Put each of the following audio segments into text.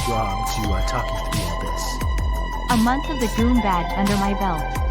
Rob to talk you through all this. A month of the Goon badge under my belt.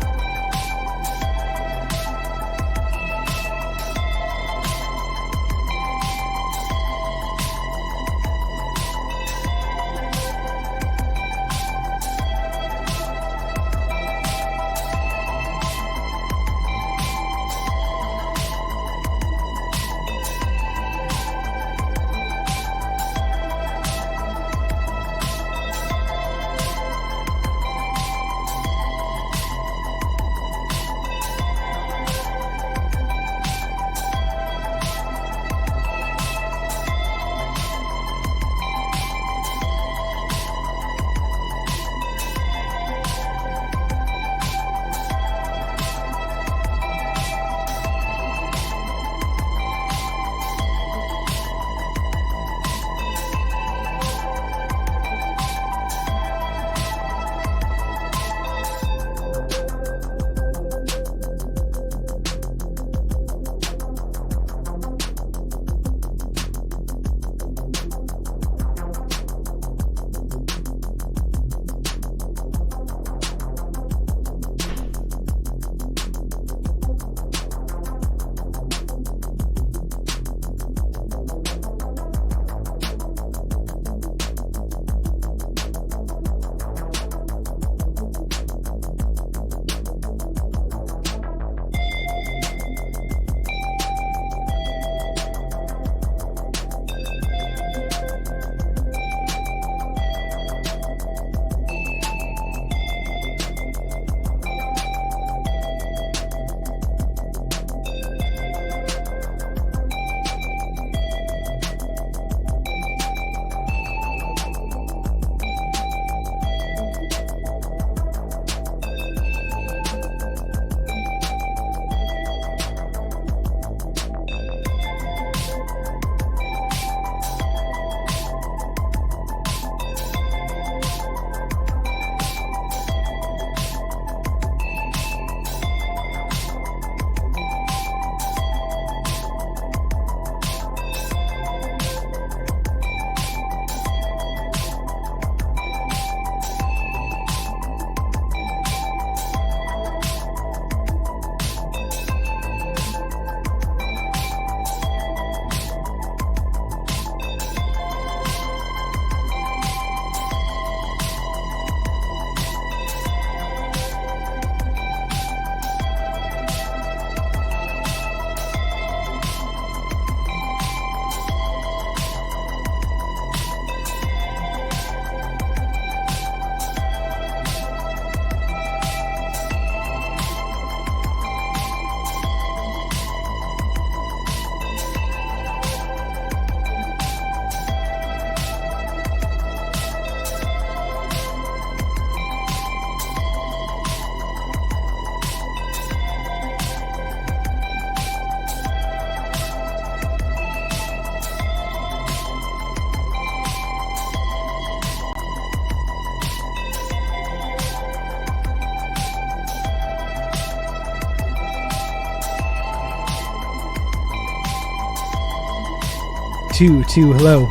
Two. Hello.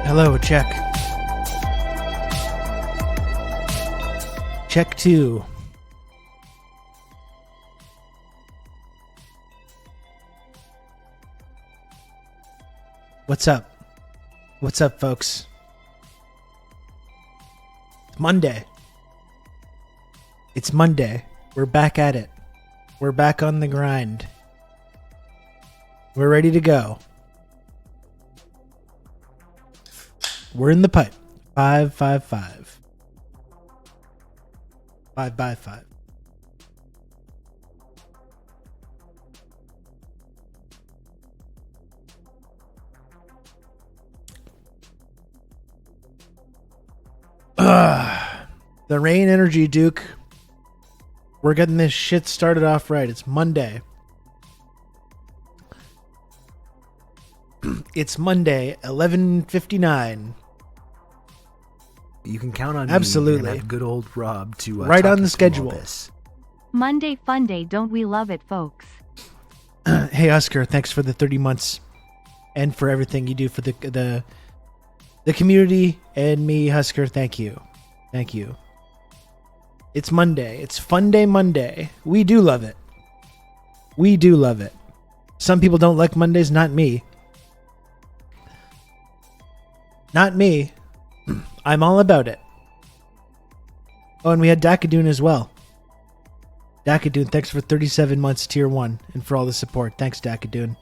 Hello, check. Check 2. What's up? What's up, folks? It's Monday. It's Monday. We're back at it. We're back on the grind. We're ready to go. We're in the pipe. 555. 5 by 5. The rain energy, Duke. We're getting this shit started off right. It's Monday. It's Monday, 11:59. You can count on Absolutely. me and that good old Rob to right talk on the you through all schedule. this. Monday fun day, don't we love it, folks? Hey, Oscar, thanks for the 30 months and for everything you do for the community and me, Husker. Thank you. Thank you. It's Monday. It's Fun Day Monday. We do love it. We do love it. Some people don't like Mondays, not me. Not me. I'm all about it. Oh, and we had Dakadoon as well. Dakadoon, thanks for 37 months tier 1 and for all the support. Thanks, Dakadoon.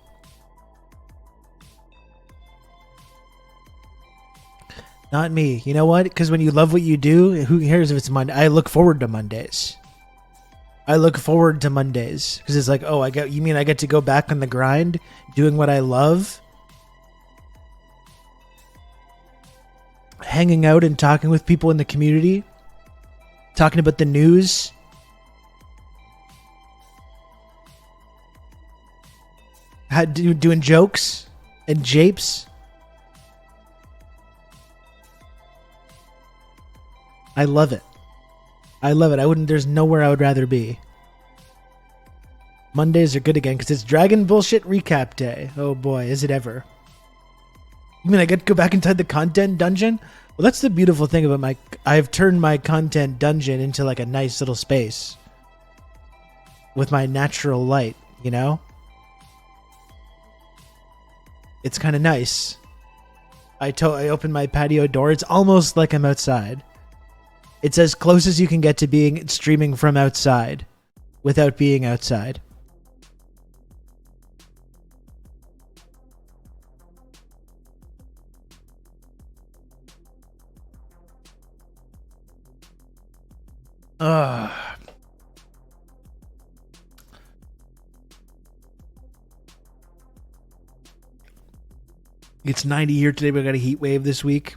Not me. You know what? Because when you love what you do, who cares if it's Monday? I look forward to Mondays. I look forward to Mondays because it's like, oh, I get to go back on the grind, doing what I love, hanging out and talking with people in the community, talking about the news. Doing jokes and japes. I love it. I love it. There's nowhere I would rather be. Mondays are good again because it's Dragon Bullshit Recap Day. Oh boy, is it ever. You mean I get to go back inside the content dungeon? Well, that's the beautiful thing about I've turned my content dungeon into like a nice little space. With my natural light, you know? It's kind of nice. I open my patio door. It's almost like I'm outside. It's as close as you can get to being streaming from outside without being outside. It's 90 here today. We got a heat wave this week.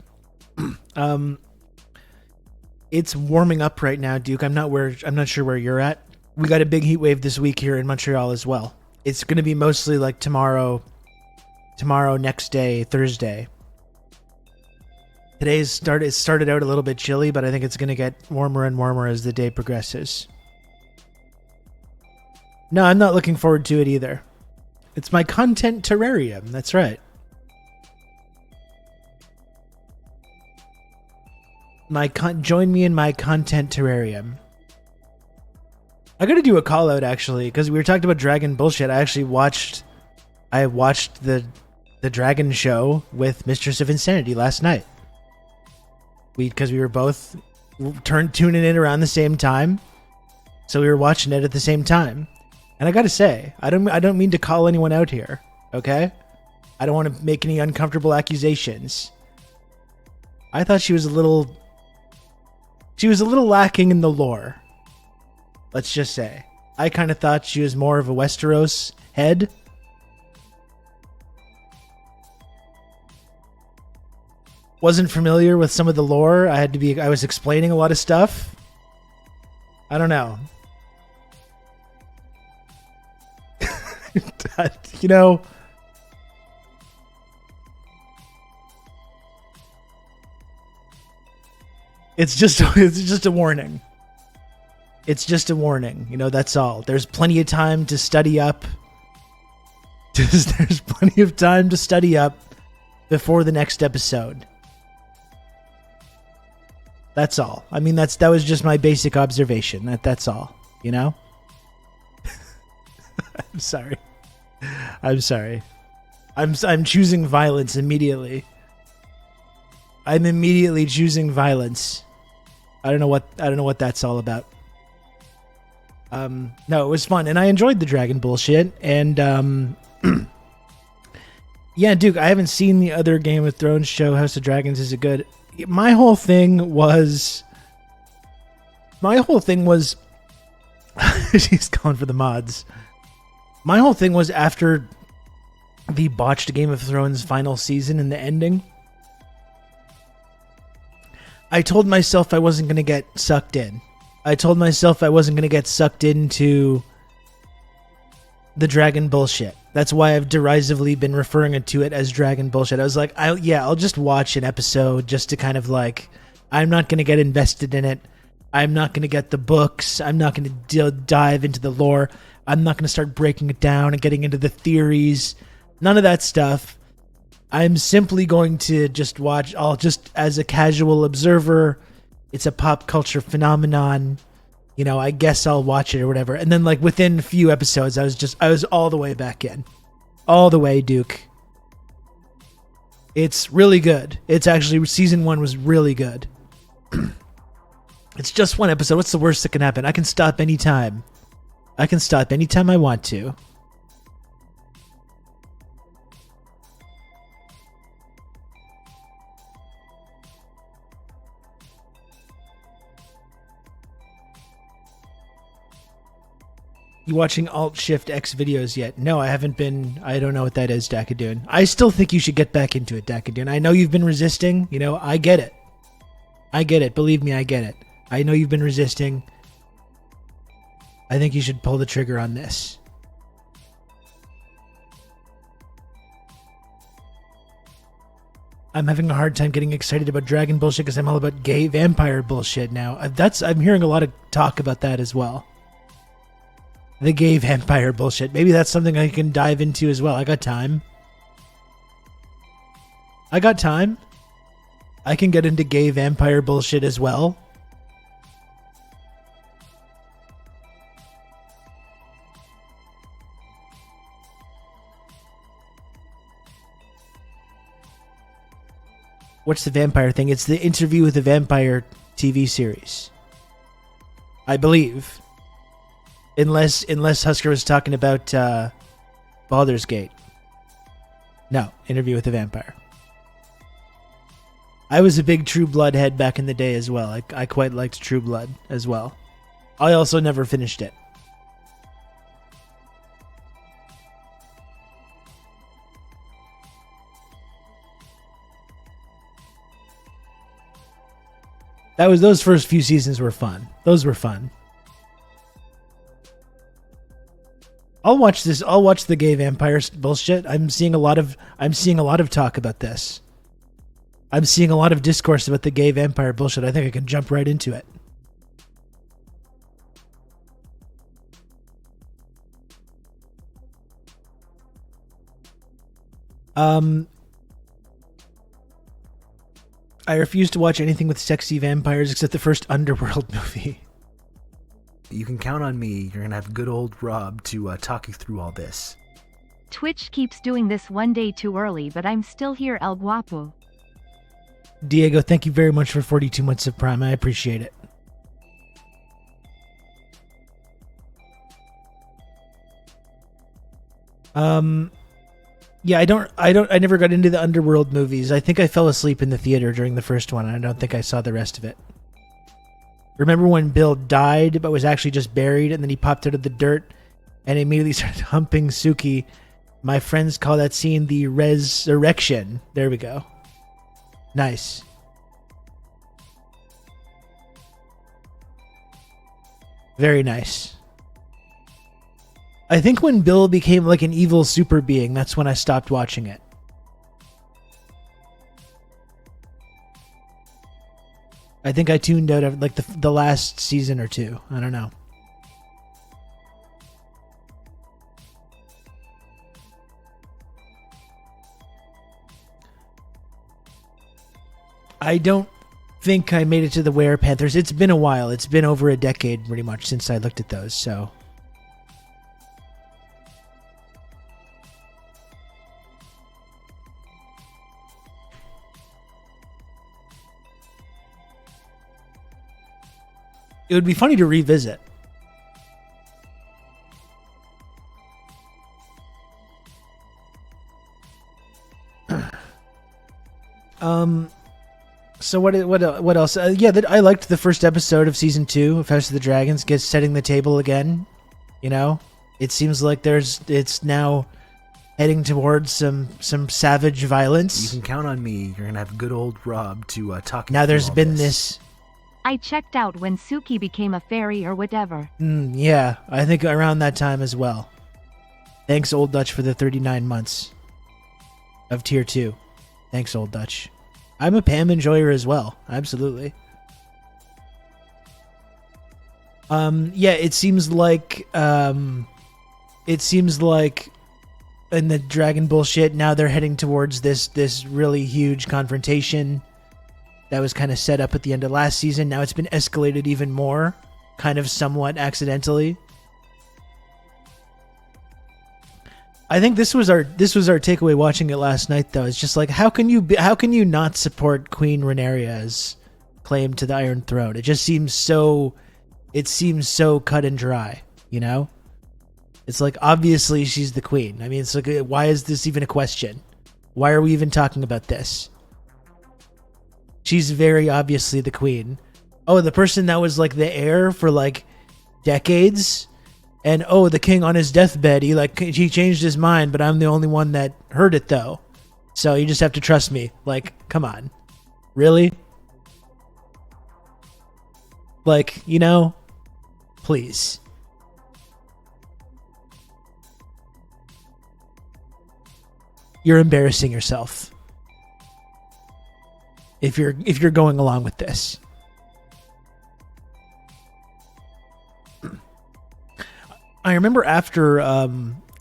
It's warming up right now, Duke. I'm not sure where you're at. We got a big heat wave this week here in Montreal as well. It's going to be mostly like tomorrow, next day, Thursday. It started out a little bit chilly, but I think it's going to get warmer and warmer as the day progresses. No, I'm not looking forward to it either. It's my content terrarium. That's right. Join me in my content terrarium. I got to do a call out actually because we were talking about Dragon Bullshit. I watched the Dragon show with Mistress of Insanity last night. Because we were both tuning in around the same time, so we were watching it at the same time. And I got to say, I don't mean to call anyone out here, okay? I don't want to make any uncomfortable accusations. I thought she was a little lacking in the lore. Let's just say. I kind of thought she was more of a Westeros head. Wasn't familiar with some of the lore. I was explaining a lot of stuff. I don't know. You know, it's just a warning. It's just a warning. You know, that's all. There's plenty of time to study up, There's plenty of time to study up before the next episode. That's all. I mean, that was just my basic observation. That's all. You know. I'm sorry. I'm choosing violence immediately. I'm immediately choosing violence. I don't know what that's all about. No, it was fun, and I enjoyed the dragon bullshit. And yeah, Duke, I haven't seen the other Game of Thrones show, House of Dragons. Is it good? My whole thing was. She's calling for the mods. My whole thing was after the botched Game of Thrones final season and the ending. I told myself I wasn't going to get sucked in. I told myself I wasn't going to get sucked into the dragon bullshit. That's why I've derisively been referring to it as dragon bullshit. I was like, I'll just watch an episode just to kind of like, I'm not going to get invested in it. I'm not going to get the books. I'm not going to dive into the lore. I'm not going to start breaking it down and getting into the theories. None of that stuff. I'm simply going to just watch, I'll just, as a casual observer, it's a pop culture phenomenon, you know, I guess I'll watch it or whatever. And then like within a few episodes, I was all the way back in. All the way, Duke. It's really good. It's actually, season 1 was really good. It's just one episode. What's the worst that can happen? I can stop anytime. I can stop anytime I want to. You watching Alt-Shift-X videos yet? No, I haven't been. I don't know what that is, Dakadoon. I still think you should get back into it, Dakadoon. I know you've been resisting. You know, I get it. I get it. Believe me, I get it. I know you've been resisting. I think you should pull the trigger on this. I'm having a hard time getting excited about dragon bullshit because I'm all about gay vampire bullshit now. I'm hearing a lot of talk about that as well. The gay vampire bullshit. Maybe that's something I can dive into as well. I got time. I can get into gay vampire bullshit as well. What's the vampire thing? It's the Interview with the Vampire TV series. I believe. Unless Husker was talking about Baldur's Gate. No, Interview with the Vampire. I was a big True Blood head back in the day as well. I quite liked True Blood as well. I also never finished it. Those first few seasons were fun. Those were fun. I'll watch this. I'll watch the gay vampire bullshit. I'm seeing a lot of talk about this. I'm seeing a lot of discourse about the gay vampire bullshit. I think I can jump right into it. I refuse to watch anything with sexy vampires except the first Underworld movie. You can count on me. You're going to have good old Rob to talk you through all this. Twitch keeps doing this one day too early, but I'm still here, El Guapo. Diego, thank you very much for 42 months of Prime. I appreciate it. Yeah, I never got into the Underworld movies. I think I fell asleep in the theater during the first one, and I don't think I saw the rest of it. Remember when Bill died, but was actually just buried, and then he popped out of the dirt, and immediately started humping Suki? My friends call that scene the resurrection. There we go. Nice. Very nice. I think when Bill became like an evil super being, that's when I stopped watching it. I think I tuned out of like the last season or two. I don't know. I don't think I made it to the Werepanthers. It's been a while. It's been over a decade pretty much since I looked at those, so... It would be funny to revisit. So what else? I liked the first episode of season 2 of House of the Dragons. Gets setting the table again. You know, it seems like it's now heading towards some savage violence. You can count on me. You're gonna have good old Rob to talk. Now there's been this. I checked out when Suki became a fairy or whatever. Yeah, I think around that time as well. Thanks, Old Dutch, for the 39 months of Tier 2. Thanks, Old Dutch. I'm a Pam enjoyer as well. Absolutely. Yeah, it seems like in the dragon bullshit, now they're heading towards this really huge confrontation that was kind of set up at the end of last season. Now it's been escalated even more, kind of somewhat accidentally. I think this was our takeaway watching it last night, though. It's just like, how can you not support Queen Rhaenyra's claim to the Iron Throne? It just seems so cut and dry, you know? It's like, obviously she's the queen. I mean, it's like, why is this even a question? Why are we even talking about this? She's very obviously the queen. Oh, the person that was like the heir for like decades. And oh, the king on his deathbed, he changed his mind, but I'm the only one that heard it though. So you just have to trust me. Like, come on. Really? Like, you know, please. You're embarrassing yourself. If you're going along with this. I remember after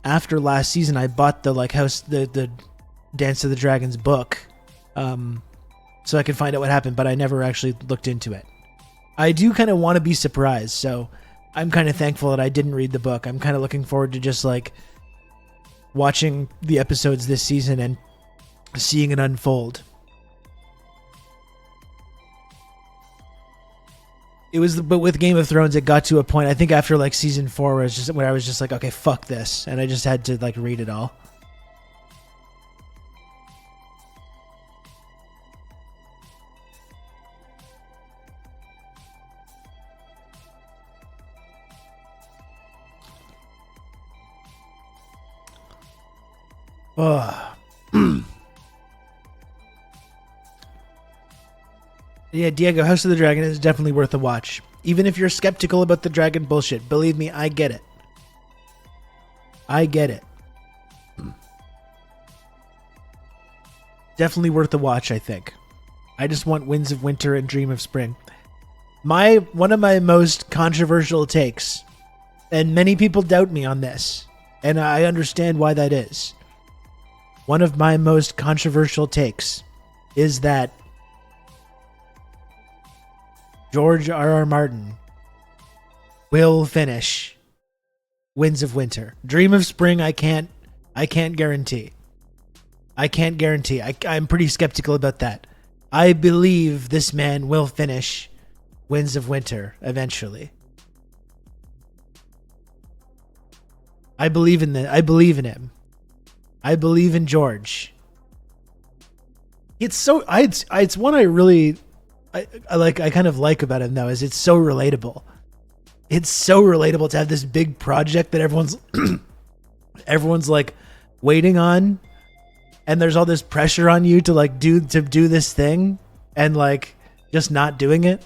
last season, I bought the the Dance of the Dragons book, so I could find out what happened, but I never actually looked into it. I do kind of want to be surprised, so I'm kind of thankful that I didn't read the book. I'm kind of looking forward to just like watching the episodes this season and seeing it unfold. But with Game of Thrones, it got to a point, I think after like season 4, where I was just like, okay, fuck this, and I just had to like read it all. Yeah, Diego, House of the Dragon is definitely worth a watch. Even if you're skeptical about the dragon bullshit, believe me, I get it. I get it. Definitely worth a watch, I think. I just want Winds of Winter and Dream of Spring. One of my most controversial takes, and many people doubt me on this, and I understand why that is. One of my most controversial takes is that George R.R. Martin will finish Winds of Winter. Dream of Spring, I can't guarantee. I'm pretty skeptical about that. I believe this man will finish Winds of Winter eventually. I believe in him. I believe in George. It's one I really I kind of like about him though, is it's so relatable. It's so relatable to have this big project that everyone's like waiting on, and there's all this pressure on you to like do this thing and like just not doing it.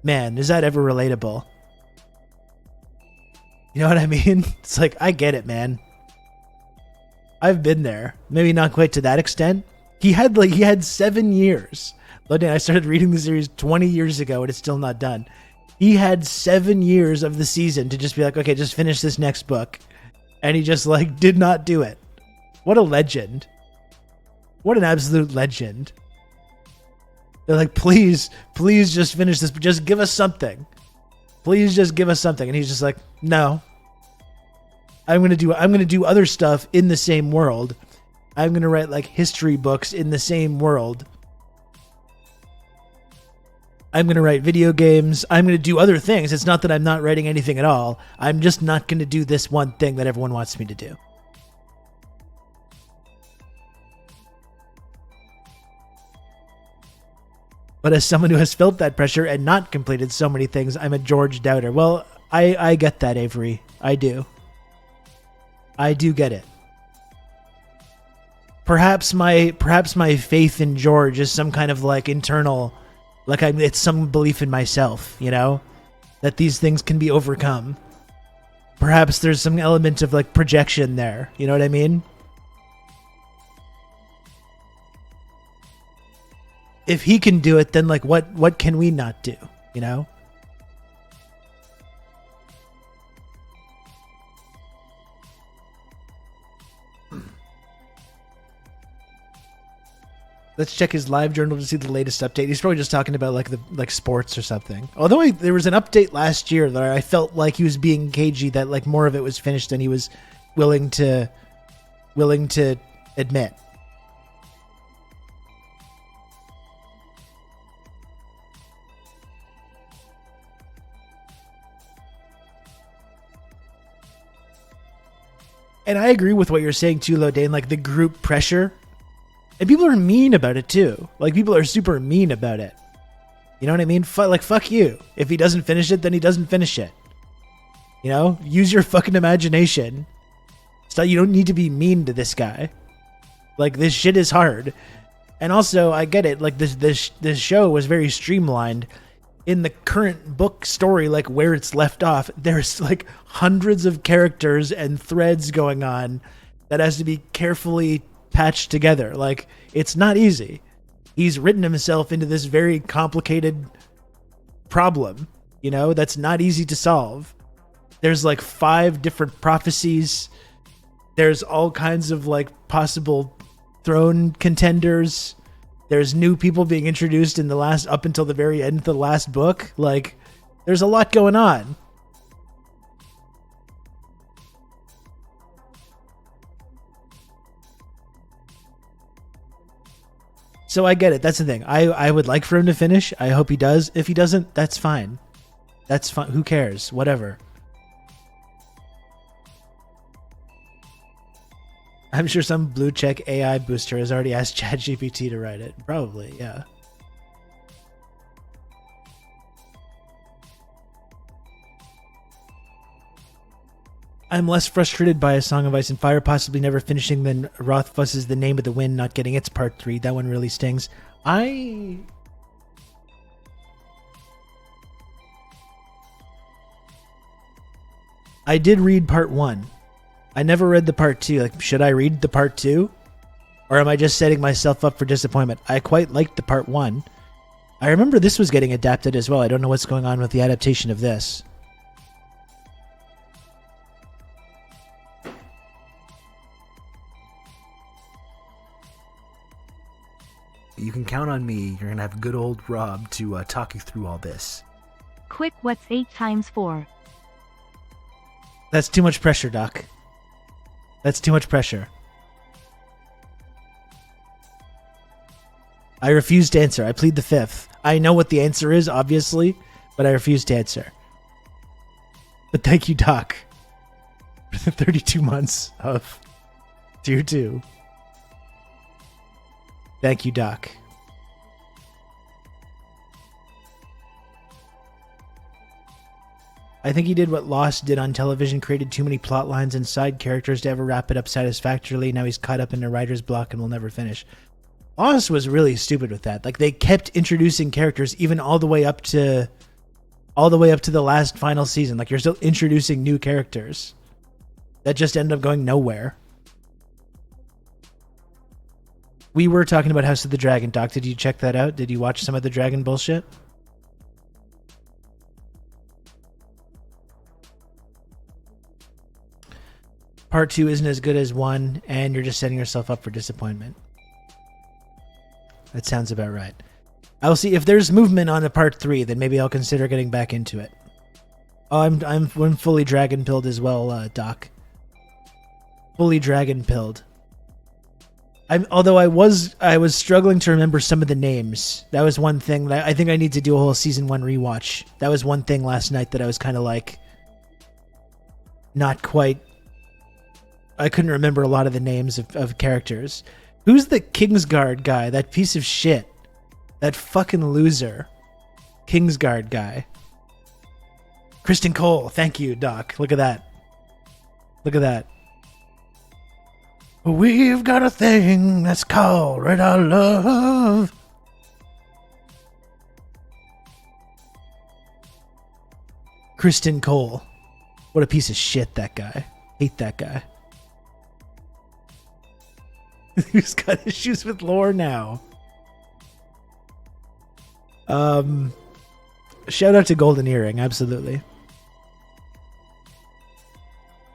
Man, is that ever relatable? You know what I mean? It's like, I get it, man. I've been there. Maybe not quite to that extent. He had 7 years. I started reading the series 20 years ago and it's still not done. He had 7 years of the season to just be like, okay, just finish this next book. And he just like did not do it. What a legend. What an absolute legend. They're like, please just finish this. Just give us something. Please just give us something. And he's just like, no. I'm gonna do other stuff in the same world. I'm gonna write like history books in the same world. I'm gonna write video games. I'm gonna do other things. It's not that I'm not writing anything at all. I'm just not gonna do this one thing that everyone wants me to do. But as someone who has felt that pressure and not completed so many things, I'm a George doubter. Well, I get that, Avery. I do. I do get it. Perhaps my faith in George is some kind of like internal, like it's some belief in myself, you know, that these things can be overcome. Perhaps there's some element of like projection there. You know what I mean? If he can do it, then like what can we not do? You know? Let's check his live journal to see the latest update. He's probably just talking about like sports or something. Although there was an update last year that I felt like he was being cagey, that like more of it was finished than he was willing to admit. And I agree with what you're saying too, Lodane, like the group pressure. And people are mean about it too. Like people are super mean about it. You know what I mean? Like fuck you. If he doesn't finish it, then he doesn't finish it. You know? Use your fucking imagination. So you don't need to be mean to this guy. Like this shit is hard. And also, I get it. Like this show was very streamlined. In the current book story, like where it's left off, there's like hundreds of characters and threads going on that has to be carefully patched together. Like it's not easy. He's written himself into this very complicated problem, you know, that's not easy to solve. There's like 5 different prophecies. There's all kinds of like possible throne contenders. There's new people being introduced in up until the very end of the last book. Like, there's a lot going on. So I get it. That's the thing. I would like for him to finish. I hope he does. If he doesn't, that's fine. That's fine. Who cares? Whatever. I'm sure some blue check AI booster has already asked ChatGPT to write it. Probably, yeah. I'm less frustrated by A Song of Ice and Fire possibly never finishing than Rothfuss's The Name of the Wind not getting its part 3. That one really stings. I did read part 1. I never read the part 2. Like, should I read the part 2? Or am I just setting myself up for disappointment? I quite liked the part 1. I remember this was getting adapted as well. I don't know what's going on with the adaptation of this. You can count on me. You're gonna have good old Rob to talk you through all this. Quick, what's 8 times 4? That's too much pressure, Doc. That's too much pressure. I refuse to answer. I plead the 5th. I know what the answer is, obviously, but I refuse to answer. But thank you, Doc, for the 32 months of Tier 2. Thank you, Doc. I think he did what Lost did on television, created too many plot lines and side characters to ever wrap it up satisfactorily. Now he's caught up in a writer's block and will never finish. Lost was really stupid with that. Like, they kept introducing characters even all the way up to the last final season. Like, you're still introducing new characters that just end up going nowhere. We were talking about House of the Dragon, Doc. Did you check that out? Did you watch some of the Dragon bullshit? Part 2 isn't as good as 1, and you're just setting yourself up for disappointment. That sounds about right. I'll see if there's movement on a part 3, then maybe I'll consider getting back into it. Oh, I'm fully dragon pilled as well, Doc. Fully dragon pilled. Although I was struggling to remember some of the names. That was one thing that I think I need to do a whole season 1 rewatch. That was one thing last night that I was kind of like not quite. I couldn't remember a lot of the names of characters. Who's the Kingsguard guy? That piece of shit. That fucking loser. Kingsguard guy. Kristen Cole. Thank you, Doc. Look at that. Look at that. We've got a thing that's called Red Our Love. Kristen Cole. What a piece of shit, that guy. Hate that guy. He's got issues with lore now. Shout out to Golden Earring, absolutely.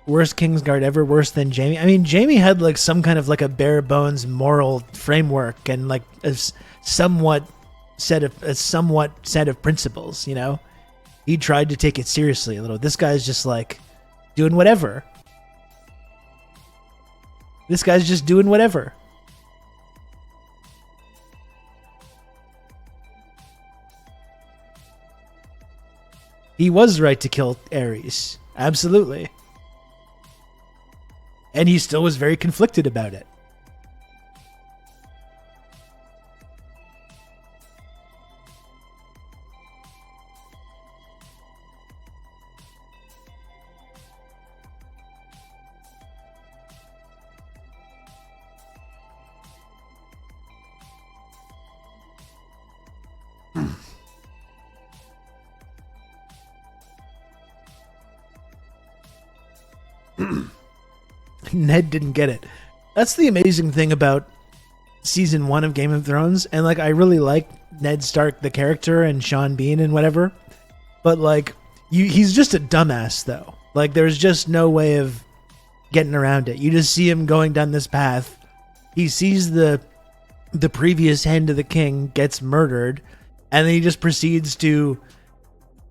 Worst Kingsguard ever, worse than Jamie. I mean, Jamie had like some kind of like a bare bones moral framework and like a somewhat set of principles, you know? He tried to take it seriously a little. This guy's just like doing whatever. This guy's just doing whatever. He was right to kill Ares. Absolutely. And he still was very conflicted about it. Ned didn't get it. That's the amazing thing about season 1 of Game of Thrones. And like, I really like Ned Stark, the character, and Sean Bean and whatever. But like, he's just a dumbass though. Like, there's just no way of getting around it. You just see him going down this path. He sees the previous hand of the king gets murdered, and then he just proceeds to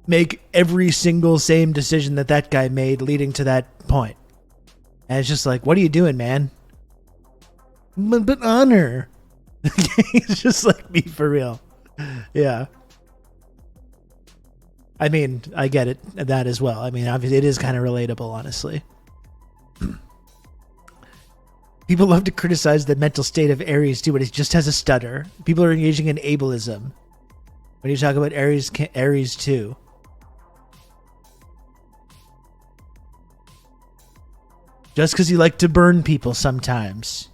make every single same decision that guy made leading to that point. And it's just like, what are you doing, man? But honor. It's just like me for real. Yeah. I mean, I get it, that as well. I mean, obviously it is kind of relatable, honestly. People love to criticize the mental state of Ares too, but he just has a stutter. People are engaging in ableism when you talk about Ares too. Just because he liked to burn people sometimes.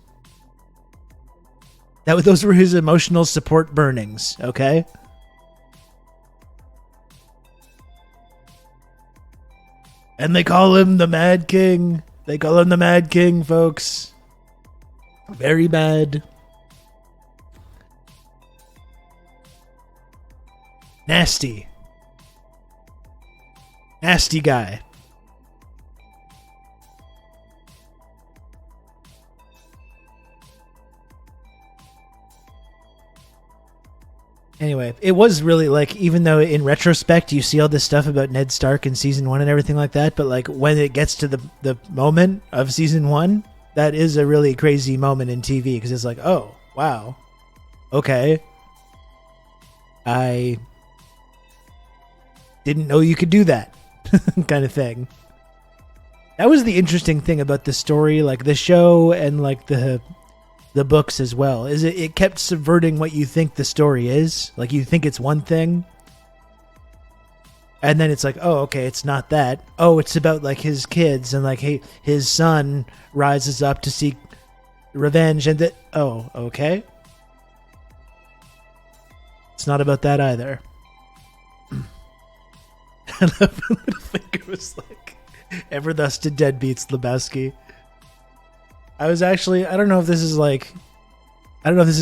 Those were his emotional support burnings, okay? And they call him the Mad King. They call him the Mad King, folks. Very bad. Nasty. Nasty guy. Anyway, it was really like, even though in retrospect you see all this stuff about Ned Stark in season 1 and everything like that, but like when it gets to the moment of season 1, that is a really crazy moment in TV, because it's like, oh, wow. Okay. I didn't know you could do that kind of thing. That was the interesting thing about the story, like the show and like the books as well, is it kept subverting what you think the story is. Like, you think it's one thing, and then it's like, oh, okay, it's not that. Oh, it's about like his kids, and like, hey, his son rises up to seek revenge, and that, oh, okay, it's not about that either. And the little finger was like, ever thus to deadbeats, Lebowski. I was actually, I don't know if this is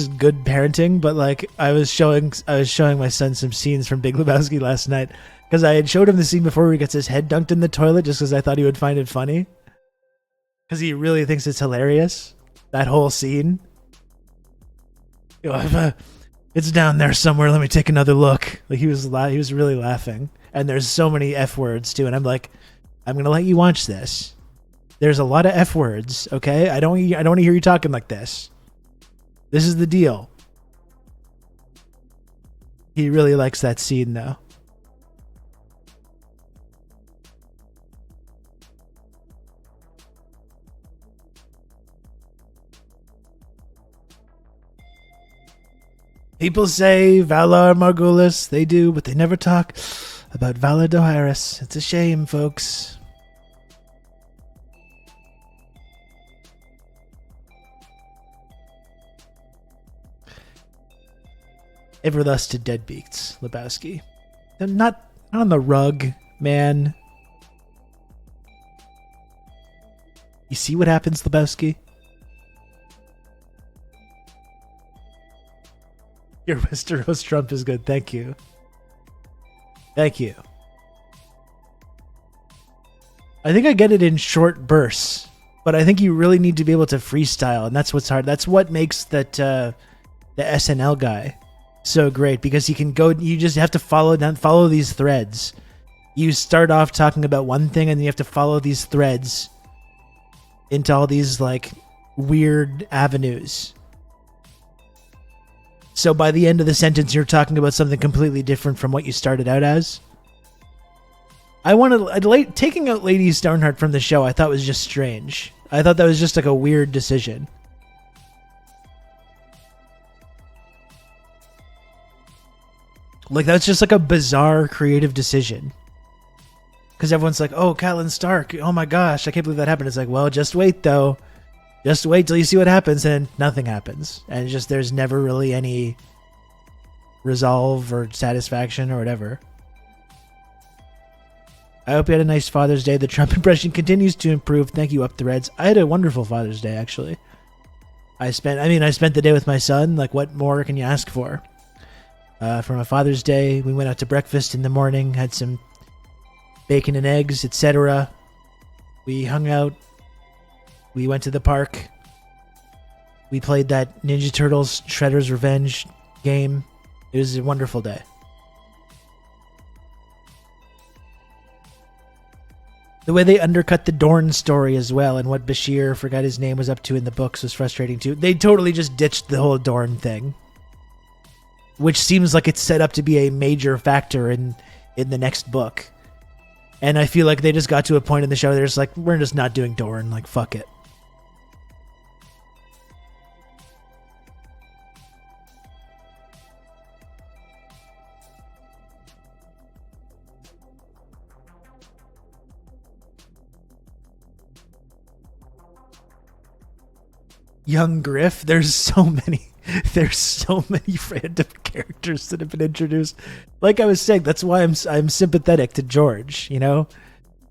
good parenting, but like I was showing my son some scenes from Big Lebowski last night, because I had showed him the scene before he gets his head dunked in the toilet, just because I thought he would find it funny, because he really thinks it's hilarious, that whole scene. You know, It's down there somewhere. Let me take another look. Like he was really laughing. And there's so many F words too. And I'm like, I'm gonna let you watch this. There's a lot of F words. Okay, I don't want to hear you talking like this. This is the deal. He really likes that scene though. People say Valar Morghulis, they do, but they never talk about Valar Dohaeris. It's a shame, folks. Ever thus to deadbeats, Lebowski. They're not on the rug, man. You see what happens, Lebowski? Your Westeros Trump is good. Thank you. Thank you. I think I get it in short bursts, but I think you really need to be able to freestyle, and that's what's hard. That's what makes the SNL guy so great, because he can go. You just have to follow these threads. You start off talking about one thing, and then you have to follow these threads into all these like weird avenues. So by the end of the sentence, you're talking about something completely different from what you started out as. Taking out Lady Stoneheart from the show, I thought was just strange. I thought that was just like a weird decision. Like that's just like a bizarre creative decision. Because everyone's like, oh, Catelyn Stark, oh my gosh, I can't believe that happened. It's like, well, just wait though. Just wait till you see what happens, and nothing happens. And it's just there's never really any resolve or satisfaction or whatever. I hope you had a nice Father's Day. The Trump impression continues to improve. Thank you, Up the Reds. I had a wonderful Father's Day, actually. I spent the day with my son. Like, what more can you ask for? For my Father's Day, we went out to breakfast in the morning, had some bacon and eggs, etc. We hung out. We went to the park. We played that Ninja Turtles Shredder's Revenge game. It was a wonderful day. The way they undercut the Dorne story as well, and what Bashir, forgot his name, was up to in the books was frustrating too. They totally just ditched the whole Dorne thing, which seems like it's set up to be a major factor in the next book. And I feel like they just got to a point in the show they're just like, we're just not doing Dorne, like fuck it. Young Griff, there's so many random characters that have been introduced. Like I was saying, that's why I'm sympathetic to George, you know?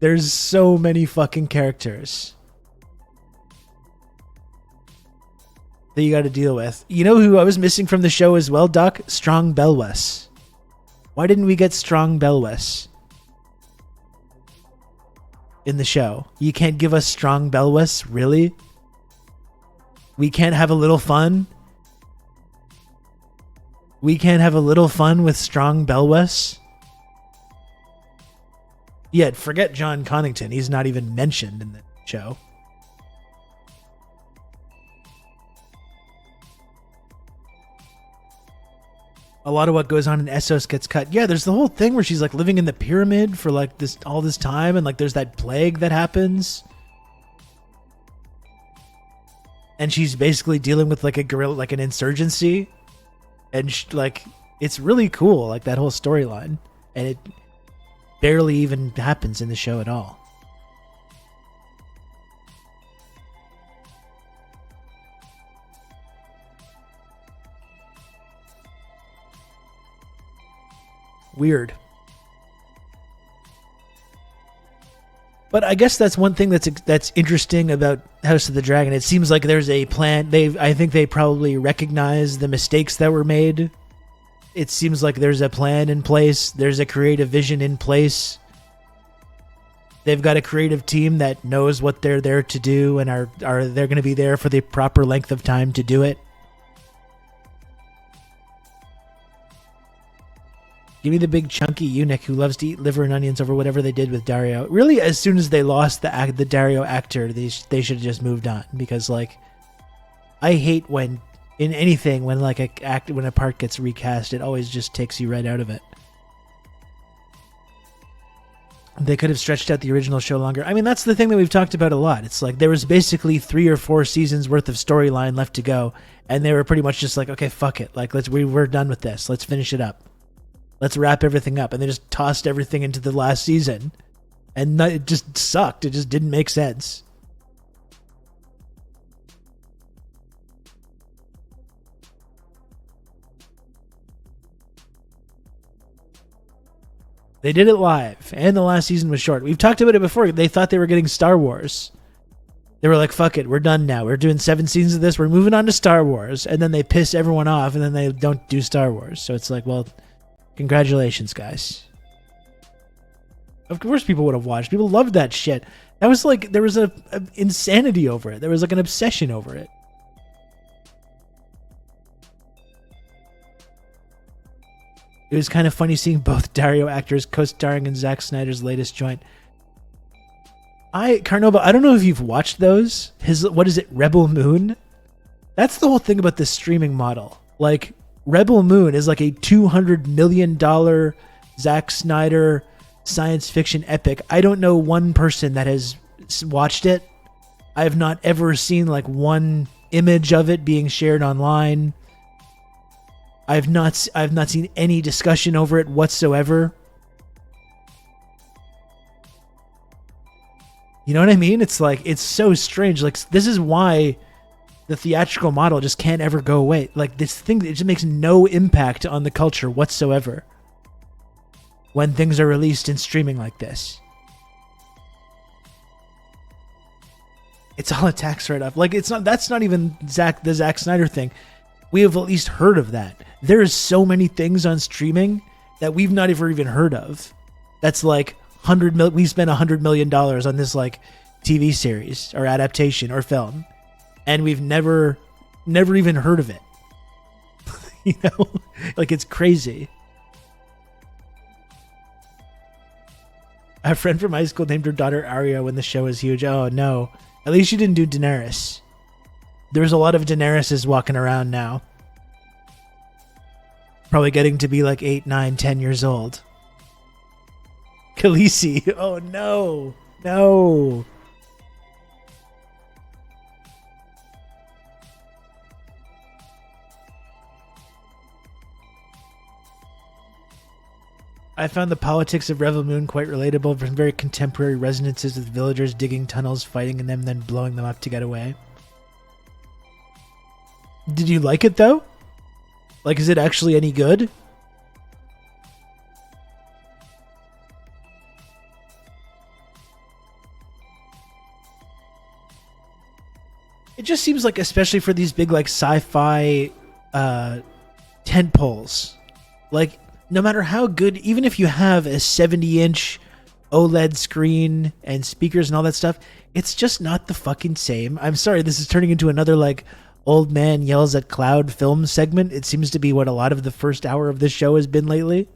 There's so many fucking characters that you got to deal with. You know who I was missing from the show as well, Doc? Strong Belwes. Why didn't we get Strong Belwes in the show? You can't give us Strong Belwes, really? We can't have a little fun? We can't have a little fun with Strong Belwes? Yet, forget John Connington. He's not even mentioned in the show. A lot of what goes on in Essos gets cut. Yeah, there's the whole thing where she's like living in the pyramid for like all this time, and like there's that plague that happens. And she's basically dealing with like a guerrilla, like an insurgency, and it's really cool, like that whole storyline, and it barely even happens in the show at all. Weird. But I guess that's one thing that's interesting about House of the Dragon. It seems like there's a plan. I think they probably recognize the mistakes that were made. It seems like there's a plan in place. There's a creative vision in place. They've got a creative team that knows what they're there to do, and are they're going to be there for the proper length of time to do it. Give me the big chunky eunuch who loves to eat liver and onions over whatever they did with Dario. Really, as soon as they lost the Dario actor, they should have just moved on, because like I hate when in anything when like when a part gets recast, it always just takes you right out of it. They could have stretched out the original show longer. I mean, that's the thing that we've talked about a lot. It's like there was basically 3 or 4 seasons worth of storyline left to go, and they were pretty much just like, okay, fuck it, like we're done with this. Let's finish it up. Let's wrap everything up. And they just tossed everything into the last season. And it just sucked. It just didn't make sense. They did it live. And the last season was short. We've talked about it before. They thought they were getting Star Wars. They were like, fuck it, we're done now. We're doing 7 seasons of this. We're moving on to Star Wars. And then they piss everyone off, and then they don't do Star Wars. So it's like, well, congratulations, guys. Of course people would have watched. People loved that shit. That was like, there was a insanity over it. There was like an obsession over it. It was kind of funny seeing both Dario actors co-starring in Zack Snyder's latest joint. Carnova, I don't know if you've watched those. What is it, Rebel Moon? That's the whole thing about this streaming model. Like, Rebel Moon is like a $200 million Zack Snyder science fiction epic. I don't know one person that has watched it. I have not ever seen like one image of it being shared online. I've not seen any discussion over it whatsoever. You know what I mean? It's like, it's so strange. Like, this is why the theatrical model just can't ever go away. Like, this thing, it just makes no impact on the culture whatsoever when things are released in streaming like this. It's all a tax write-off. Like, that's not even the Zack Snyder thing. We have at least heard of that. There is so many things on streaming that we've not even heard of. That's like we spent $100 million on this like TV series or adaptation or film, and we've never even heard of it. You know, like, it's crazy. A friend from high school named her daughter Arya when the show was huge. Oh no, at least she didn't do Daenerys. There's a lot of Daeneryses walking around now. Probably getting to be like 8, 9, 10 years old. Khaleesi. Oh no. No. I found the politics of Rebel Moon quite relatable, from very contemporary resonances with villagers digging tunnels, fighting in them, then blowing them up to get away. Did you like it though? Like, is it actually any good? It just seems like, especially for these big like sci-fi tent poles, like, no matter how good, even if you have a 70-inch OLED screen and speakers and all that stuff, it's just not the fucking same. I'm sorry, this is turning into another like old man yells at cloud film segment. It seems to be what a lot of the first hour of this show has been lately.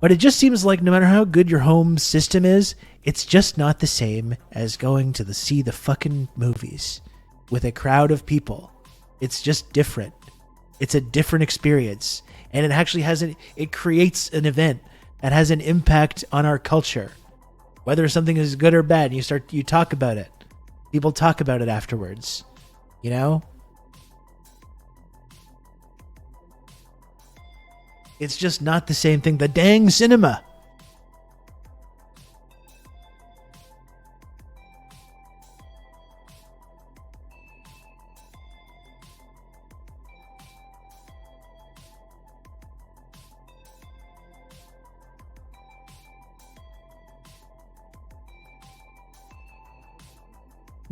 But it just seems like no matter how good your home system is, it's just not the same as going to see the fucking movies with a crowd of people. It's just different. It's a different experience. And it actually it creates an event that has an impact on our culture. Whether something is good or bad, you talk about it. People talk about it afterwards. You know? It's just not the same thing. The dang cinema.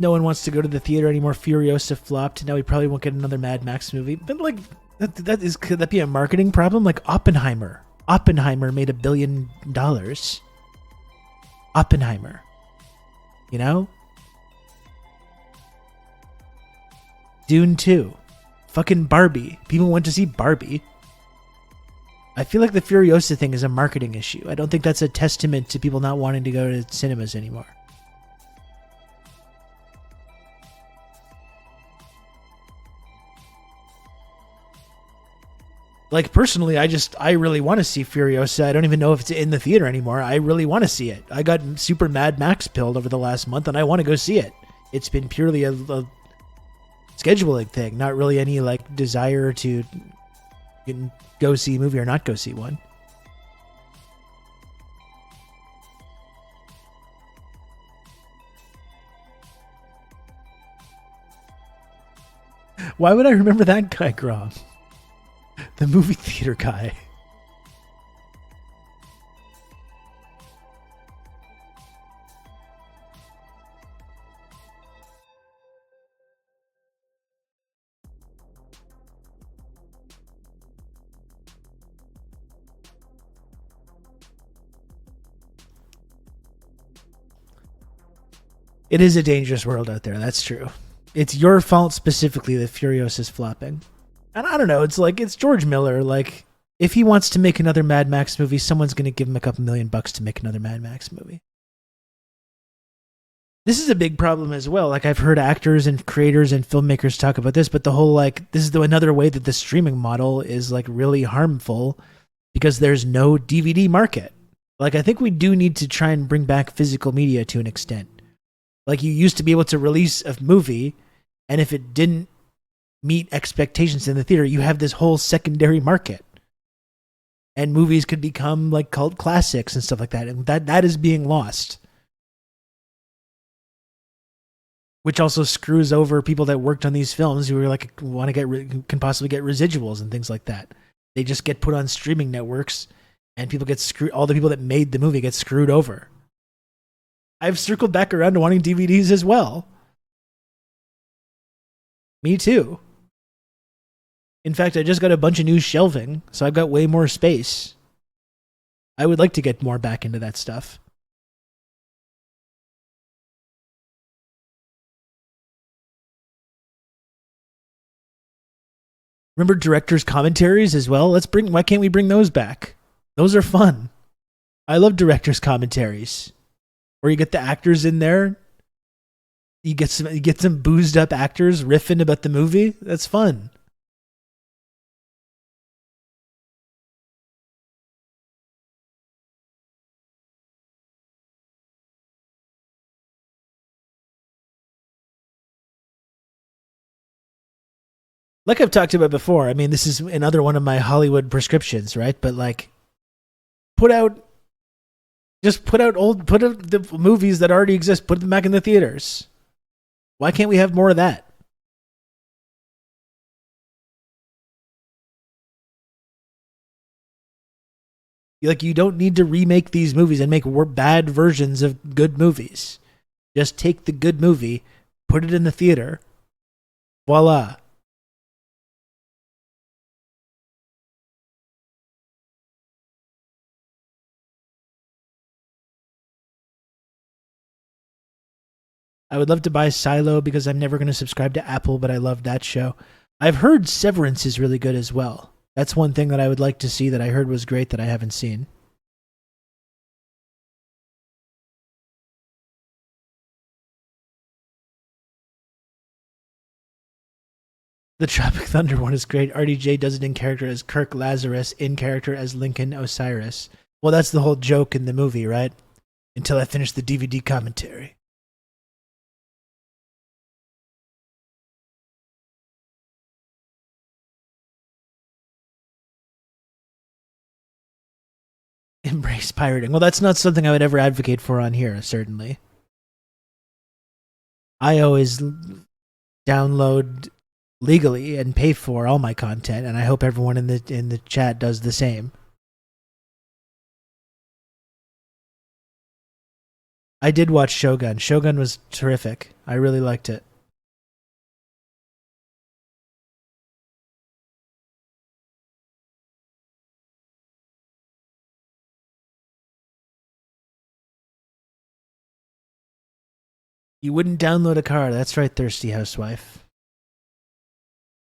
No one wants to go to the theater anymore. Furiosa flopped. Now we probably won't get another Mad Max movie. But like, could that be a marketing problem? Like Oppenheimer. Oppenheimer made $1 billion. Oppenheimer. You know? Dune 2. Fucking Barbie. People went to see Barbie. I feel like the Furiosa thing is a marketing issue. I don't think that's a testament to people not wanting to go to cinemas anymore. Like, personally, I really want to see Furiosa. I don't even know if it's in the theater anymore. I really want to see it. I got super Mad Max pilled over the last month, and I want to go see it. It's been purely a scheduling thing, not really any, like, desire to go see a movie or not go see one. Why would I remember that guy, Grom? The movie theater guy. It is a dangerous world out there, that's true. It's your fault specifically that Furiosa's flopping. And I don't know, it's like, it's George Miller. Like, if he wants to make another Mad Max movie, someone's going to give him a couple $1,000,000 to make another Mad Max movie. This is a big problem as well. Like, I've heard actors and creators and filmmakers talk about this, but the whole, like, this is another way that the streaming model is, like, really harmful because there's no DVD market. Like, I think we do need to try and bring back physical media to an extent. Like, you used to be able to release a movie, and if it didn't meet expectations in the theater, you have this whole secondary market. And movies could become, like, cult classics and stuff like that. And that is being lost. Which also screws over people that worked on these films who are like who can possibly get residuals and things like that. They just get put on streaming networks, and people get screwed. All the people that made the movie get screwed over. I've circled back around to wanting DVDs as well. Me too. In fact, I just got a bunch of new shelving, so I've got way more space. I would like to get more back into that stuff. Remember directors' commentaries as well? Why can't we bring those back? Those are fun. I love directors' commentaries. Where you get the actors in there. You get some boozed up actors riffing about the movie. That's fun. Like I've talked about before, I mean, this is another one of my Hollywood prescriptions, right? But like, put out the movies that already exist, put them back in the theaters. Why can't we have more of that? Like, you don't need to remake these movies and make bad versions of good movies. Just take the good movie, put it in the theater. Voila. I would love to buy Silo because I'm never going to subscribe to Apple, but I love that show. I've heard Severance is really good as well. That's one thing that I would like to see that I heard was great that I haven't seen. The Tropic Thunder one is great. RDJ does it in character as Kirk Lazarus, in character as Lincoln Osiris. Well, that's the whole joke in the movie, right? Until I finish the DVD commentary. Embrace pirating. Well, that's not something I would ever advocate for on here, certainly. I always download legally and pay for all my content, and I hope everyone in the chat does the same. I did watch Shogun. Shogun was terrific. I really liked it. You wouldn't download a car. That's right, Thirsty Housewife.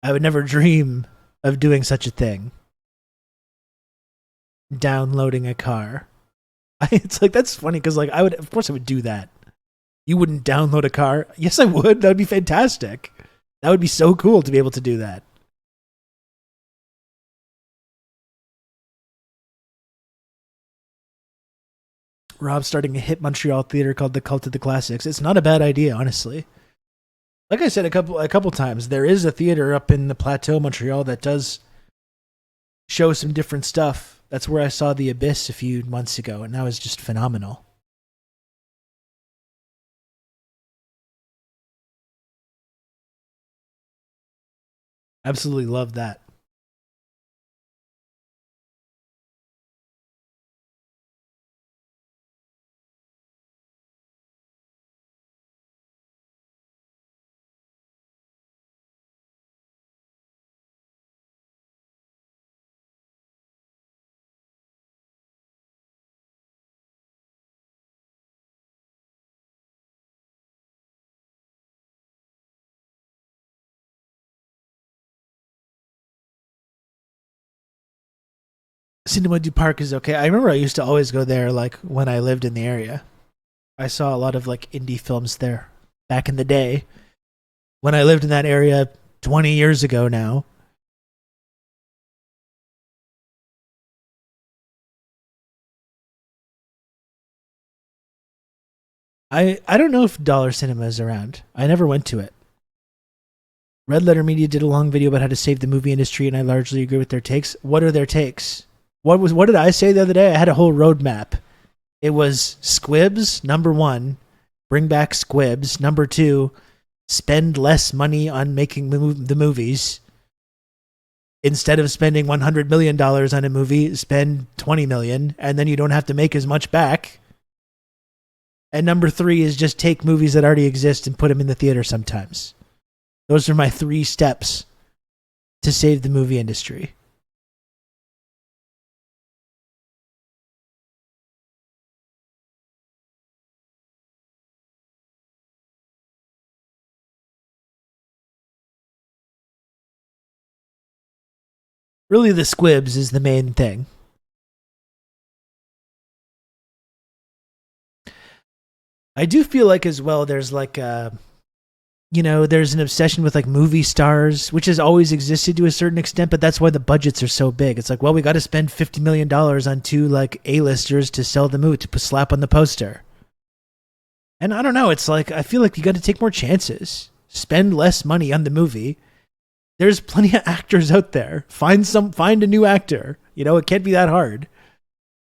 I would never dream of doing such a thing. downloading a car. It's like, that's funny because like of course I would do that. You wouldn't download a car? Yes, I would. That would be fantastic. That would be so cool to be able to do that. Rob's starting a hit Montreal theater called the Cult of the Classics. It's not a bad idea, honestly. Like I said a couple times, there is a theater up in the Plateau, Montreal, that does show some different stuff. That's where I saw The Abyss a few months ago, and that was just phenomenal. Absolutely love that. Cinema du Parc is okay. I remember I used to always go there like when I lived in the area. I saw a lot of like indie films there back in the day when I lived in that area 20 years ago now. I don't know if Dollar Cinema is around. I never went to it. Red Letter Media did a long video about how to save the movie industry, and I largely agree with their takes. What are their takes? What did I say the other day? I had a whole roadmap. It was squibs, number 1, bring back squibs. Number 2, spend less money on making the movies. Instead of spending $100 million on a movie, spend $20 million, and then you don't have to make as much back. And number 3 is just take movies that already exist and put them in the theater sometimes. Those are my 3 steps to save the movie industry. Really, the squibs is the main thing. I do feel like as well there's like there's an obsession with like movie stars, which has always existed to a certain extent, but that's why the budgets are so big. It's like, well, we got to spend $50 million on 2 like A-listers to sell the movie, to slap on the poster. And I don't know, it's like, I feel like you got to take more chances. Spend less money on the movie. There's plenty of actors out there. Find a new actor. It can't be that hard.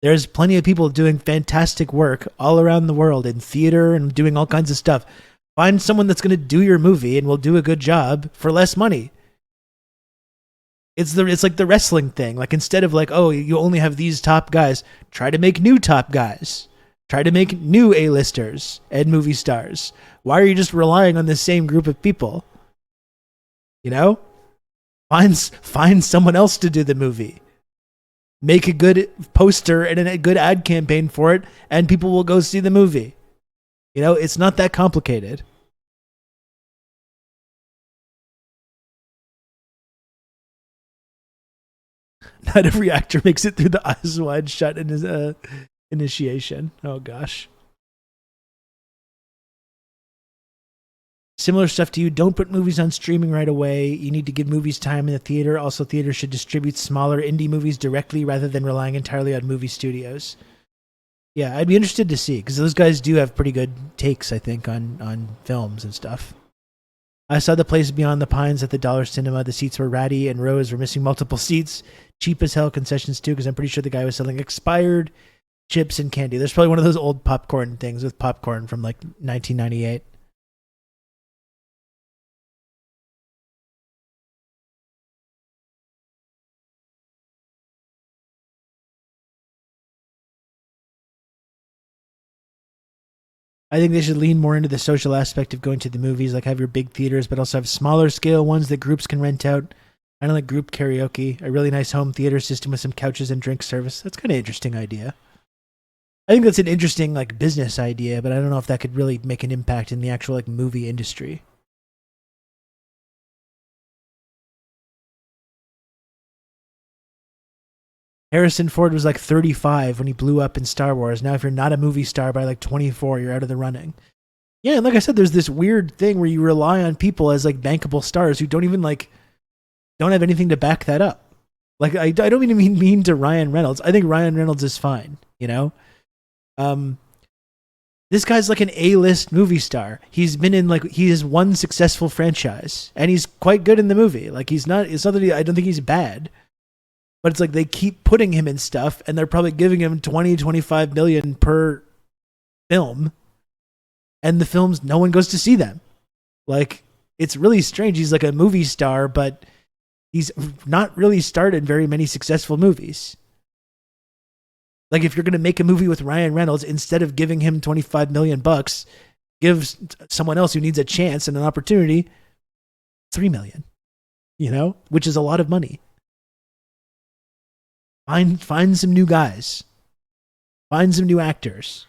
There's plenty of people doing fantastic work all around the world in theater and doing all kinds of stuff. Find someone that's going to do your movie and will do a good job for less money. It's like the wrestling thing. Like, instead of like, oh, you only have these top guys, try to make new top guys. Try to make new A-listers and movie stars. Why are you just relying on the same group of people? Find someone else to do the movie. Make a good poster and a good ad campaign for it, and people will go see the movie. It's not that complicated. Not every actor makes it through the eyes wide shut in his initiation. Oh gosh. Similar stuff to you. Don't put movies on streaming right away. You need to give movies time in the theater. Also, theaters should distribute smaller indie movies directly rather than relying entirely on movie studios. Yeah, I'd be interested to see, because those guys do have pretty good takes, I think, on films and stuff. I saw The Place Beyond the Pines at the Dollar Cinema. The seats were ratty and rows were missing multiple seats. Cheap as hell concessions too, because I'm pretty sure the guy was selling expired chips and candy. There's probably one of those old popcorn things with popcorn from like 1998. I think they should lean more into the social aspect of going to the movies, like have your big theaters, but also have smaller scale ones that groups can rent out. I don't like group karaoke, a really nice home theater system with some couches and drink service. That's kind of an interesting idea. I think that's an interesting like business idea, but I don't know if that could really make an impact in the actual like movie industry. Harrison Ford was like 35 when he blew up in Star Wars. Now, if you're not a movie star by like 24, you're out of the running. Yeah, and like I said, there's this weird thing where you rely on people as like bankable stars who don't even like don't have anything to back that up. Like I don't even mean to Ryan Reynolds. I think Ryan Reynolds is fine, you know? This guy's like an A-list movie star. He's been in like he has one successful franchise and he's quite good in the movie. Like it's not that I don't think he's bad. But it's like they keep putting him in stuff and they're probably giving him 20, 25 million per film. And the films, no one goes to see them. Like, it's really strange. He's like a movie star, but he's not really starred in very many successful movies. Like, if you're going to make a movie with Ryan Reynolds, instead of giving him 25 million bucks, give someone else who needs a chance and an opportunity 3 million, you know, which is a lot of money. Find some new guys. Find some new actors.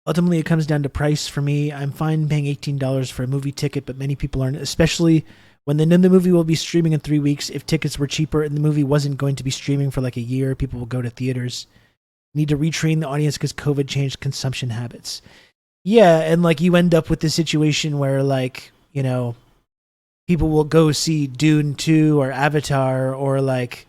Ultimately, it comes down to price for me. I'm fine paying $18 for a movie ticket, but many people aren't, especially when they know the movie will be streaming in 3 weeks. If tickets were cheaper and the movie wasn't going to be streaming for like a year, people will go to theaters. Need to retrain the audience because COVID changed consumption habits. Yeah, and like you end up with this situation where like, you know, people will go see Dune 2 or Avatar or like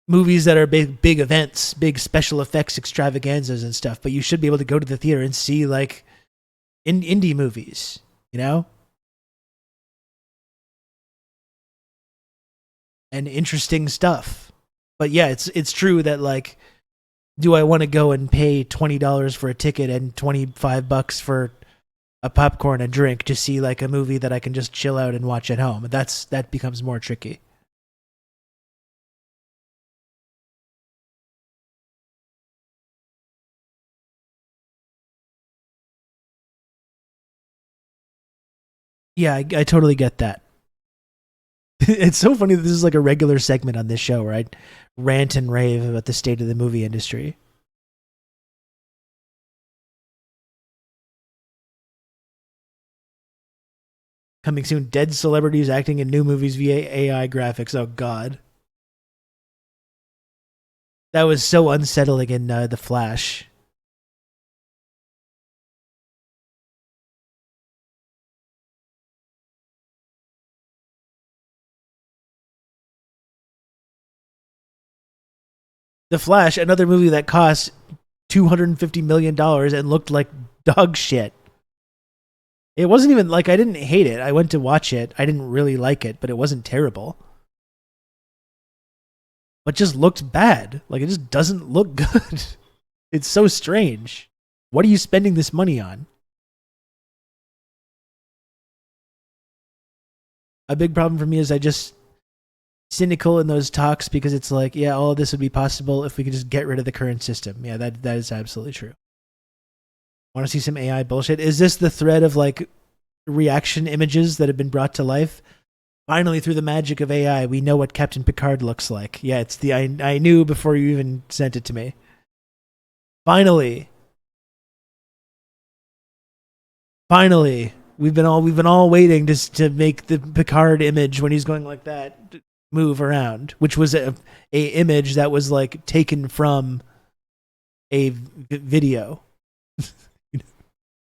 movies that are big events, big special effects extravaganzas and stuff, but you should be able to go to the theater and see like indie movies, you know? And interesting stuff. But yeah, it's true that like, do I want to go and pay $20 for a ticket and $25 for a popcorn and drink to see like a movie that I can just chill out and watch at home? That becomes more tricky. Yeah, I totally get that. It's so funny that this is like a regular segment on this show where I rant and rave about the state of the movie industry. Coming soon, dead celebrities acting in new movies via AI graphics. Oh, God. That was so unsettling in The Flash. The Flash, another movie that cost $250 million and looked like dog shit. It wasn't even like I didn't hate it. I went to watch it. I didn't really like it, but it wasn't terrible. But just looked bad. Like it just doesn't look good. It's so strange. What are you spending this money on? A big problem for me is I just cynical in those talks because it's like, yeah, all of this would be possible if we could just get rid of the current system. Yeah, that is absolutely true. Want to see some AI bullshit? Is this the thread of like reaction images that have been brought to life? Finally, through the magic of AI, we know what Captain Picard looks like. Yeah, it's the I knew before you even sent it to me. Finally, we've been all waiting to make the Picard image when he's going like that move around, which was a image that was like taken from a video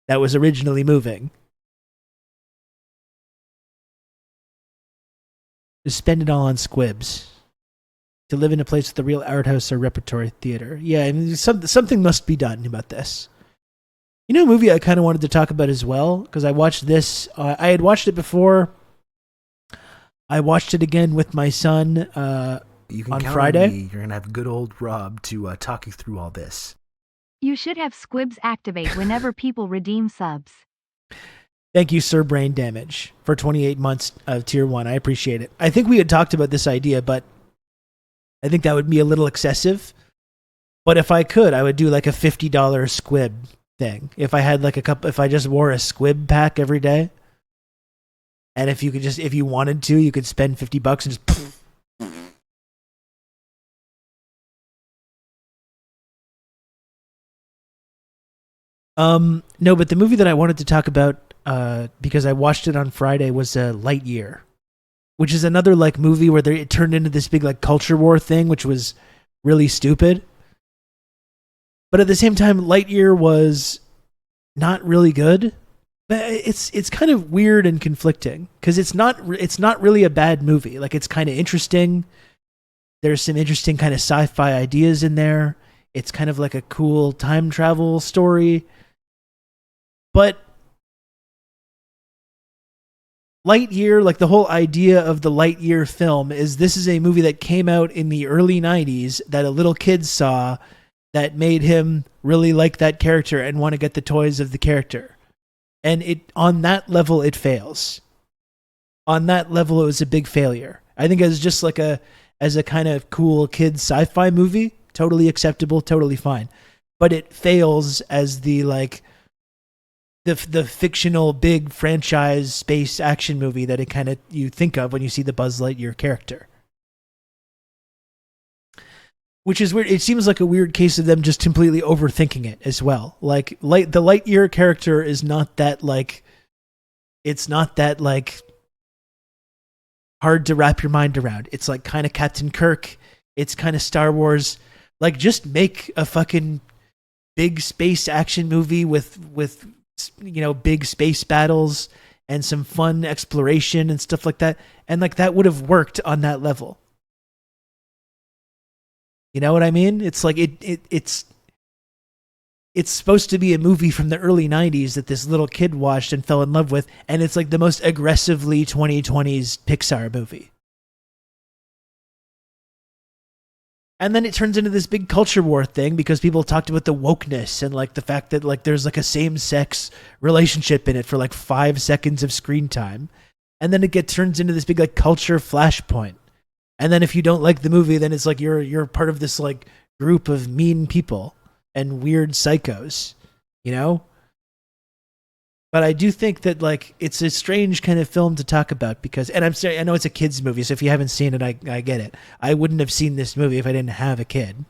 that was originally moving. Just spend it all on squibs. To live in a place with a real art house or repertory theater. Yeah, I mean, something must be done about this. You know, a movie I kind of wanted to talk about as well, because I watched this. I had watched it before. I watched it again with my son you can on count Friday. On me. You're going to have good old Rob to talk you through all this. You should have squibs activate whenever people redeem subs. Thank you, Sir Brain Damage, for 28 months of Tier 1. I appreciate it. I think we had talked about this idea, but I think that would be a little excessive. But if I could, I would do like a $50 squib thing. If I had like if I just wore a squib pack every day. And if you wanted to, you could spend $50 and just. No, but the movie that I wanted to talk about, because I watched it on Friday, was Lightyear. which is another like movie where it turned into this big like culture war thing, which was really stupid. But at the same time, Lightyear was not really good. But it's kind of weird and conflicting because it's not really a bad movie. Like, it's kind of interesting. There's some interesting kind of sci-fi ideas in there. It's kind of like a cool time travel story. But Lightyear, like the whole idea of the Lightyear film is this is a movie that came out in the early 90s that a little kid saw that made him really like that character and want to get the toys of the character. And on that level, it fails. On that level, it was a big failure. I think as just like as a kind of cool kid sci-fi movie, totally acceptable, totally fine. But it fails as the like the fictional big franchise space action movie that it kind of you think of when you see the Buzz Lightyear character. Which is weird. It seems like a weird case of them just completely overthinking it as well. Like the Lightyear character is not that like, it's not that like hard to wrap your mind around. It's like kind of Captain Kirk. It's kind of Star Wars. Like, just make a fucking big space action movie with big space battles and some fun exploration and stuff like that. And like that would have worked on that level. You know what I mean? It's like it's supposed to be a movie from the early 90s that this little kid watched and fell in love with, and it's like the most aggressively 2020s Pixar movie. And then it turns into this big culture war thing because people talked about the wokeness and like the fact that like there's like a same-sex relationship in it for like 5 seconds of screen time. And then it turns into this big like culture flashpoint. And then if you don't like the movie, then it's like you're part of this like group of mean people and weird psychos, you know? But I do think that like it's a strange kind of film to talk about because, and I'm sorry, I know it's a kid's movie, so if you haven't seen it, I get it. I wouldn't have seen this movie if I didn't have a kid.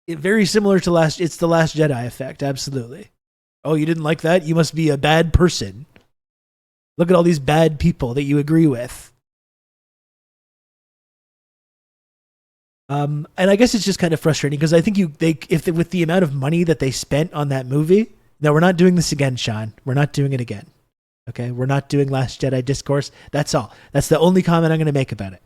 Very similar to it's the Last Jedi effect, absolutely. Oh, you didn't like that? You must be a bad person. Look at all these bad people that you agree with. And I guess it's just kind of frustrating because I think with the amount of money that they spent on that movie, no, we're not doing this again, Sean. We're not doing it again. Okay, we're not doing Last Jedi discourse. That's all. That's the only comment I'm going to make about it.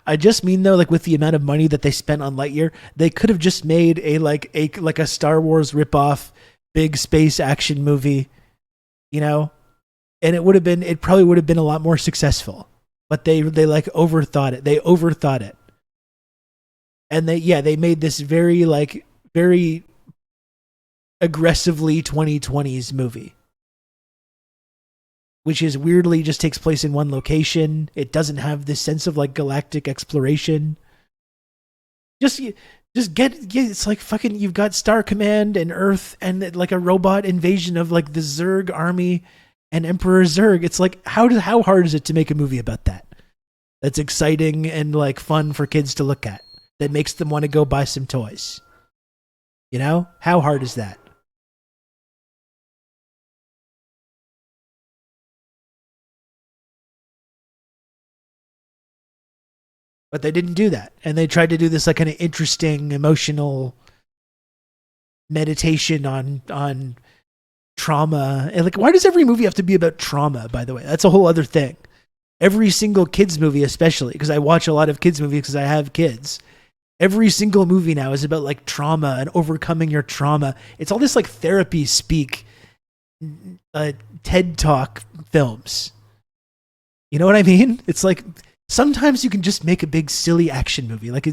I just mean though, like with the amount of money that they spent on Lightyear, they could have just made a Star Wars ripoff, big space action movie, you know, and it probably would have been a lot more successful. But they like overthought it. They overthought it, and they made this very aggressively 2020s movie, which is weirdly just takes place in one location. It doesn't have this sense of like galactic exploration. Just get it's like fucking you've got Star Command and Earth and like a robot invasion of like the Zurg army and Emperor Zurg. It's like how hard is it to make a movie about that? That's exciting and like fun for kids to look at. That makes them want to go buy some toys. You know? How hard is that? But they didn't do that. And they tried to do this like kind of interesting, emotional meditation on trauma. And like, why does every movie have to be about trauma, by the way? That's a whole other thing. Every single kids movie, especially, because I watch a lot of kids movies because I have kids. Every single movie now is about like trauma and overcoming your trauma. It's all this like therapy speak, TED Talk films. You know what I mean? It's like, sometimes you can just make a big silly action movie, like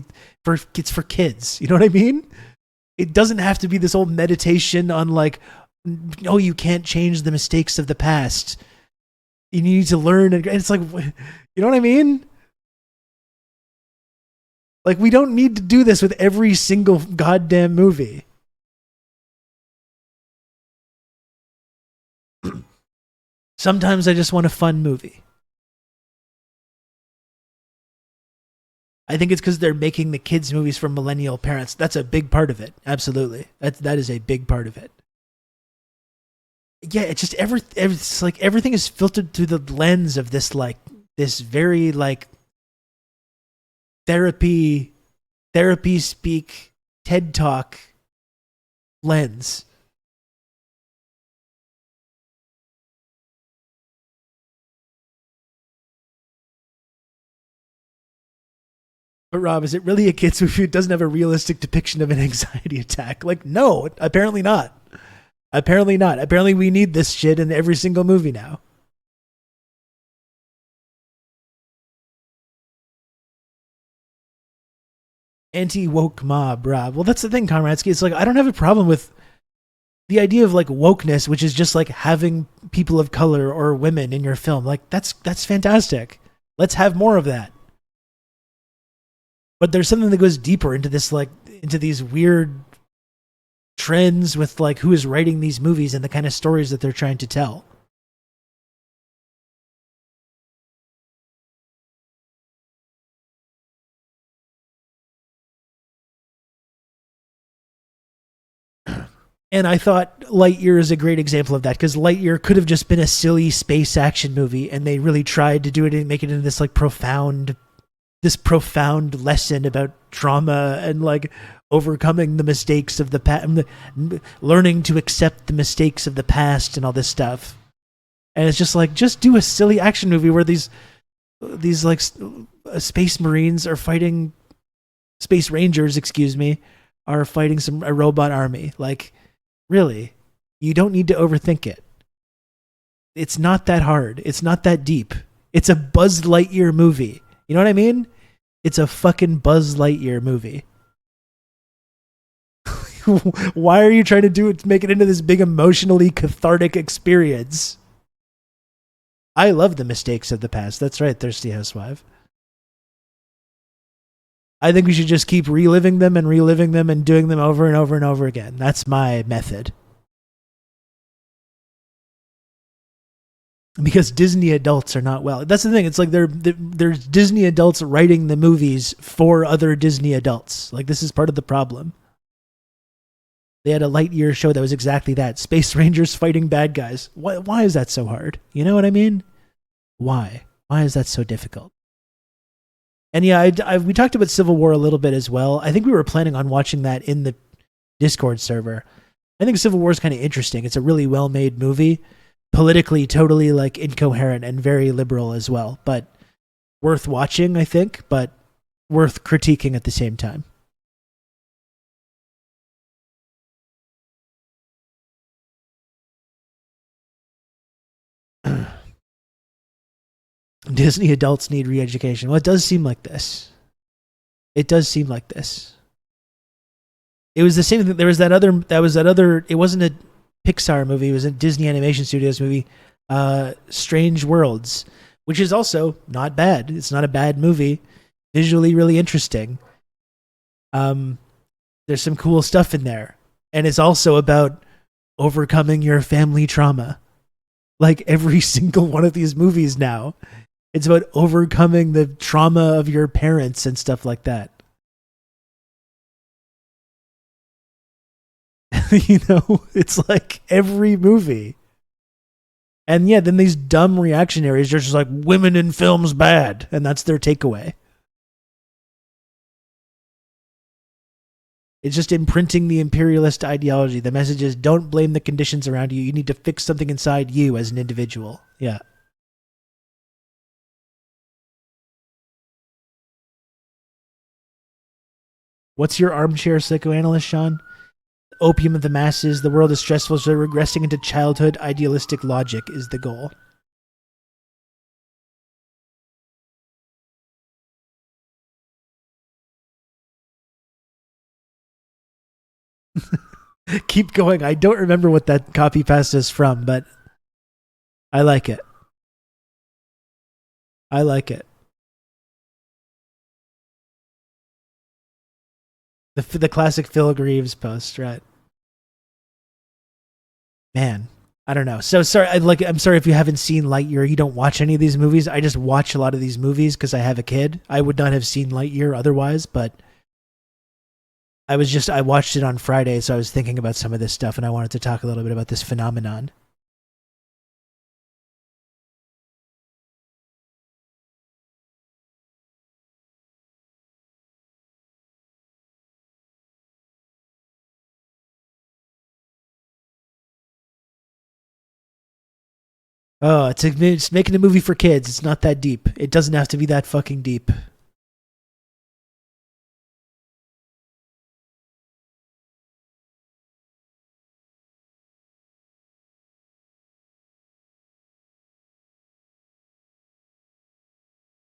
it's for kids. You know what I mean? It doesn't have to be this whole meditation on like, no, you can't change the mistakes of the past. You need to learn, and it's like, you know what I mean? Like, we don't need to do this with every single goddamn movie. Sometimes I just want a fun movie. I think it's because they're making the kids' movies for millennial parents. That's a big part of it. Absolutely. That is a big part of it. Yeah, it's just it's like everything is filtered through the lens of this very like therapy speak TED Talk lens. But Rob, is it really a kids movie that doesn't have a realistic depiction of an anxiety attack? Like, no, apparently not. Apparently not. Apparently we need this shit in every single movie now. Anti-woke mob, Rob. Well, that's the thing, Komradsky. It's like, I don't have a problem with the idea of like wokeness, which is just like having people of color or women in your film. Like, that's fantastic. Let's have more of that. But there's something that goes deeper into this, like, into these weird trends with like who is writing these movies and the kind of stories that they're trying to tell. And I thought Lightyear is a great example of that, because Lightyear could have just been a silly space action movie, and they really tried to do it and make it into this like profound lesson about trauma and like overcoming the mistakes of the past, learning to accept the mistakes of the past and all this stuff. And it's just like, just do a silly action movie where these like space marines are fighting, space rangers, excuse me, are fighting a robot army. Like, really, you don't need to overthink it. It's not that hard. It's not that deep. It's a Buzz Lightyear movie. You know what I mean? It's a fucking Buzz Lightyear movie. Why are you trying to make it into this big emotionally cathartic experience? I love the mistakes of the past. That's right, Thirsty Housewife. I think we should just keep reliving them and doing them over and over and over again. That's my method. Because Disney adults are not well. That's the thing. It's like there's Disney adults writing the movies for other Disney adults. Like, this is part of the problem. They had a Lightyear show that was exactly that. Space Rangers fighting bad guys. Why is that so hard? You know what I mean? Why? Why is that so difficult? And yeah, we talked about Civil War a little bit as well. I think we were planning on watching that in the Discord server. I think Civil War is kind of interesting. It's a really well-made movie. Politically totally like incoherent and very liberal as well. But worth watching, I think. But worth critiquing at the same time. Disney adults need re-education. Well, it does seem like this. It does seem like this. It was the same thing. There was that other, it wasn't a Pixar movie, it was a Disney Animation Studios movie, Strange Worlds, which is also not bad. It's not a bad movie. Visually really interesting. There's some cool stuff in there. And it's also about overcoming your family trauma. Like every single one of these movies now. It's about overcoming the trauma of your parents and stuff like that. You know, it's like every movie. And yeah, then these dumb reactionaries are just like, women in films bad. And that's their takeaway. It's just imprinting the imperialist ideology. The message is, don't blame the conditions around you. You need to fix something inside you as an individual. Yeah. What's your armchair psychoanalyst, Sean? Opium of the masses. The world is stressful, so regressing into childhood idealistic logic is the goal. Keep going. I don't remember what that copy paste is from, but I like it. I like it. The classic Phil Greaves post, right? Man, I don't know. So sorry. I'm sorry if you haven't seen Lightyear. You don't watch any of these movies. I just watch a lot of these movies because I have a kid. I would not have seen Lightyear otherwise, but I watched it on Friday, so I was thinking about some of this stuff, and I wanted to talk a little bit about this phenomenon. Oh, it's making a movie for kids. It's not that deep. It doesn't have to be that fucking deep.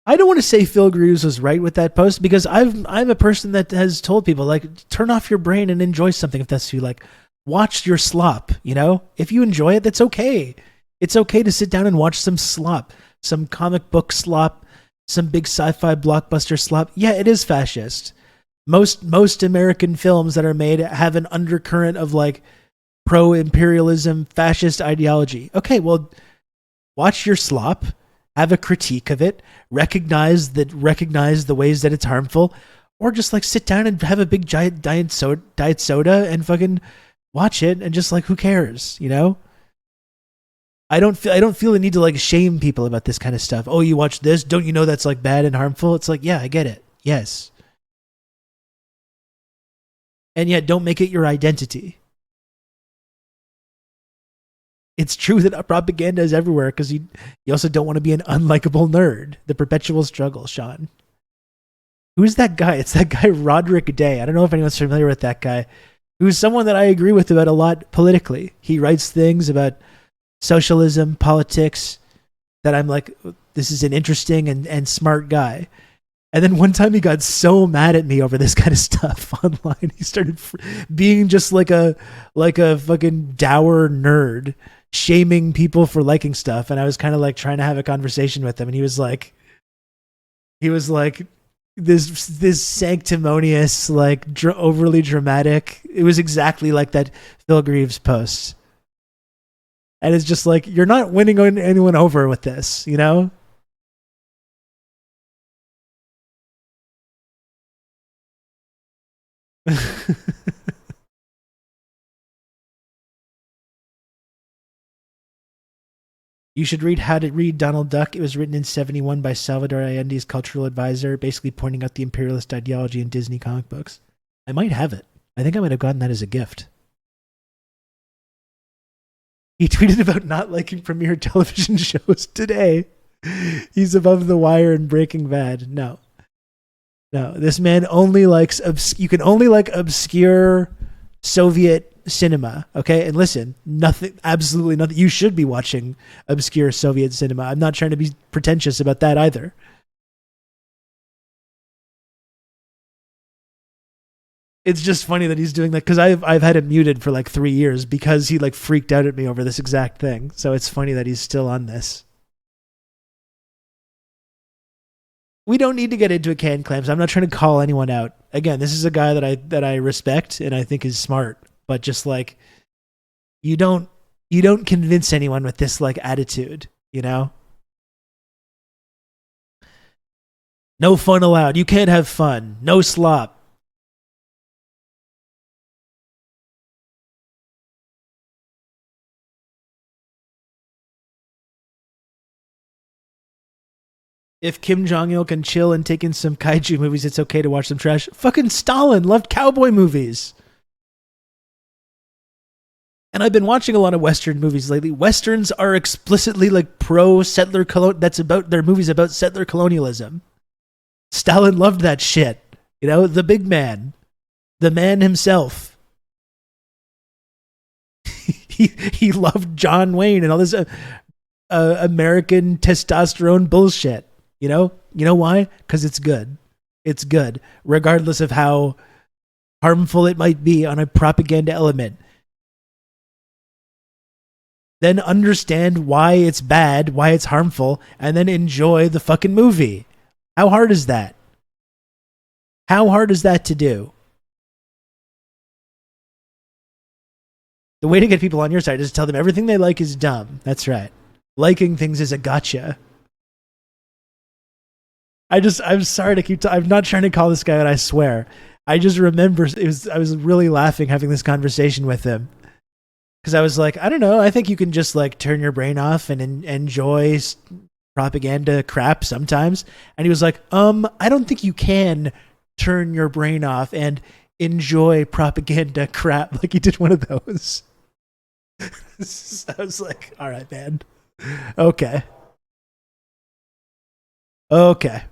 I don't want to say Phil Greaves was right with that post because I'm a person that has told people like turn off your brain and enjoy something if that's what you like. Watch your slop, you know? If you enjoy it, that's okay. It's okay to sit down and watch some slop, some comic book slop, some big sci-fi blockbuster slop. Yeah, it is fascist. Most American films that are made have an undercurrent of like pro-imperialism, fascist ideology. Okay, well, watch your slop, have a critique of it, recognize the ways that it's harmful, or just like sit down and have a big giant diet soda and fucking watch it and just like who cares, you know? I don't feel the need to like shame people about this kind of stuff. Oh, you watch this? Don't you know that's like bad and harmful? It's like, yeah, I get it. Yes. And yet don't make it your identity. It's true that propaganda is everywhere because you also don't want to be an unlikable nerd. The perpetual struggle, Sean. Who's that guy? It's that guy Roderick Day. I don't know if anyone's familiar with that guy. Who's someone that I agree with about a lot politically. He writes things about socialism, politics, that I'm like, this is an interesting and smart guy. And then one time he got so mad at me over this kind of stuff online. He started being just like a fucking dour nerd, shaming people for liking stuff. And I was kind of like trying to have a conversation with him, and he was like this sanctimonious, like overly dramatic. It was exactly like that Phil Greaves post. And it's just like, you're not winning anyone over with this, you know? You should read How to Read Donald Duck. It was written in 1971 by Salvador Allende's cultural advisor, basically pointing out the imperialist ideology in Disney comic books. I might have it. I think I might have gotten that as a gift. He tweeted about not liking premiere television shows today. He's above the wire and Breaking Bad. No, this man only likes you can only like obscure Soviet cinema, okay? And listen, absolutely nothing. You should be watching obscure Soviet cinema. I'm not trying to be pretentious about that either. It's just funny that he's doing that because I've had him muted for like 3 years because he like freaked out at me over this exact thing. So it's funny that he's still on this. We don't need to get into a can claims. I'm not trying to call anyone out. Again, this is a guy that I respect and I think is smart, but just like you don't convince anyone with this like attitude, you know? No fun allowed. You can't have fun. No slop. If Kim Jong-il can chill and take in some kaiju movies, it's okay to watch some trash. Fucking Stalin loved cowboy movies. And I've been watching a lot of Western movies lately. Westerns are explicitly like pro-settler that's about their movies about settler colonialism. Stalin loved that shit. You know, the big man. The man himself. he loved John Wayne and all this American testosterone bullshit. You know why? Because it's good. It's good, regardless of how harmful it might be on a propaganda element. Then understand why it's bad, why it's harmful, and then enjoy the fucking movie. How hard is that? How hard is that to do? The way to get people on your side is to tell them everything they like is dumb. That's right. Liking things is a gotcha. I'm sorry to keep. I'm not trying to call this guy out. I swear. I just remember I was really laughing having this conversation with him because I was like, I don't know. I think you can just like turn your brain off and enjoy propaganda crap sometimes. And he was like, I don't think you can turn your brain off and enjoy propaganda crap. Like he did one of those. So I was like, all right, man. Okay. Okay.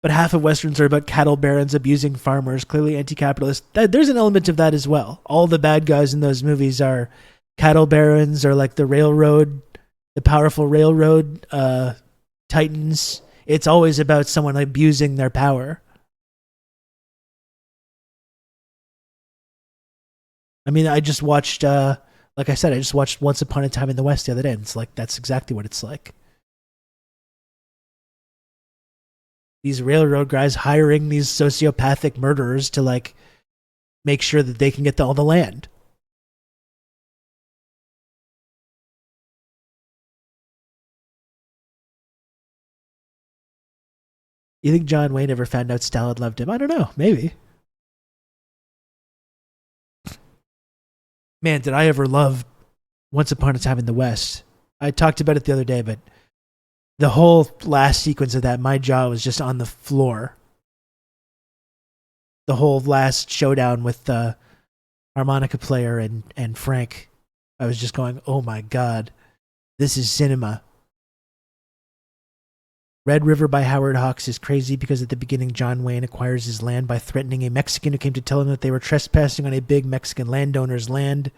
But half of Westerns are about cattle barons abusing farmers, clearly anti-capitalist. There's an element of that as well. All the bad guys in those movies are cattle barons or like the powerful railroad titans. It's always about someone abusing their power. I mean, I just watched, like I said, I just watched Once Upon a Time in the West the other day, and it's like, that's exactly what it's like. These railroad guys hiring these sociopathic murderers to like make sure that they can get all the land. You think John Wayne ever found out Stalin loved him? I don't know. Maybe. Man, did I ever love Once Upon a Time in the West. I talked about it the other day, but the whole last sequence of that, my jaw was just on the floor. The whole last showdown with the harmonica player and Frank, I was just going, oh my God, this is cinema. Red River by Howard Hawks is crazy because at the beginning, John Wayne acquires his land by threatening a Mexican who came to tell him that they were trespassing on a big Mexican landowner's land.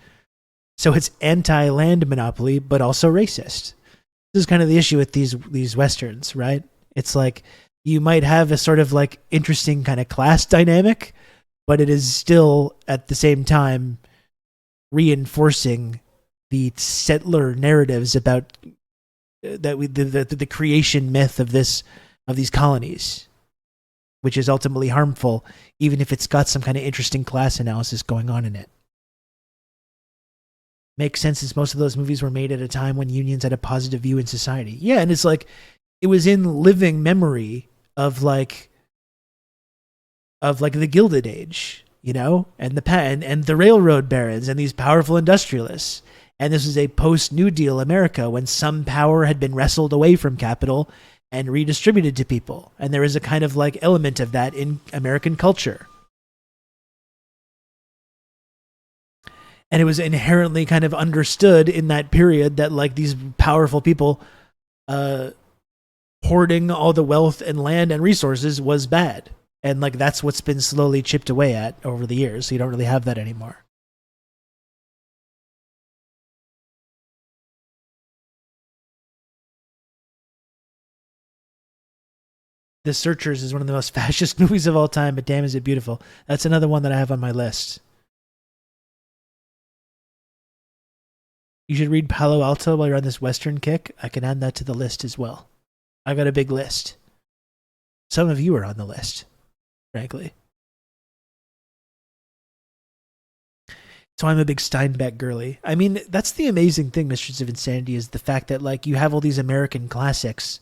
So it's anti-land monopoly, but also racist. This is kind of the issue with these Westerns, right? It's like you might have a sort of like interesting kind of class dynamic, but it is still at the same time reinforcing the settler narratives about the creation myth of these colonies, which is ultimately harmful, even if it's got some kind of interesting class analysis going on in it. Makes sense as most of those movies were made at a time when unions had a positive view in society. Yeah, and it's like it was in living memory of like the Gilded Age, you know, and the railroad barons and these powerful industrialists. And this was a post-New Deal America when some power had been wrestled away from capital and redistributed to people. And there is a kind of like element of that in American culture. And it was inherently kind of understood in that period that like these powerful people hoarding all the wealth and land and resources was bad. And like that's what's been slowly chipped away at over the years. So you don't really have that anymore. The Searchers is one of the most fascist movies of all time, but damn is it beautiful. That's another one that I have on my list. You should read Palo Alto while you're on this Western kick. I can add that to the list as well. I got a big list. Some of you are on the list, frankly. So I'm a big Steinbeck girly. I mean, that's the amazing thing, Mistress of Insanity, is the fact that like you have all these American classics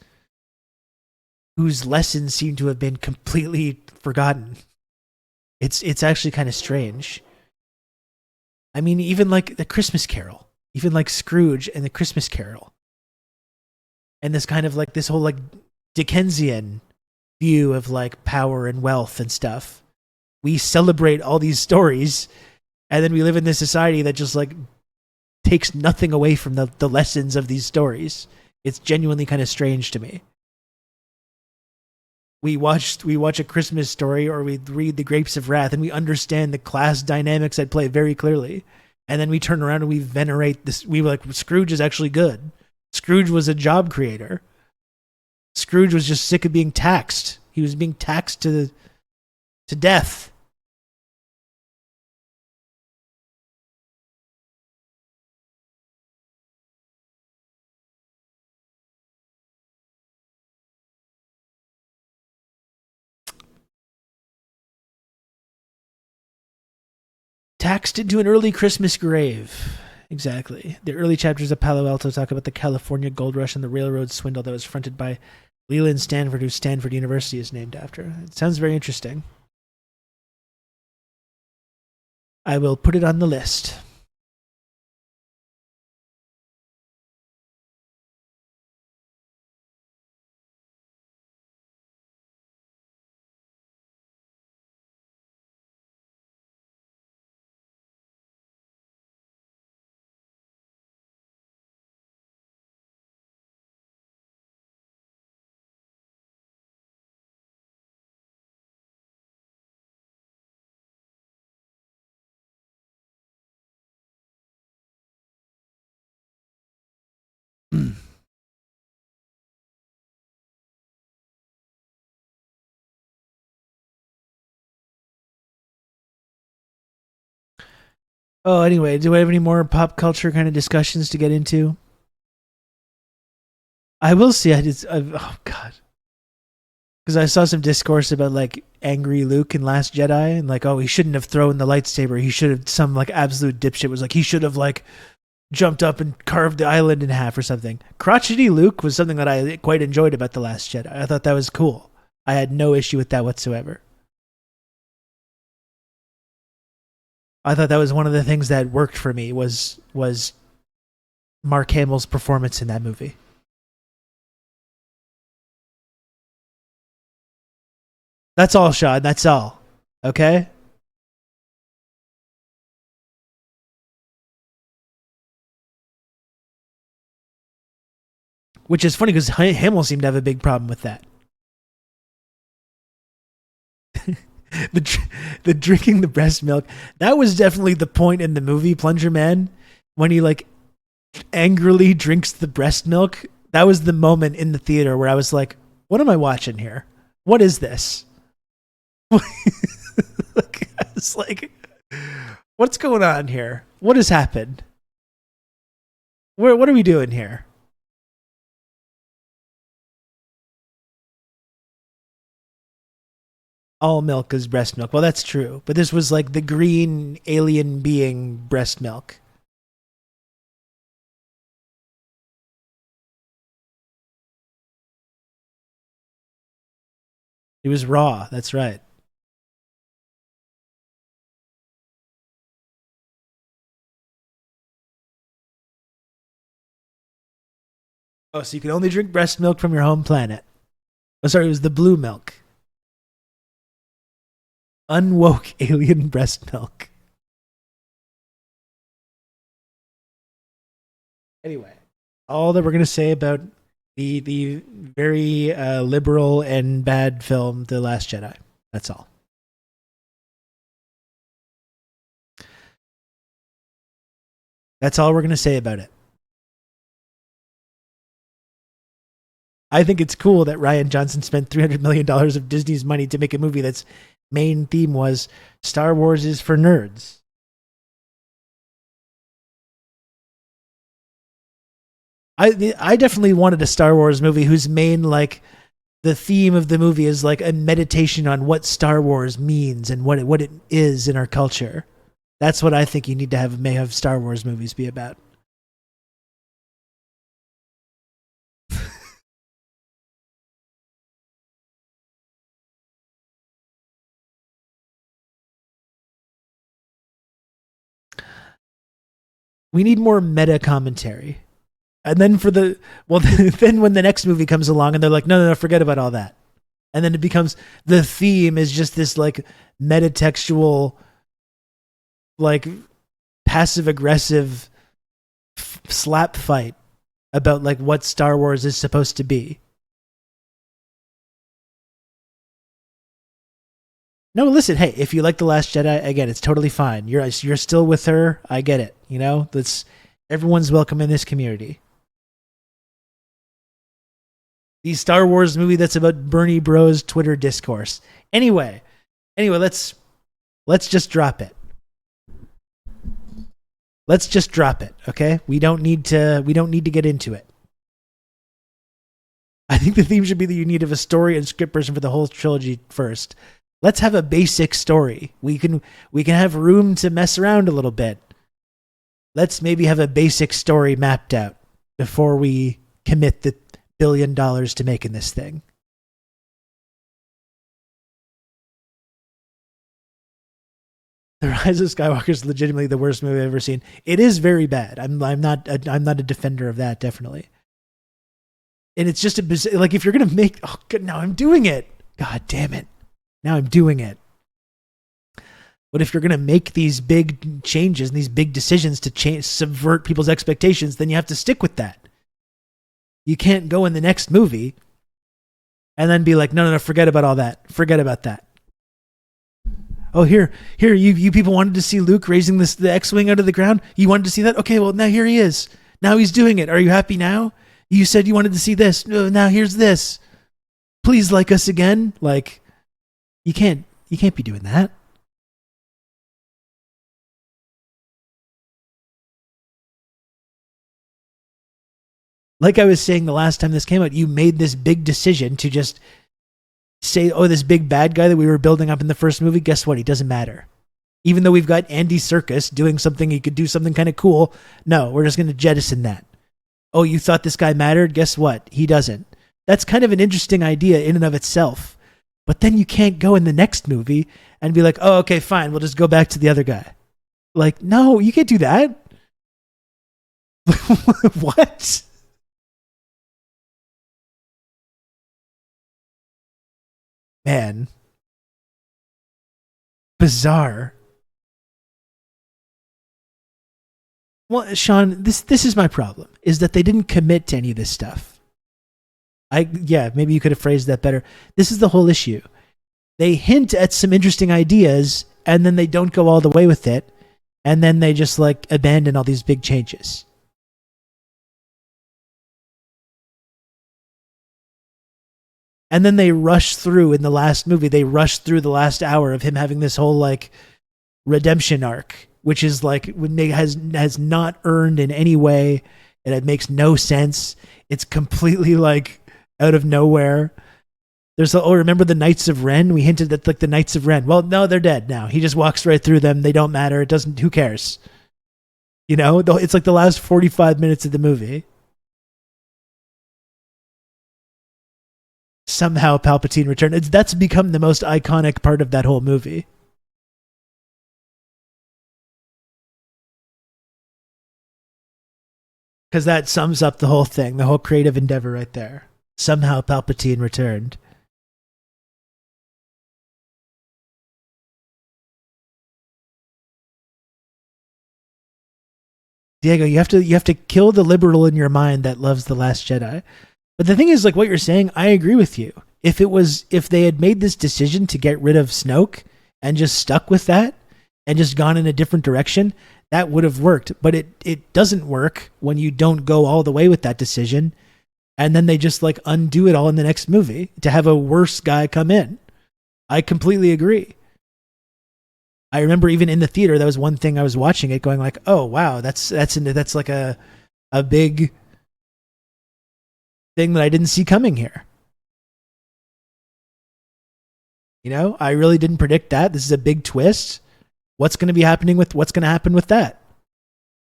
whose lessons seem to have been completely forgotten. It's actually kind of strange. I mean, even like the Christmas Carol, even like Scrooge and the Christmas Carol, and this kind of like this whole like Dickensian view of like power and wealth and stuff. We celebrate all these stories, and then we live in this society that just like takes nothing away from the lessons of these stories. It's genuinely kind of strange to me. We watch a Christmas Story or we read The Grapes of Wrath and we understand the class dynamics at play very clearly. And then we turn around and we venerate this. We like Scrooge is actually good. Scrooge was a job creator. Scrooge was just sick of being taxed. He was being taxed to death. taxed into an early Christmas grave. Exactly. The early chapters of Palo Alto talk about the California gold rush and the railroad swindle that was fronted by Leland Stanford, who Stanford University is named after. It sounds very interesting. I will put it on the list. Oh, anyway, do I have any more pop culture kind of discussions to get into? I will see. Oh God, because I saw some discourse about like angry Luke in Last Jedi, and like, oh, he shouldn't have thrown the lightsaber. He should have. Some like absolute dipshit was like, he should have like jumped up and carved the island in half or something. Crotchety Luke was something that I quite enjoyed about The Last Jedi. I thought that was cool. I had no issue with that whatsoever. I thought that was one of the things that worked for me was Mark Hamill's performance in that movie. That's all, Sean. That's all. Okay? Which is funny because Hamill seemed to have a big problem with that. the drinking the breast milk, that was definitely the point in the movie Plunger Man, when he like angrily drinks the breast milk. That was the moment in the theater where I was like, what am I watching here? What is this? I was like, what's going on here? What has happened? What are we doing here? All milk is breast milk. Well, that's true. But this was like the green alien being breast milk. It was raw. That's right. Oh, so you can only drink breast milk from your home planet. Oh, sorry, it was the blue milk. Unwoke alien breast milk. Anyway, all that we're going to say about the very liberal and bad film, The Last Jedi. That's all. That's all we're going to say about it. I think it's cool that Rian Johnson spent $300 million of Disney's money to make a movie that's main theme was Star Wars is for nerds. I definitely wanted a Star Wars movie whose main like the theme of the movie is like a meditation on what Star Wars means and what it is in our culture. That's what I think you need to have Star Wars movies be about. We need more meta commentary. And then then when the next movie comes along and they're like, no, forget about all that. And then it becomes, the theme is just this like metatextual, like passive aggressive slap fight about like what Star Wars is supposed to be. No, listen, hey, if you like The Last Jedi, again, it's totally fine. You're still with her. I get it. You know, everyone's welcome in this community. The Star Wars movie that's about Bernie Bros Twitter discourse. Anyway, let's just drop it. Let's just drop it, okay? We don't need to get into it. I think the theme should be that you need a story and script person for the whole trilogy first. Let's have a basic story. We can have room to mess around a little bit. Let's maybe have a basic story mapped out before we commit the $1 billion to making this thing. The Rise of Skywalker is legitimately the worst movie I've ever seen. It is very bad. I'm not a defender of that, definitely. And it's just like, if you're gonna make, oh good, now I'm doing it. God damn it, now I'm doing it. But if you're gonna make these big changes and these big decisions to subvert people's expectations, then you have to stick with that. You can't go in the next movie and then be like, no, forget about all that. Forget about that. Oh, here, you people wanted to see Luke raising the X-Wing out of the ground? You wanted to see that? Okay, well, now here he is. Now he's doing it. Are you happy now? You said you wanted to see this. No, now here's this. Please like us again. Like, you can't be doing that. Like I was saying the last time this came out, you made this big decision to just say, oh, this big bad guy that we were building up in the first movie, guess what? He doesn't matter. Even though we've got Andy Serkis doing something, he could do something kind of cool. No, we're just going to jettison that. Oh, you thought this guy mattered? Guess what? He doesn't. That's kind of an interesting idea in and of itself. But then you can't go in the next movie and be like, oh, okay, fine. We'll just go back to the other guy. Like, no, you can't do that. What? Man. Bizarre. Well, Sean, this is my problem, is that they didn't commit to any of this stuff. Maybe you could have phrased that better. This is the whole issue. They hint at some interesting ideas, and then they don't go all the way with it, and then they just like abandon all these big changes. And then they rush through in the last movie. They rush through the last hour of him having this whole like redemption arc, which is like has not earned in any way, and it makes no sense. It's completely like out of nowhere. Remember the Knights of Ren? We hinted at like the Knights of Ren. Well, no, they're dead now. He just walks right through them. They don't matter. It doesn't. Who cares? You know, it's like the last 45 minutes of the movie. Somehow Palpatine returned. That's become the most iconic part of that whole movie. Because that sums up the whole thing, the whole creative endeavor right there. Somehow Palpatine returned. Diego, you have to kill the liberal in your mind that loves The Last Jedi. But the thing is, like what you're saying, I agree with you. If they had made this decision to get rid of Snoke and just stuck with that and just gone in a different direction, that would have worked. But it doesn't work when you don't go all the way with that decision, and then they just like undo it all in the next movie to have a worse guy come in. I completely agree. I remember even in the theater, that was one thing I was watching it going like, oh wow, that's like a big thing that I didn't see coming here. You know, I really didn't predict that. This is a big twist. What's going to happen with that?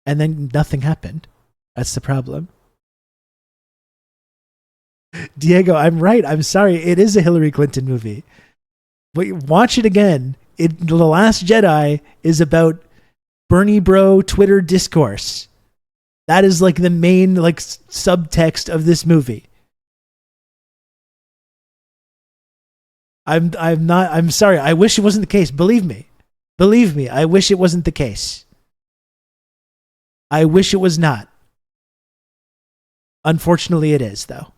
And then nothing happened. That's the problem. Diego, I'm right. I'm sorry. It is a Hillary Clinton movie. But watch it again. The Last Jedi is about Bernie Bro Twitter discourse. That is like the main like subtext of this movie. I'm sorry. I wish it wasn't the case. Believe me. I wish it wasn't the case. I wish it was not. Unfortunately, it is, though.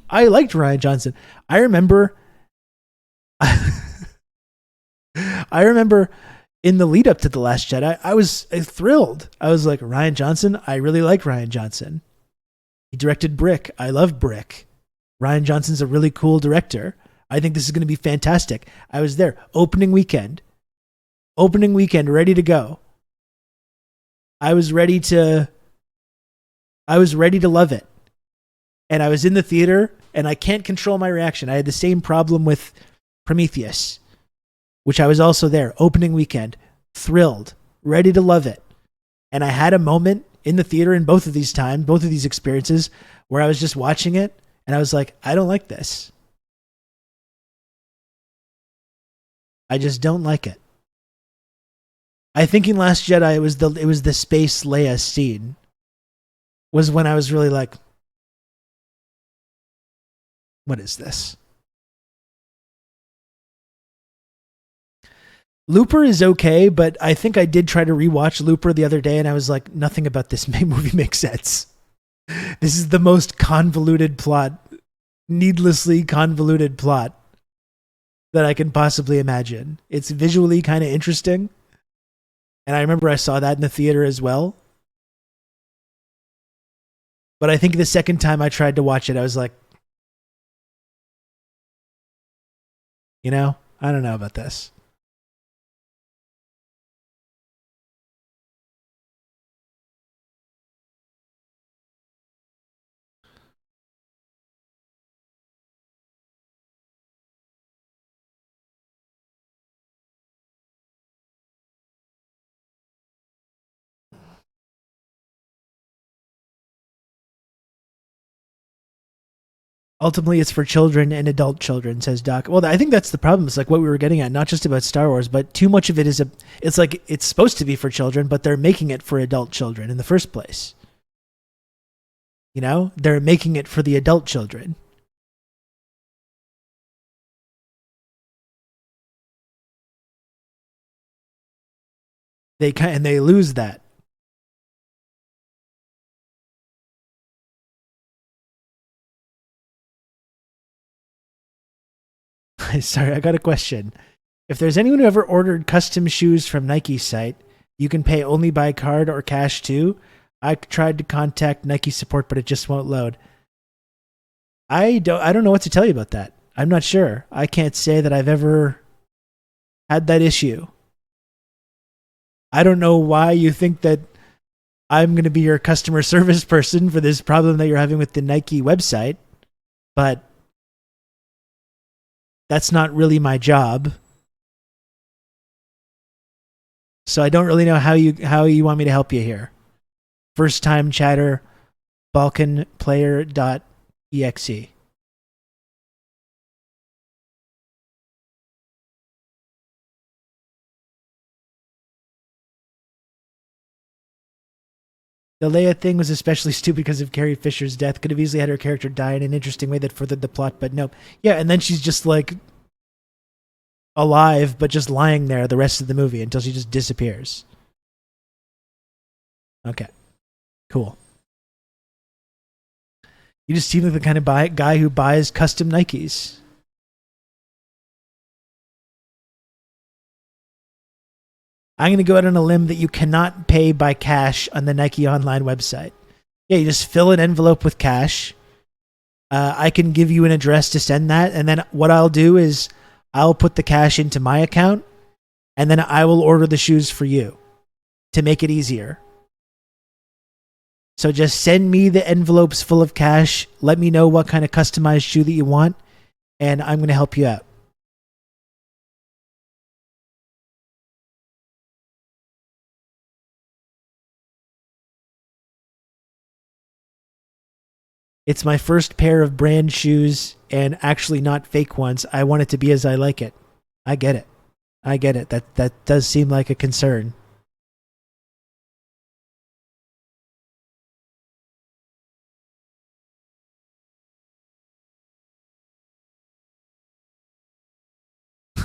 I liked Rian Johnson. I remember in the lead up to The Last Jedi, I was thrilled. I was like, Rian Johnson? I really like Rian Johnson. He directed Brick. I love Brick. Rian Johnson's a really cool director. I think this is going to be fantastic. I was there. Opening weekend, ready to go. I was ready to love it. and I was in the theater, and I can't control my reaction. I had the same problem with Prometheus, which I was also there, opening weekend, thrilled, ready to love it. And I had a moment in the theater in both of these experiences, where I was just watching it, and I was like, I don't like this. I just don't like it. I think in Last Jedi it was the space Leia scene was when I was really like, what is this? Looper is okay, but I think I did try to rewatch Looper the other day, and I was like, nothing about this movie makes sense. This is the most convoluted plot, needlessly convoluted plot that I can possibly imagine. It's visually kind of interesting, and I remember I saw that in the theater as well. But I think the second time I tried to watch it, I was like, I don't know about this. Ultimately, it's for children and adult children, says Doc. Well, I think that's the problem. It's like what we were getting at, not just about Star Wars, but too much of it is it's like it's supposed to be for children, but they're making it for adult children in the first place. They're making it for the adult children. They lose that. Sorry, I got a question. If there's anyone who ever ordered custom shoes from Nike's site, you can pay only by card or cash too. I tried to contact Nike support, but it just won't load. I don't know what to tell you about that. I'm not sure. I can't say that I've ever had that issue. I don't know why you think that I'm going to be your customer service person for this problem that you're having with the Nike website, but that's not really my job. So I don't really know how you want me to help you here. First time chatter, balkanplayer.exe. The Leia thing was especially stupid because of Carrie Fisher's death. Could have easily had her character die in an interesting way that furthered the plot, but nope. Yeah, and then she's just like alive, but just lying there the rest of the movie until she just disappears. Okay, cool. You just seem like the kind of guy who buys custom Nikes. I'm going to go out on a limb that you cannot pay by cash on the Nike online website. Yeah, you just fill an envelope with cash. I can give you an address to send that, and then what I'll do is I'll put the cash into my account, and then I will order the shoes for you to make it easier. So just send me the envelopes full of cash. Let me know what kind of customized shoe that you want, and I'm going to help you out. It's my first pair of brand shoes, and actually not fake ones. I want it to be as I like it. I get it. That does seem like a concern.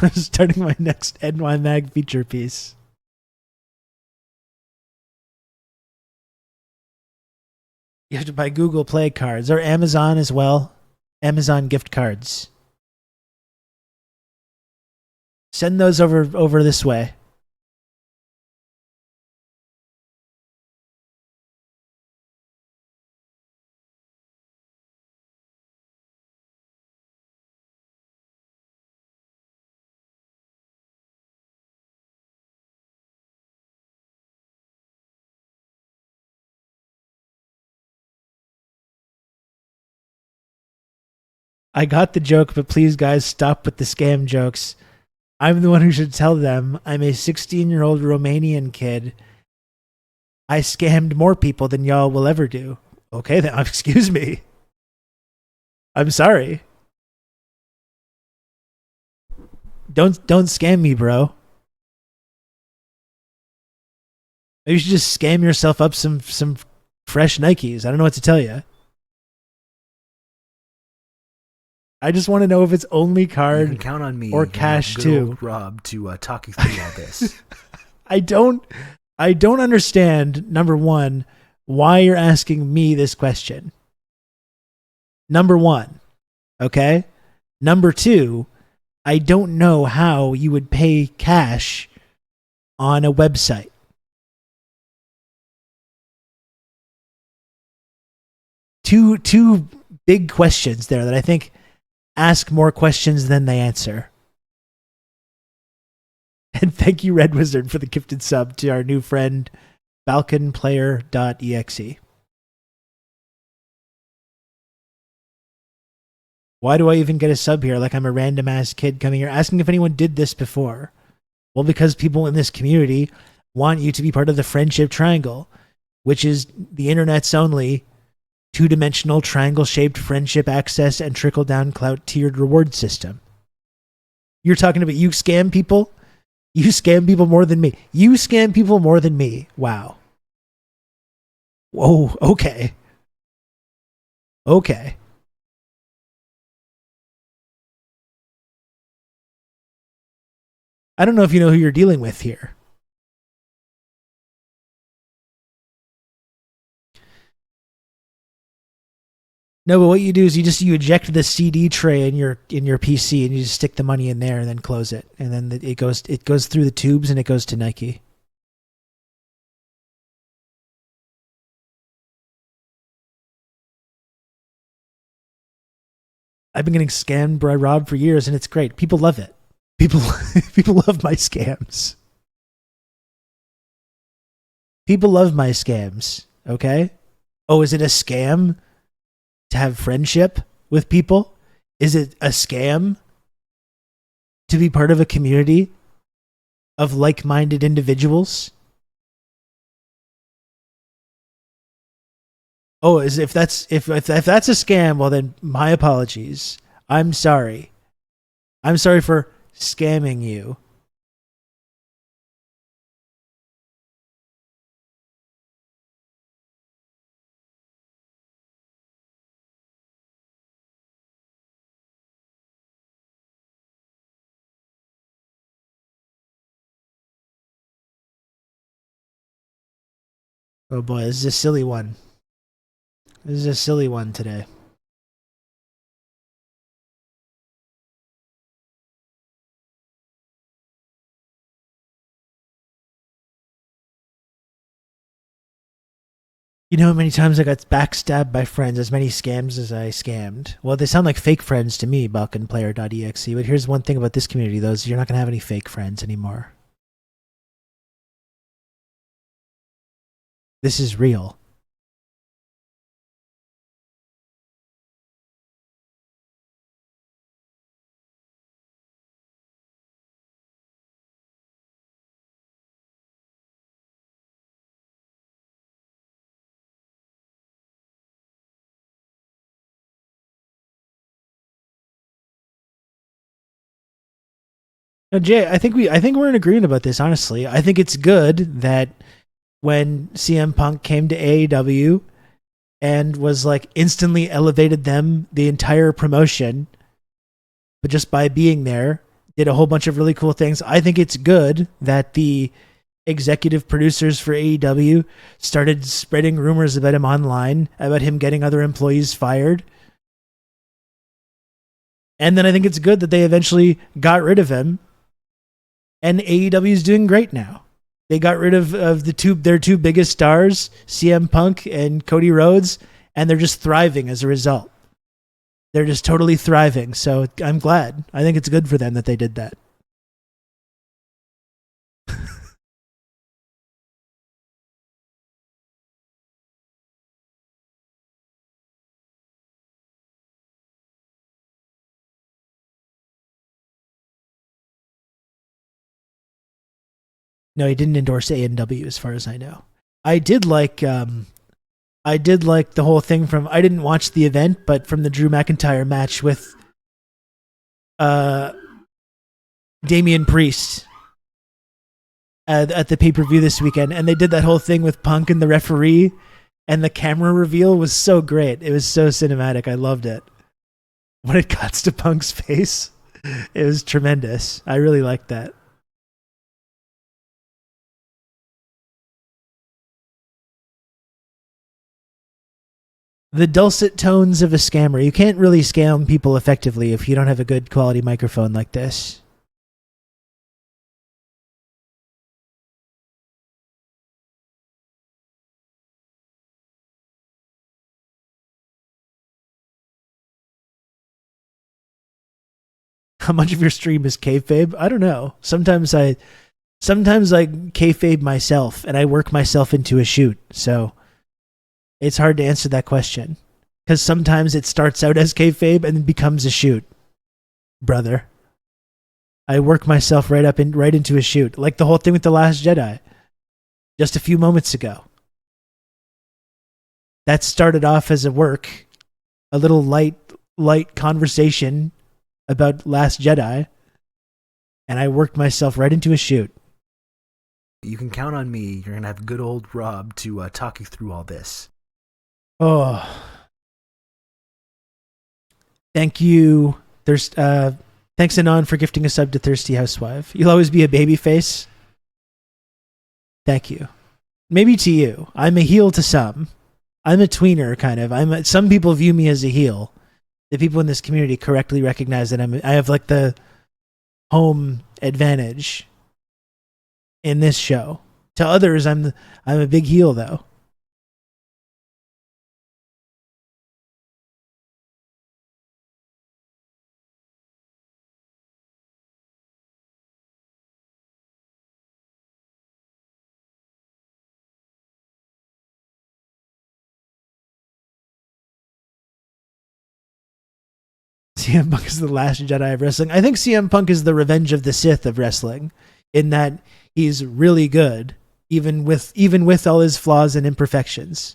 I'm starting my next NY Mag feature piece. You have to buy Google Play cards or Amazon as well. Amazon gift cards. Send those over this way. I got the joke, but please, guys, stop with the scam jokes. I'm the one who should tell them. I'm a 16-year-old Romanian kid. I scammed more people than y'all will ever do. Okay, then, excuse me. I'm sorry. Don't scam me, bro. Maybe you should just scam yourself up some fresh Nikes. I don't know what to tell you. I just want to know if it's only You can card count on me or and cash good too. old Rob to talk you through all this. I don't understand, number one, why you're asking me this question. Number one, okay? Number two, I don't know how you would pay cash on a website. Two big questions there that I think ask more questions than they answer. And thank you, Red Wizard, for the gifted sub to our new friend, balkanplayer.exe. Why do I even get a sub here like I'm a random ass kid coming here asking if anyone did this before? Well, because people in this community want you to be part of the friendship triangle, which is the internet's only two-dimensional triangle-shaped friendship access and trickle-down clout tiered reward system. You're talking about you scam people? You scam people more than me. You scam people more than me. Wow. Whoa, okay. Okay. I don't know if you know who you're dealing with here. No, but what you do is you eject the CD tray in your PC and you just stick the money in there and then close it, and then it goes through the tubes and it goes to Nike. I've been getting scammed by Rob for years and it's great. People love it. People love my scams. People love my scams, okay? Oh, is it a scam to have friendship with people? Is it a scam to be part of a community of like-minded individuals? Oh, if that's a scam, well then my apologies. I'm sorry. I'm sorry for scamming you. Oh boy, this is a silly one. This is a silly one today. You know how many times I got backstabbed by friends, as many scams as I scammed? Well, they sound like fake friends to me, balkanplayer.exe, but here's one thing about this community, though, is you're not going to have any fake friends anymore. This is real. No, Jay, I think we're in agreement about this, honestly. I think it's good that when CM Punk came to AEW and was like instantly elevated them the entire promotion, but just by being there, did a whole bunch of really cool things. I think it's good that the executive producers for AEW started spreading rumors about him online, about him getting other employees fired. And then I think it's good that they eventually got rid of him. And AEW is doing great now. They got rid of their two biggest stars, CM Punk and Cody Rhodes, and they're just thriving as a result. They're just totally thriving. So I'm glad. I think it's good for them that they did that. No, he didn't endorse A&W as far as I know. I did like the whole thing from, I didn't watch the event, but from the Drew McIntyre match with Damian Priest at the pay-per-view this weekend, and they did that whole thing with Punk and the referee, and the camera reveal was so great. It was so cinematic. I loved it. When it cuts to Punk's face, it was tremendous. I really liked that. The dulcet tones of a scammer. You can't really scam people effectively if you don't have a good quality microphone like this. How much of your stream is kayfabe? I don't know. Sometimes I kayfabe myself and I work myself into a shoot. So it's hard to answer that question, because sometimes it starts out as kayfabe and then becomes a shoot. Brother, I work myself right into a shoot, like the whole thing with The Last Jedi just a few moments ago. That started off as a work, a little light conversation about Last Jedi, and I worked myself right into a shoot. You can count on me. You're going to have good old Rob to talk you through all this. Oh. Thank you. Thanks, Anon, for gifting a sub to Thirsty Housewife. You'll always be a babyface. Thank you. Maybe to you. I'm a heel to some. I'm a tweener, kind of. Some people view me as a heel. The people in this community correctly recognize that I have like the home advantage in this show. To others, I'm a big heel, though. CM Punk is the last Jedi of wrestling. I think CM Punk is the Revenge of the Sith of wrestling, in that he's really good, even with all his flaws and imperfections.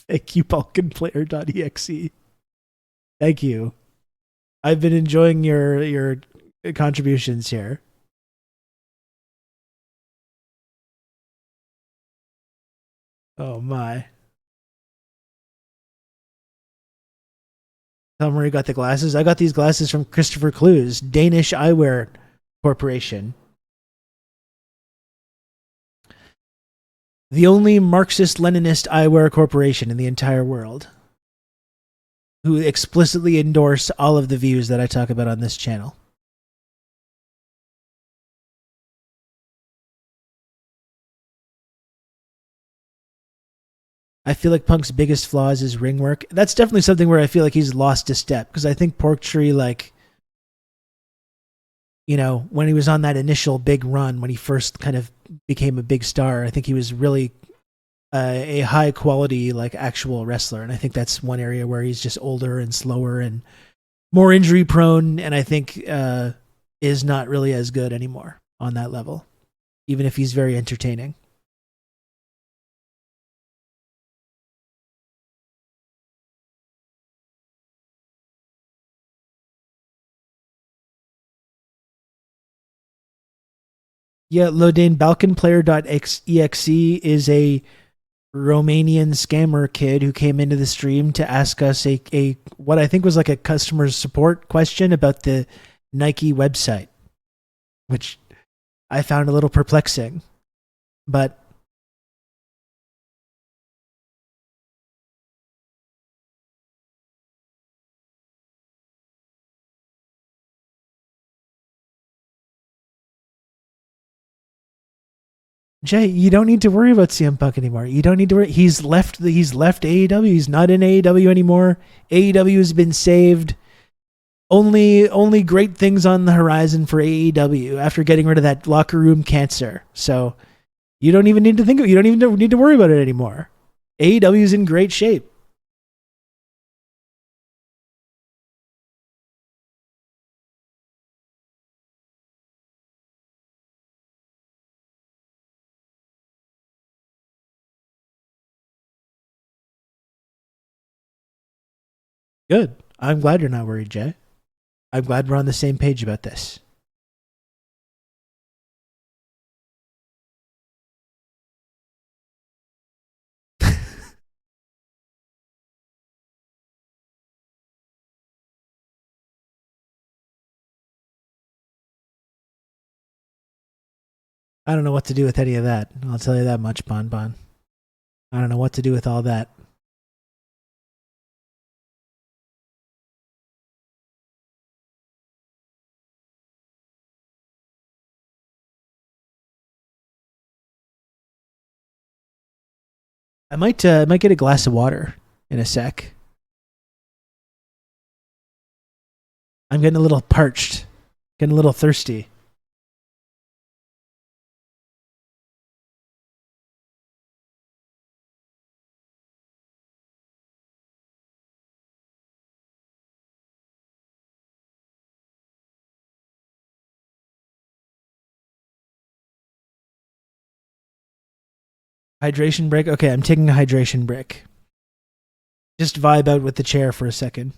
Thank you, BalkanPlayer.exe. Thank you. I've been enjoying your contributions here. Oh my. Tell me where you got the glasses. I got these glasses from Christopher Clues, Danish Eyewear Corporation. The only Marxist-Leninist eyewear corporation in the entire world, who explicitly endorse all of the views that I talk about on this channel. I feel like Punk's biggest flaw is his ring work. That's definitely something where I feel like he's lost a step, because I think Pork Tree, like, you know, when he was on that initial big run, when he first kind of became a big star, I think he was really a high quality, like, actual wrestler. And I think that's one area where he's just older and slower and more injury prone, and I think is not really as good anymore on that level, even if he's very entertaining. Yeah, Lodane, BalkanPlayer.exe is a Romanian scammer kid who came into the stream to ask us a what I think was like a customer support question about the Nike website, which I found a little perplexing. But Jay, you don't need to worry about CM Punk anymore. You don't need to worry. He's left AEW. He's not in AEW anymore. AEW has been saved. Only great things on the horizon for AEW after getting rid of that locker room cancer. So you don't even need to you don't even need to worry about it anymore. AEW's in great shape. Good. I'm glad you're not worried, Jay. I'm glad we're on the same page about this. I don't know what to do with any of that. I'll tell you that much, Bon Bon. I don't know what to do with all that. I might get a glass of water in a sec. I'm getting a little parched, getting a little thirsty. Hydration break? Okay, I'm taking a hydration break. Just vibe out with the chair for a second.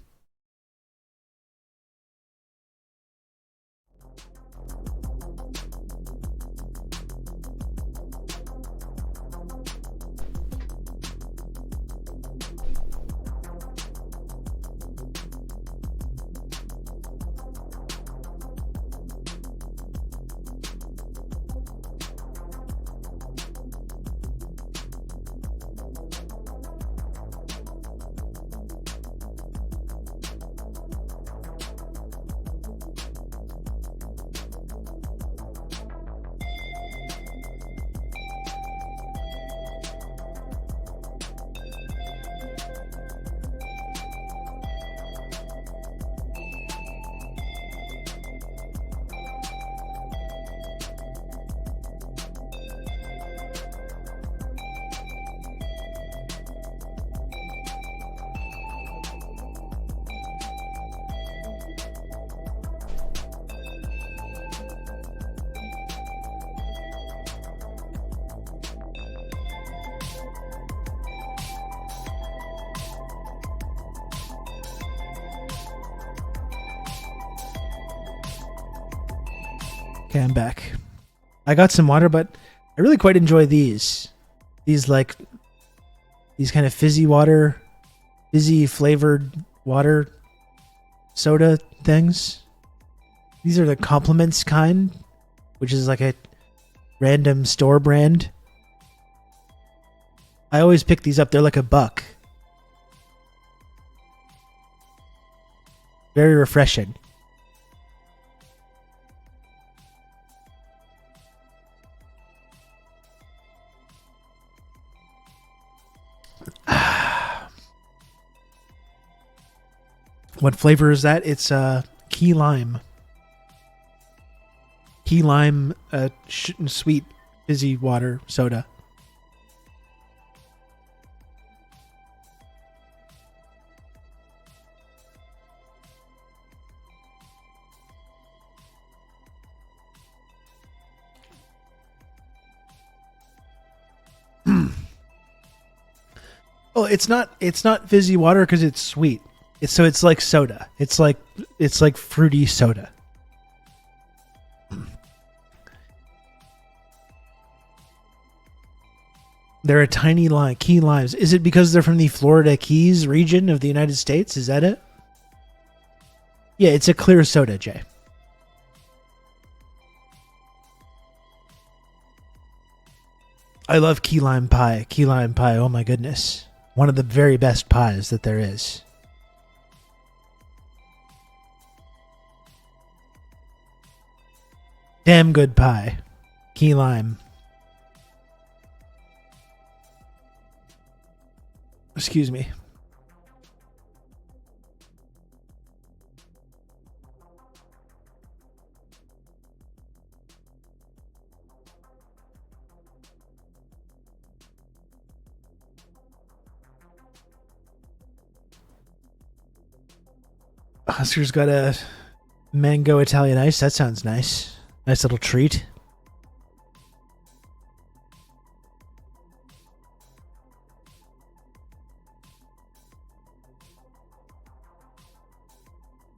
Okay, I'm back. I got some water, but I really quite enjoy these. These kind of fizzy flavored water soda things. These are the Compliments kind, which is like a random store brand. I always pick these up. They're like $1. Very refreshing. What flavor is that? It's key lime. Key lime sweet fizzy water soda. Oh, it's not fizzy water because it's sweet. It's like soda. It's like fruity soda. They're a tiny key limes. Is it because they're from the Florida Keys region of the United States? Is that it? Yeah, it's a clear soda, Jay. I love key lime pie. Key lime pie, oh my goodness. One of the very best pies that there is. Damn good pie. Key lime. Excuse me. Oscar's got a mango Italian ice. That sounds nice. Nice little treat.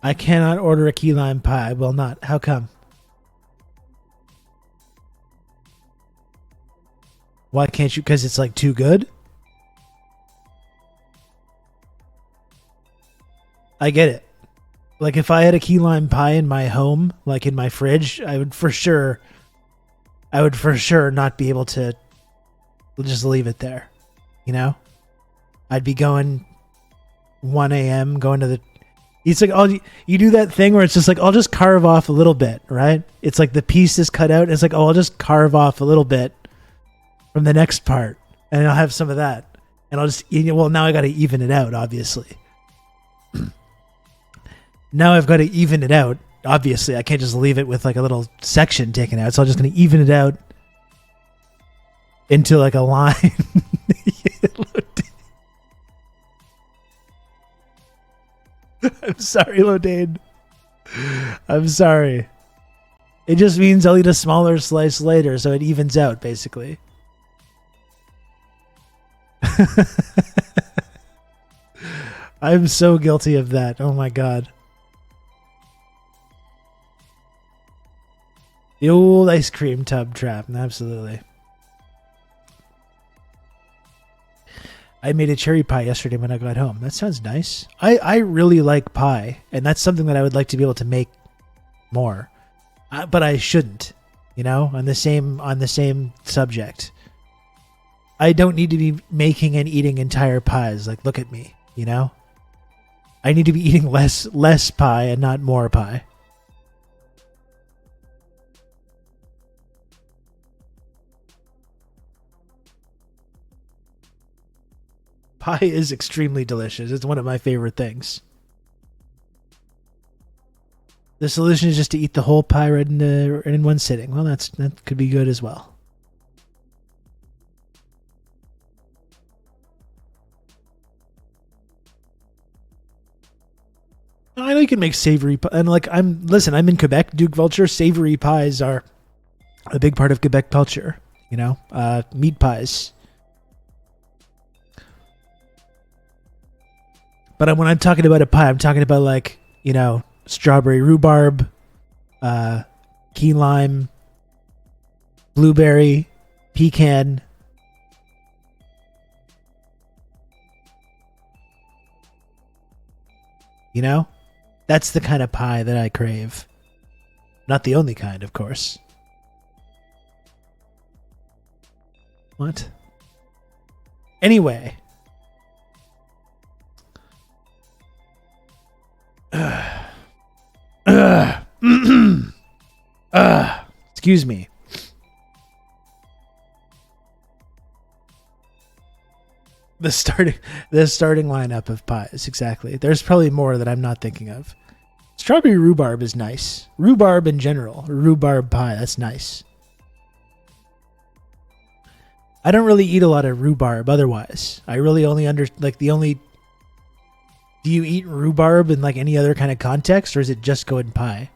I cannot order a key lime pie. I will not. How come? Why can't you? Because it's like too good? I get it. Like if I had a key lime pie in my home, like in my fridge, I would for sure not be able to just leave it there. You know? I'd be going 1 a.m. going to the... It's like, you do that thing where it's just like, I'll just carve off a little bit, right? It's like the piece is cut out. And it's like, I'll just carve off a little bit from the next part. And I'll have some of that. And I'll just, well, now I got to even it out, obviously. Now I've got to even it out. Obviously, I can't just leave it with like a little section taken out. So I'm just going to even it out into like a line. I'm sorry, Lodane. I'm sorry. It just means I'll eat a smaller slice later, so it evens out, basically. I'm so guilty of that. Oh my god. The old ice cream tub trap. Absolutely. I made a cherry pie yesterday when I got home. That sounds nice. I really like pie, and that's something that I would like to be able to make more. But I shouldn't, you know, on the same subject. I don't need to be making and eating entire pies. Like, look at me, you know? I need to be eating less pie and not more pie. Pie is extremely delicious. It's one of my favorite things. The solution is just to eat the whole pie right in one sitting. Well, that could be good as well. I know you can make savory pie, and like I'm in Quebec, Duke Vulture. Savory pies are a big part of Quebec culture. You know, meat pies. But when I'm talking about a pie, I'm talking about like, you know, strawberry rhubarb, key lime, blueberry, pecan. You know? That's the kind of pie that I crave. Not the only kind, of course. What? Anyway. Excuse me. The starting lineup of pies, exactly. There's probably more that I'm not thinking of. Strawberry rhubarb is nice. Rhubarb in general, rhubarb pie, that's nice. I don't really eat a lot of rhubarb otherwise. I really only do you eat rhubarb in like any other kind of context, or is it just go in pie?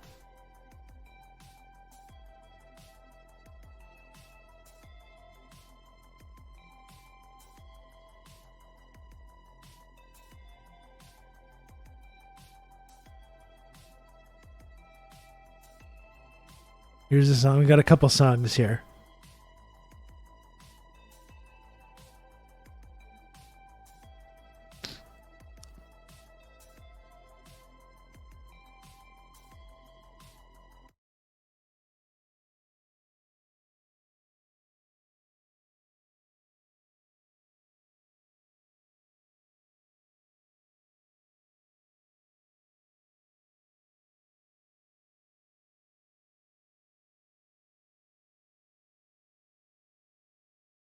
Here's a song. We got a couple songs here.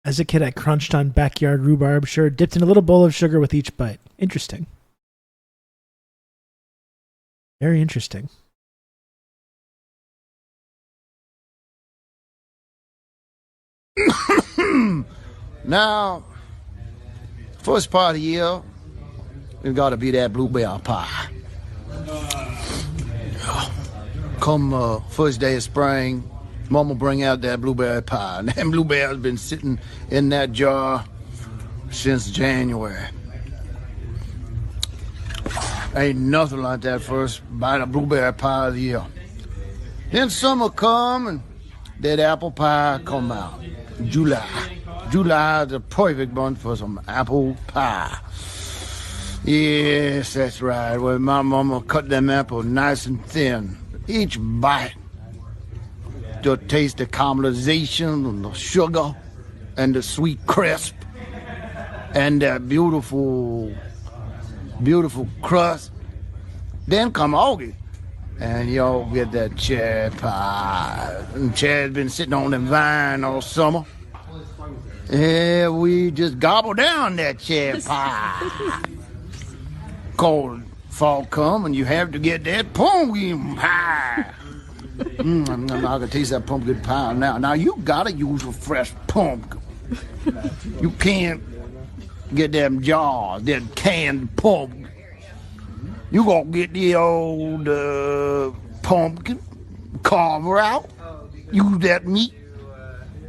As a kid, I crunched on backyard rhubarb, sure, dipped in a little bowl of sugar with each bite. Interesting. Very interesting. Now, first part of the year, we've got to be that bluebell pie. Come first day of spring, Mama bring out that blueberry pie. And that blueberry's been sitting in that jar since January. Ain't nothing like that first bite of blueberry pie of the year. Then summer come and that apple pie come out. July. July is the perfect month for some apple pie. Yes, that's right. Well, my mama cut them apples nice and thin. Each bite, to taste the caramelization and the sugar and the sweet crisp and that beautiful, beautiful crust. Then come August, and y'all get that cherry pie. And cherry's been sitting on the vine all summer. Yeah, we just gobble down that cherry pie. Cold fall come, and you have to get that pumpkin pie. I can taste that pumpkin pie now. Now, you gotta use a fresh pumpkin. You can't get them jars, that canned pumpkin. You gonna get the old pumpkin, carve her out, use that meat,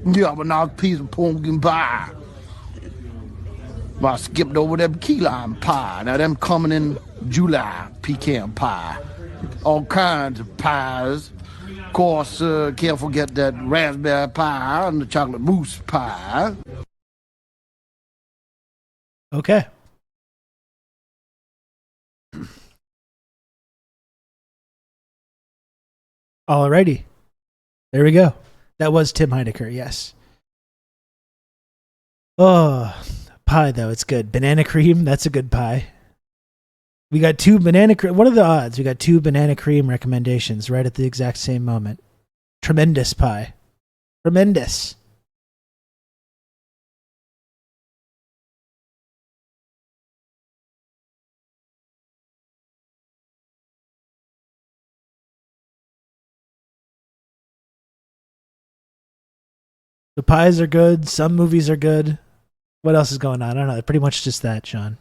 you have a nice piece of pumpkin pie. I skipped over them key lime pie. Now, them coming in July, pecan pie. All kinds of pies. Of course, can't forget that raspberry pie and the chocolate mousse pie. Okay. Alrighty. There we go. That was Tim Heidecker, yes. Oh, pie, though. It's good. Banana cream, that's a good pie. We got two banana cream. What are the odds? We got two banana cream recommendations right at the exact same moment. Tremendous pie. Tremendous. The pies are good. Some movies are good. What else is going on? I don't know. Pretty much just that, Sean.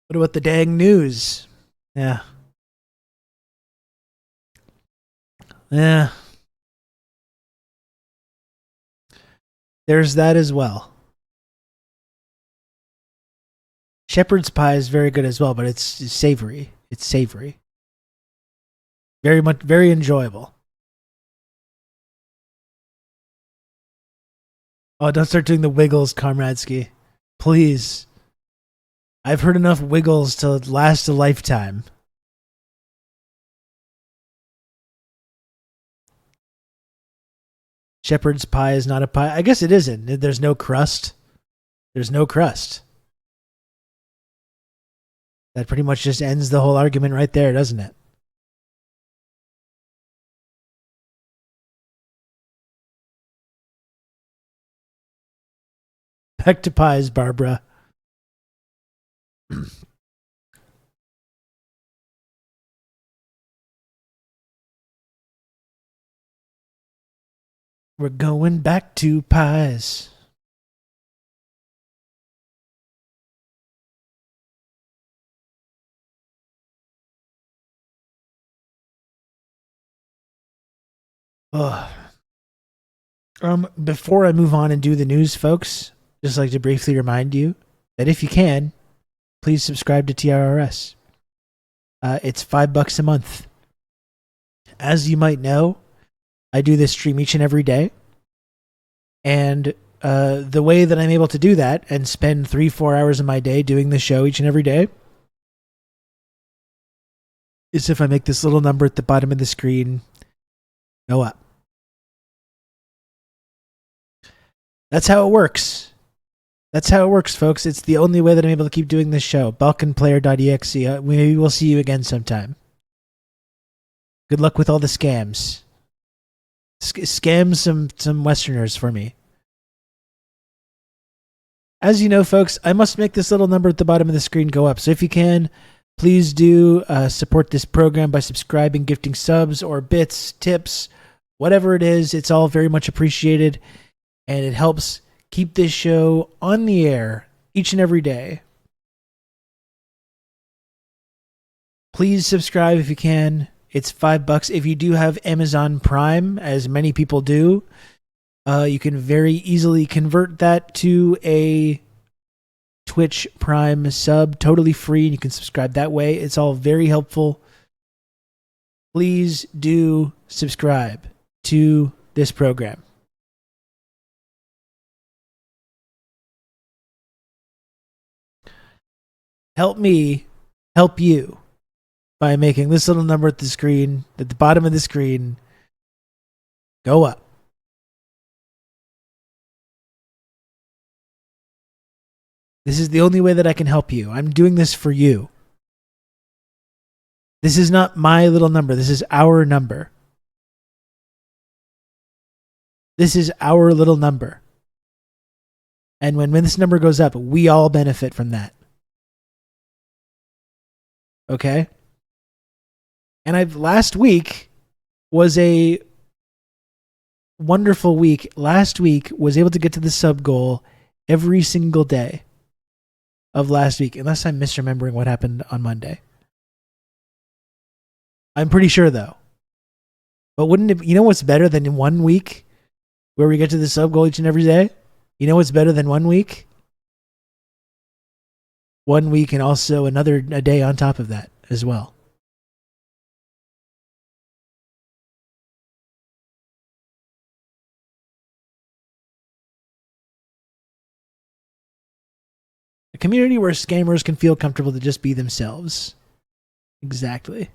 What about the dang news? Yeah. Yeah. There's that as well. Shepherd's pie is very good as well, but it's savory. It's savory. Very enjoyable. Oh, don't start doing the wiggles, Kamradsky. Please. I've heard enough wiggles to last a lifetime. Shepherd's pie is not a pie. I guess it isn't. There's no crust. There's no crust. That pretty much just ends the whole argument right there, doesn't it? Back to pies, Barbara. We're going back to pies. Before I move on and do the news, folks, just like to briefly remind you that if you can, please subscribe to TRRS. It's $5 a month. As you might know, I do this stream each and every day. And the way that I'm able to do that and spend 3-4 hours of my day doing the show each and every day is if I make this little number at the bottom of the screen go up. That's how it works. That's how it works, folks. It's the only way that I'm able to keep doing this show. Balkanplayer.exe. Maybe we'll see you again sometime. Good luck with all the scams. Scam some Westerners for me. As you know, folks, I must make this little number at the bottom of the screen go up. So if you can, please do support this program by subscribing, gifting subs or bits, tips, Whatever it is, it's all very much appreciated, and it helps keep this show on the air each and every day. Please subscribe if you can. It's $5. If you do have Amazon Prime, as many people do, you can very easily convert that to a Twitch Prime sub, totally free, and you can subscribe that way. It's all very helpful. Please do subscribe to this program. Help me help you by making this little number at the screen, at the bottom of the screen, go up. This is the only way that I can help you. I'm doing this for you. This is not my little number. This is our number. This is our little number. And when this number goes up, we all benefit from that. Okay? And last week was a wonderful week. Last week was able to get to the sub goal every single day of last week, unless I'm misremembering what happened on Monday. I'm pretty sure though. But wouldn't it, you know what's better than 1 week where we get to the sub goal each and every day? You know what's better than 1 week? 1 week and also a day on top of that as well. A community where scammers can feel comfortable to just be themselves. Exactly.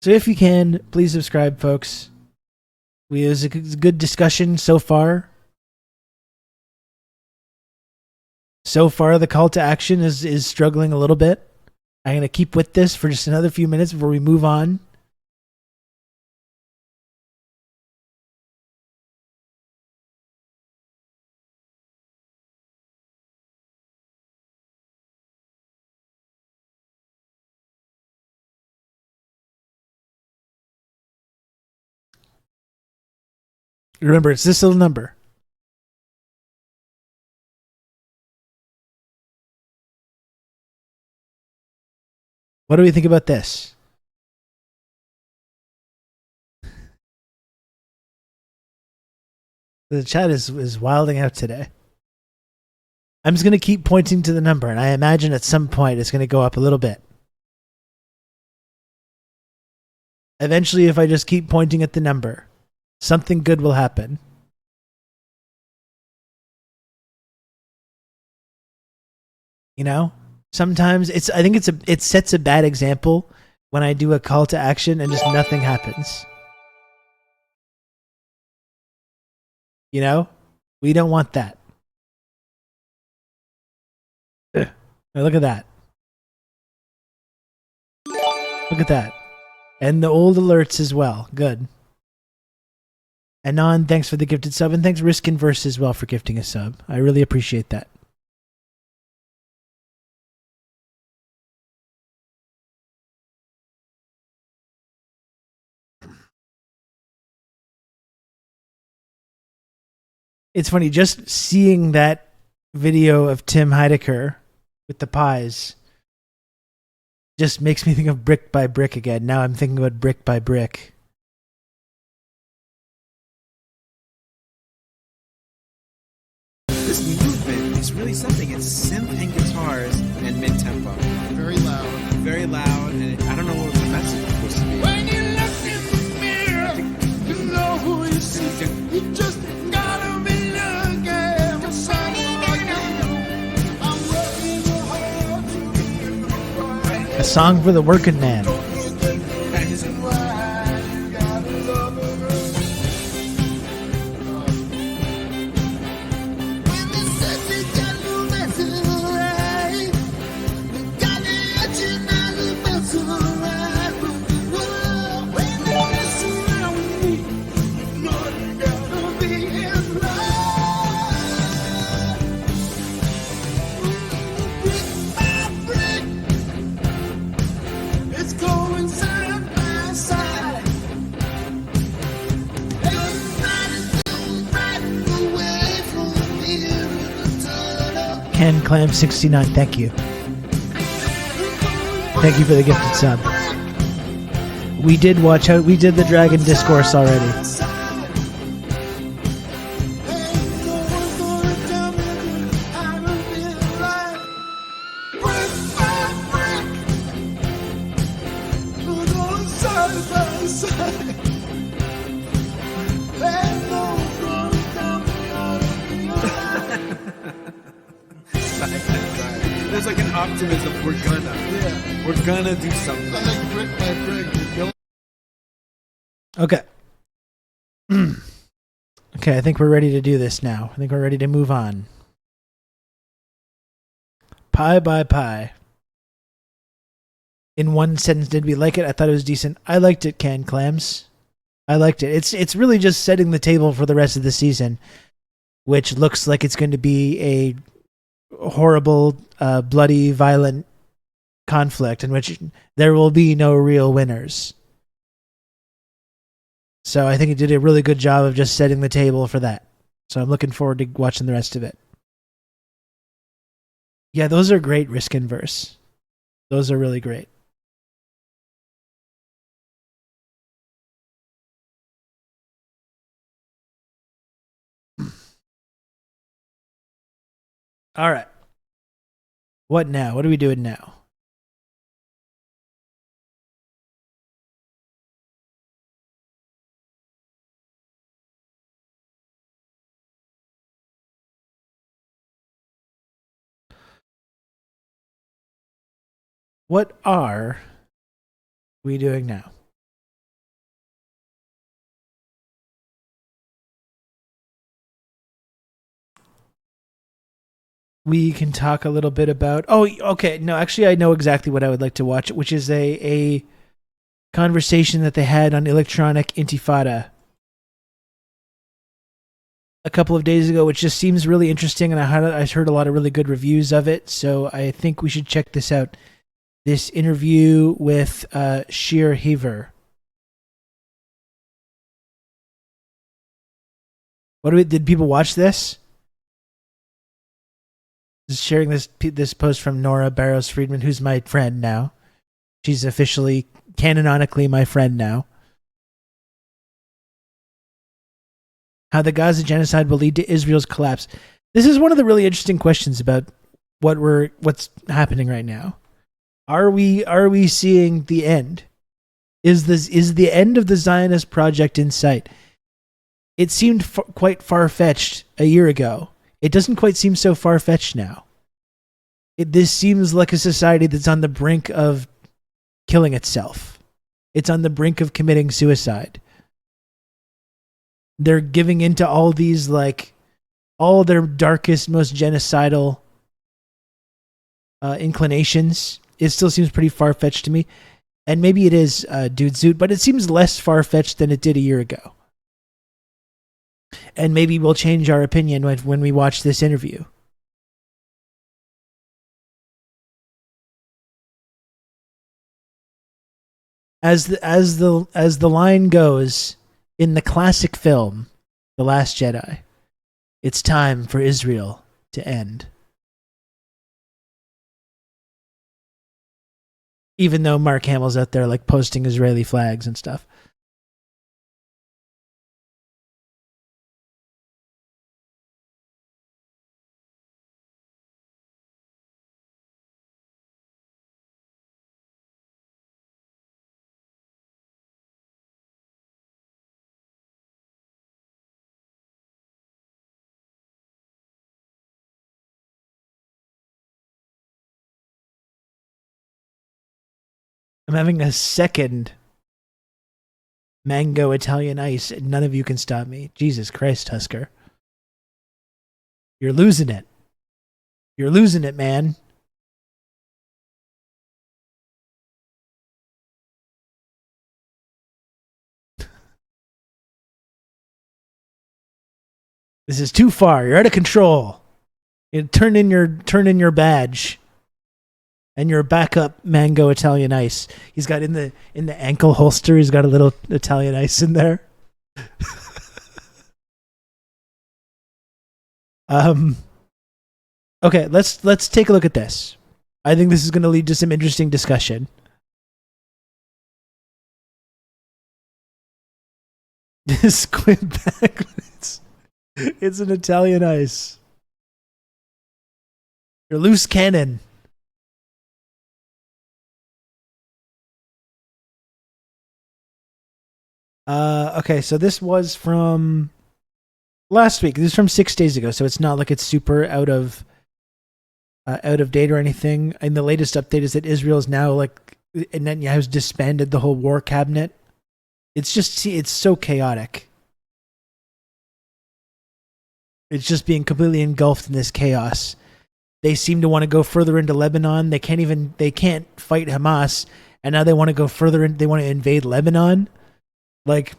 So if you can, please subscribe, folks. It was a good discussion so far. So far, the call to action is struggling a little bit. I'm going to keep with this for just another few minutes before we move on. Remember, it's this little number. What do we think about this? The chat is wilding out today. I'm just going to keep pointing to the number, and I imagine at some point it's going to go up a little bit. Eventually, if I just keep pointing at the number, something good will happen. You know? Sometimes I think it sets a bad example when I do a call to action and just nothing happens. You know? We don't want that. Now look at that. Look at that. And the old alerts as well. Good. Anon, thanks for the gifted sub, and thanks Riskinverse as well for gifting a sub. I really appreciate that. It's funny, just seeing that video of Tim Heidecker with the pies just makes me think of Brick by Brick again. Now I'm thinking about Brick by Brick. This movement is really something. It's synth and guitars and mid-tempo. Very loud, and I don't know what the message is supposed to be. When you look in the mirror, you know who you see. You just gotta be looking for someone like you. I'm working so hard to be right. A song for the working man. Ken Clam 69, thank you. Thank you for the gifted sub. We did the Dragon Discourse already. There's like an optimism. We're gonna do something. I like brick by brick. Okay. Okay, I think we're ready to do this now. I think we're ready to move on. Pie by pie. In one sentence, did we like it? I thought it was decent. I liked it, Canned Clams. I liked it. It's really just setting the table for the rest of the season, which looks like it's going to be a horrible, bloody, violent conflict in which there will be no real winners. So I think it did a really good job of just setting the table for that. So I'm looking forward to watching the rest of it. Yeah, those are great risk inverse. Those are really great. All right. What now? What are we doing now? What are we doing now? We can talk a little bit about... Oh, okay. No, actually, I know exactly what I would like to watch, which is a conversation that they had on Electronic Intifada a couple of days ago, which just seems really interesting, and I heard a lot of really good reviews of it, so I think we should check this out. This interview with Sheer Heaver. Did people watch this? Sharing this post from Nora Barrows Friedman, who's my friend now. She's officially, canonically my friend now. How the Gaza genocide will lead to Israel's collapse. This is one of the really interesting questions about what's happening right now. Are we seeing the end? Is the end of the Zionist project in sight? It seemed quite far-fetched a year ago. It doesn't quite seem so far-fetched now. This seems like a society that's on the brink of killing itself. It's on the brink of committing suicide. They're giving into all these, all their darkest, most genocidal inclinations. It still seems pretty far-fetched to me. And maybe it is, Dude Zoot, but it seems less far-fetched than it did a year ago. And maybe we'll change our opinion when we watch this interview. As the line goes in the classic film, The Last Jedi, it's time for Israel to end. Even though Mark Hamill's out there posting Israeli flags and stuff. I'm having a second mango Italian ice, and none of you can stop me. Jesus Christ, Husker. You're losing it. You're losing it, man. This is too far. You're out of control. You turn in your badge. And your backup mango Italian ice. He's got in the ankle holster, he's got a little Italian ice in there. Okay, let's take a look at this. I think this is going to lead to some interesting discussion. Squid backwards. It's an Italian ice. Your loose cannon. Okay, so this was from last week. This is from 6 days ago, so it's not like it's super out of date or anything. And the latest update is that Israel is now like Netanyahu's disbanded the whole war cabinet. It's so chaotic. It's just being completely engulfed in this chaos. They seem to want to go further into Lebanon. They can't fight Hamas, and now they want to go further in. They want to invade Lebanon. Like,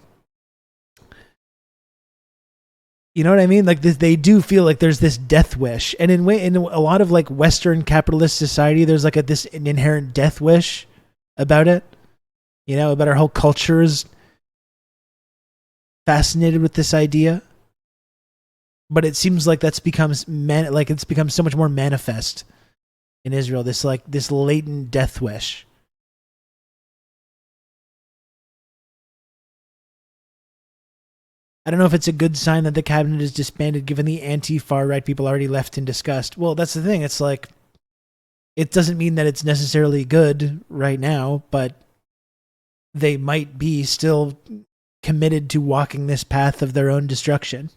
you know what I mean? Like they do feel like there's this death wish, and in a lot of like Western capitalist society, there's like an inherent death wish about it. You know, about our whole culture is fascinated with this idea. But it seems like it's become so much more manifest in Israel. This latent death wish. I don't know if it's a good sign that the cabinet is disbanded, given the anti-far right people already left in disgust. Well, that's the thing. It's like, it doesn't mean that it's necessarily good right now, but they might be still committed to walking this path of their own destruction.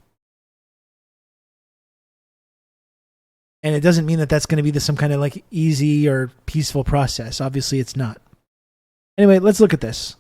And it doesn't mean that that's going to be some kind of like easy or peaceful process. Obviously, it's not. Anyway, let's look at this.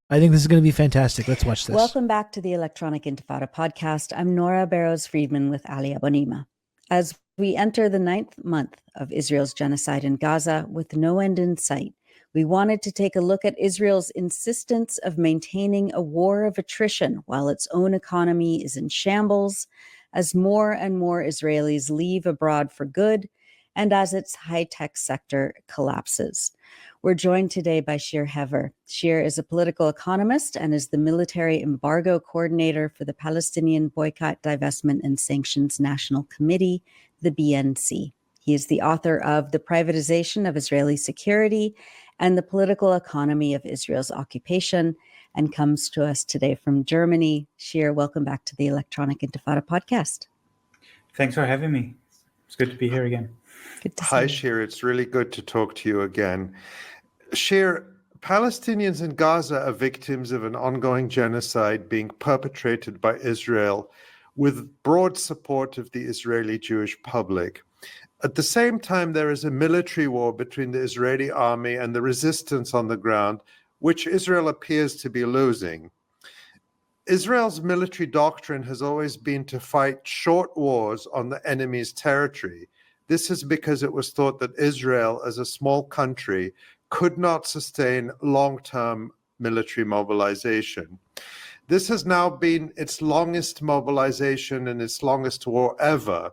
I think this is going to be fantastic. Let's watch this. Welcome back to the Electronic Intifada podcast. I'm Nora Barrows-Friedman with Ali Abonima. As we enter the 9th month of Israel's genocide in Gaza with no end in sight, we wanted to take a look at Israel's insistence of maintaining a war of attrition while its own economy is in shambles, as more and more Israelis leave abroad for good, and as its high-tech sector collapses. We're joined today by Shir Hever. Shir is a political economist and is the military embargo coordinator for the Palestinian Boycott, Divestment and Sanctions National Committee, the BNC. He is the author of The Privatization of Israeli Security and the Political Economy of Israel's Occupation, and comes to us today from Germany. Shir, welcome back to the Electronic Intifada podcast. Thanks for having me. It's good to be here again. Good to see Hi, you. Shir. It's really good to talk to you again. Shir, Palestinians in Gaza are victims of an ongoing genocide being perpetrated by Israel with broad support of the Israeli Jewish public. At the same time, there is a military war between the Israeli army and the resistance on the ground, which Israel appears to be losing. Israel's military doctrine has always been to fight short wars on the enemy's territory. This is because it was thought that Israel, as a small country, could not sustain long-term military mobilization. This has now been its longest mobilization and its longest war ever.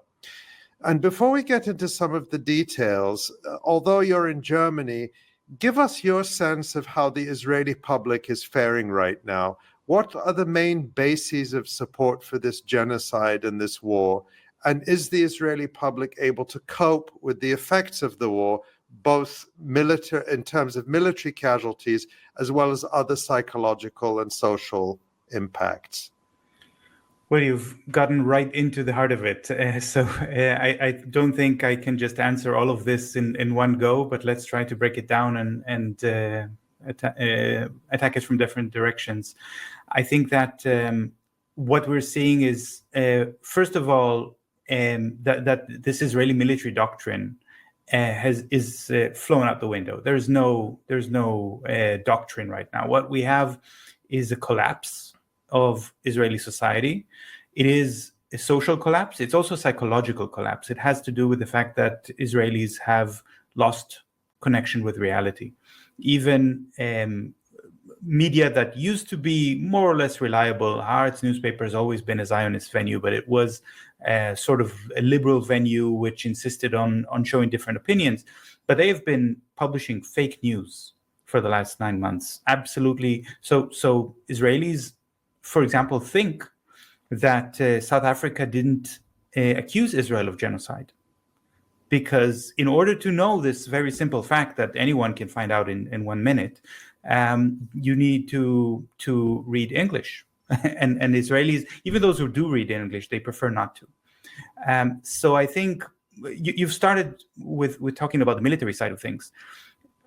And before we get into some of the details, although you're in Germany, give us your sense of how the Israeli public is faring right now. What are the main bases of support for this genocide and this war? And is the Israeli public able to cope with the effects of the war, both in terms of military casualties, as well as other psychological and social impacts? Well, you've gotten right into the heart of it. I don't think I can just answer all of this in one go, but let's try to break it down and attack it from different directions. I think that what we're seeing is, first of all, that this Israeli military doctrine is flown out the window. There's no doctrine right now. What we have is a collapse of Israeli society. It is a social collapse. It's also a psychological collapse. It has to do with the fact that Israelis have lost connection with reality. Even media that used to be more or less reliable, Haaretz newspaper has always been a Zionist venue, but it was sort of a liberal venue which insisted on showing different opinions. But they have been publishing fake news for the last 9 months. Absolutely. So Israelis, for example, think that South Africa didn't accuse Israel of genocide. because in order to know this very simple fact that anyone can find out in 1 minute, you need to read English. and Israelis, even those who do read English, they prefer not to. So I think you've started with talking about the military side of things.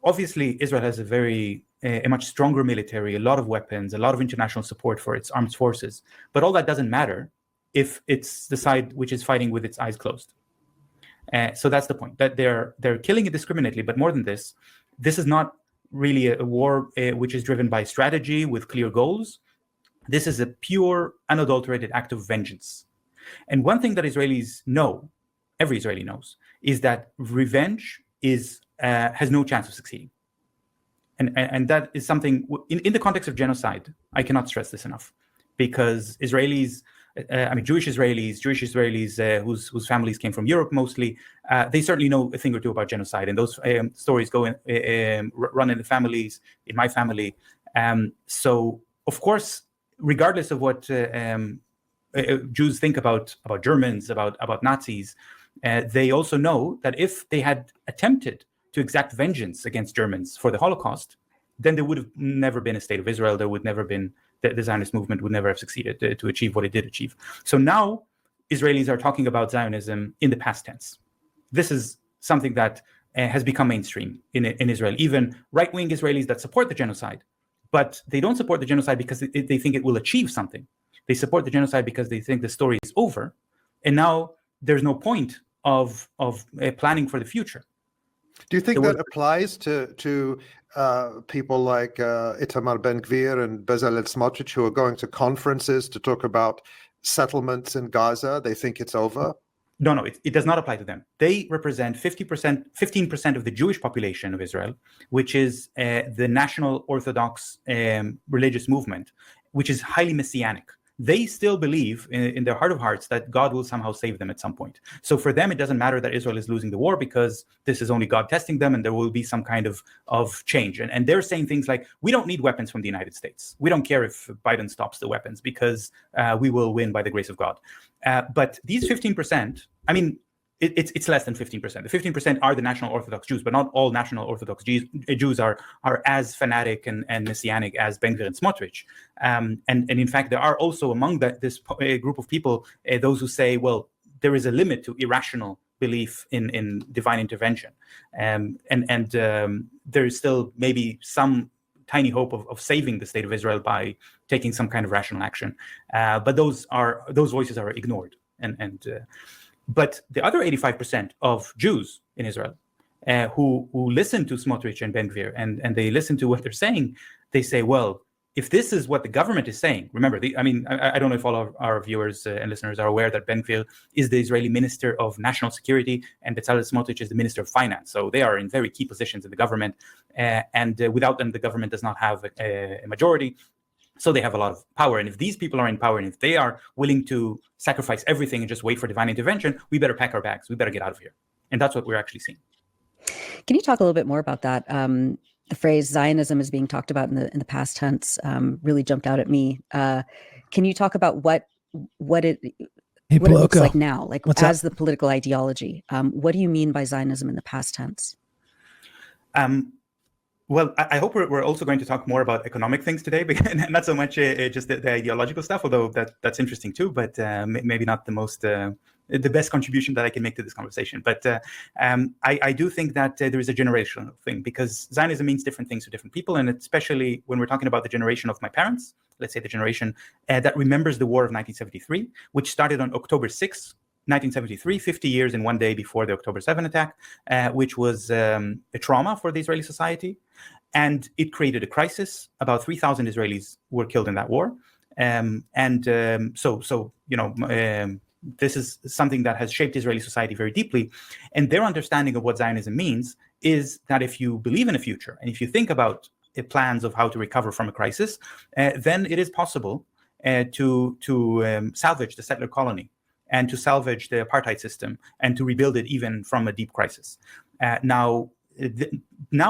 Obviously, Israel has a much stronger military, a lot of weapons, a lot of international support for its armed forces. But all that doesn't matter if it's the side which is fighting with its eyes closed. So that's the point, that they're killing indiscriminately. But more than this, this is not really a war which is driven by strategy with clear goals. This is a pure, unadulterated act of vengeance. And one thing that Israelis know, every Israeli knows, is that revenge has no chance of succeeding. And that is something, in the context of genocide, I cannot stress this enough, because Israelis, Jewish Israelis whose families came from Europe mostly, they certainly know a thing or two about genocide, and those stories run in the families, in my family. So, of course, regardless of what Jews think about Germans, about Nazis, they also know that if they had attempted to exact vengeance against Germans for the Holocaust, then there would have never been a state of Israel. There would never been, the Zionist movement would never have succeeded to achieve what it did achieve. So now Israelis are talking about Zionism in the past tense. This is something that has become mainstream in Israel. Even right-wing Israelis that support the genocide, but they don't support the genocide because they think it will achieve something. They support the genocide because they think the story is over, and now there's no point of planning for the future. Do you think that applies to people like Itamar Ben-Gvir and Bezalel Smotrich, who are going to conferences to talk about settlements in Gaza? They think it's over? No, it does not apply to them. They represent 15% of the Jewish population of Israel, which is the national Orthodox religious movement, which is highly messianic. They still believe in their heart of hearts that God will somehow save them at some point. So for them, it doesn't matter that Israel is losing the war, because this is only God testing them, and there will be some kind of change. And they're saying things like, we don't need weapons from the United States. We don't care if Biden stops the weapons, because we will win by the grace of God. But these 15%, it's less than 15%. The 15% are the national Orthodox Jews, but not all national Orthodox Jews are as fanatic and messianic as Ben-Gvir and Smotrich. And in fact, there are also among this group of people those who say, well, there is a limit to irrational belief in divine intervention. And there is still maybe some tiny hope of saving the state of Israel by taking some kind of rational action. But those voices are ignored. But the other 85% of Jews in Israel who listen to Smotrich and Ben-Gvir and they listen to what they're saying, they say, well, if this is what the government is saying, remember, I don't know if all of our viewers and listeners are aware that Ben-Gvir is the Israeli Minister of National Security and Bezalel Smotrich is the Minister of Finance. So they are in very key positions in the government. And without them, the government does not have a majority. So they have a lot of power. And if these people are in power, and if they are willing to sacrifice everything and just wait for divine intervention, we better pack our bags. We better get out of here. And that's what we're actually seeing. Can you talk a little bit more about that? The phrase Zionism is being talked about in the past tense really jumped out at me. Can you talk about what it looks like now, like as the political ideology? What do you mean by Zionism in the past tense? Well, I hope we're also going to talk more about economic things today, not so much just the ideological stuff, although that's interesting too, but maybe not the best contribution that I can make to this conversation. But I do think that there is a generational thing, because Zionism means different things to different people, and especially when we're talking about the generation of my parents, let's say the generation that remembers the war of 1973, which started on October 6th, 1973, 50 years in one day before the October 7 attack, which was a trauma for the Israeli society. And it created a crisis. About 3,000 Israelis were killed in that war. This is something that has shaped Israeli society very deeply. And their understanding of what Zionism means is that if you believe in a future, and if you think about the plans of how to recover from a crisis, then it is possible to salvage the settler colony, and to salvage the apartheid system, and to rebuild it even from a deep crisis. Now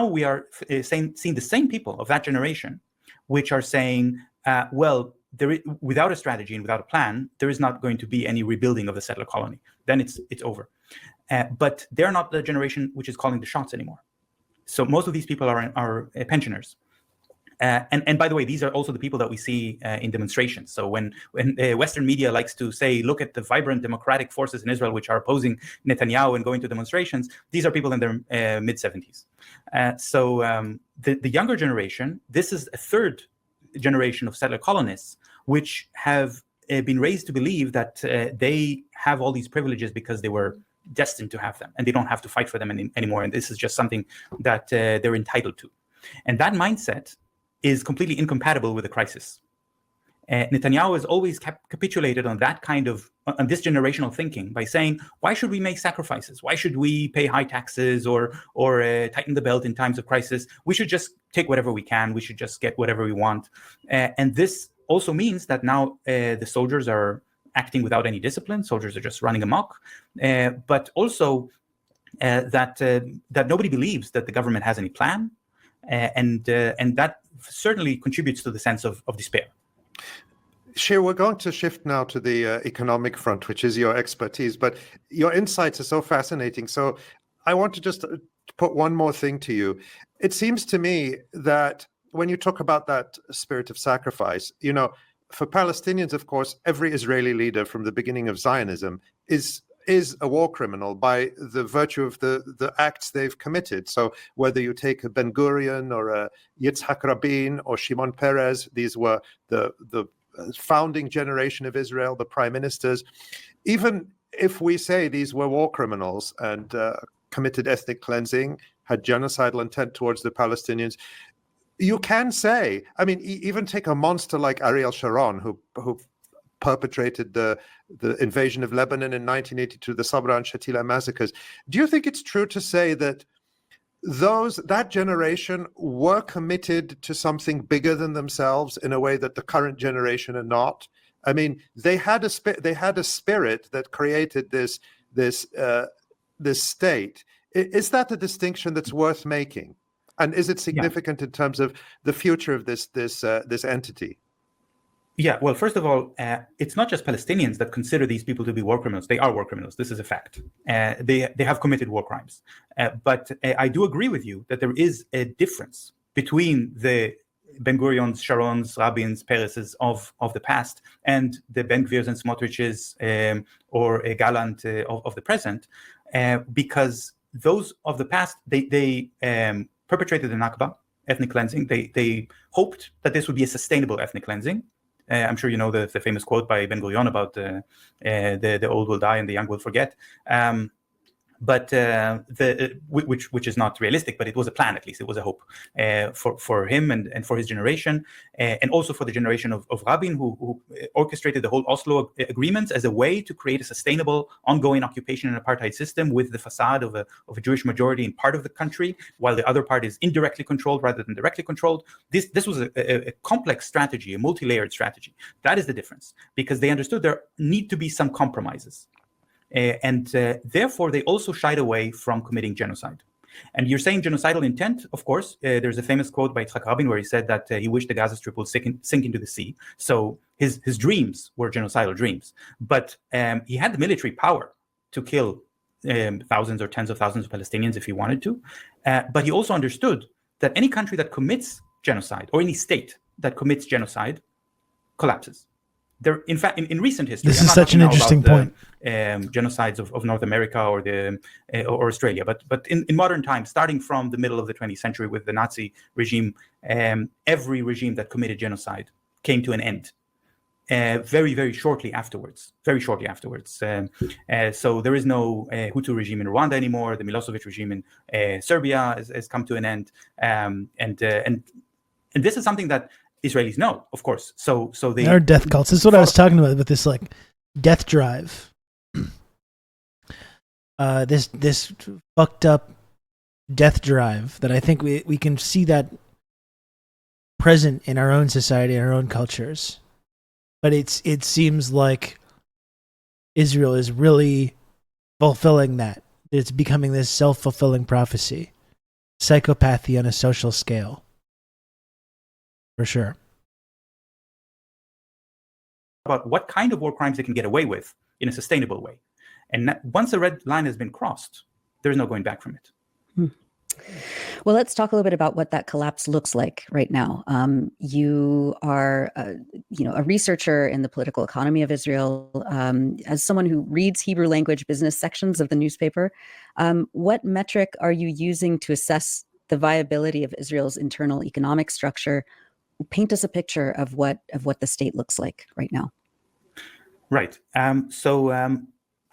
we are seeing the same people of that generation, which are saying, without a strategy and without a plan, there is not going to be any rebuilding of the settler colony. Then it's over. but they're not the generation which is calling the shots anymore. So most of these people are pensioners. And by the way, these are also the people that we see in demonstrations. So when Western media likes to say, look at the vibrant democratic forces in Israel which are opposing Netanyahu and going to demonstrations, these are people in their mid-70s. The younger generation, this is a third generation of settler colonists, which have been raised to believe that they have all these privileges because they were destined to have them, and they don't have to fight for them anymore. And this is just something that they're entitled to. And that mindset is completely incompatible with the crisis. Netanyahu has always capitulated on that kind of, on this generational thinking by saying, why should we make sacrifices? Why should we pay high taxes or tighten the belt in times of crisis? We should just take whatever we can. We should just get whatever we want. And this also means that now the soldiers are acting without any discipline. Soldiers are just running amok. But also that nobody believes that the government has any plan. And that certainly contributes to the sense of despair. Shir, we're going to shift now to the economic front, which is your expertise, but your insights are so fascinating. So I want to just put one more thing to you. It seems to me that when you talk about that spirit of sacrifice, you know, for Palestinians, of course, every Israeli leader from the beginning of Zionism is a war criminal by the virtue of the acts they've committed. So whether you take a Ben Gurion or a Yitzhak Rabin or Shimon Peres, these were the founding generation of Israel, the prime ministers. Even if we say these were war criminals and committed ethnic cleansing, had genocidal intent towards the Palestinians, you can say, I mean, even take a monster like Ariel Sharon, who perpetrated the invasion of Lebanon in 1982, the Sabra and Shatila massacres. Do you think it's true to say that that generation were committed to something bigger than themselves in a way that the current generation are not? I mean, they had a spirit that created this state. Is that a distinction that's worth making? And is it significant in terms of the future of this entity? Yeah, well, first of all, it's not just Palestinians that consider these people to be war criminals. They are war criminals. This is a fact. They have committed war crimes. But I do agree with you that there is a difference between the Ben Gurions, Sharons, Rabins, Pereses of the past and the Ben Gvirs and Smotriches or Gallant of the present, because those of the past, they perpetrated the Nakba, ethnic cleansing. They hoped that this would be a sustainable ethnic cleansing. I'm sure you know the famous quote by Ben Gurion about the old will die and the young will forget. Which is not realistic, but it was a plan, at least. It was a hope for him and for his generation, and also for the generation of Rabin, who orchestrated the whole Oslo agreements as a way to create a sustainable, ongoing occupation and apartheid system with the facade of a Jewish majority in part of the country, while the other part is indirectly controlled rather than directly controlled. This was a complex strategy, a multi-layered strategy. That is the difference, because they understood there need to be some compromises. And therefore, they also shied away from committing genocide. And you're saying genocidal intent, of course. There's a famous quote by Yitzhak Rabin where he said that he wished the Gaza Strip would sink into the sea. So his dreams were genocidal dreams. But he had the military power to kill thousands or tens of thousands of Palestinians if he wanted to. But he also understood that any country that commits genocide, or any state that commits genocide, collapses. There, in fact, in recent history, this is such an interesting point. Genocides of North America or Australia, but in modern times, starting from the middle of the 20th century with the Nazi regime, every regime that committed genocide came to an end very, very shortly afterwards. Very shortly afterwards. So there is no Hutu regime in Rwanda anymore. The Milosevic regime in Serbia has come to an end, and this is something that Israelis know, of course. So they are death cults. This is what I was talking about with this like death drive. This fucked up death drive that I think we can see that present in our own society, in our own cultures. But it seems like Israel is really fulfilling that. It's becoming this self-fulfilling prophecy. Psychopathy on a social scale. For sure. About what kind of war crimes they can get away with in a sustainable way. And once the red line has been crossed, there's no going back from it. Well, let's talk a little bit about what that collapse looks like right now. You are, a researcher in the political economy of Israel. As someone who reads Hebrew language business sections of the newspaper, what metric are you using to assess the viability of Israel's internal economic structure? Paint us a picture of what the state looks like right now. Right.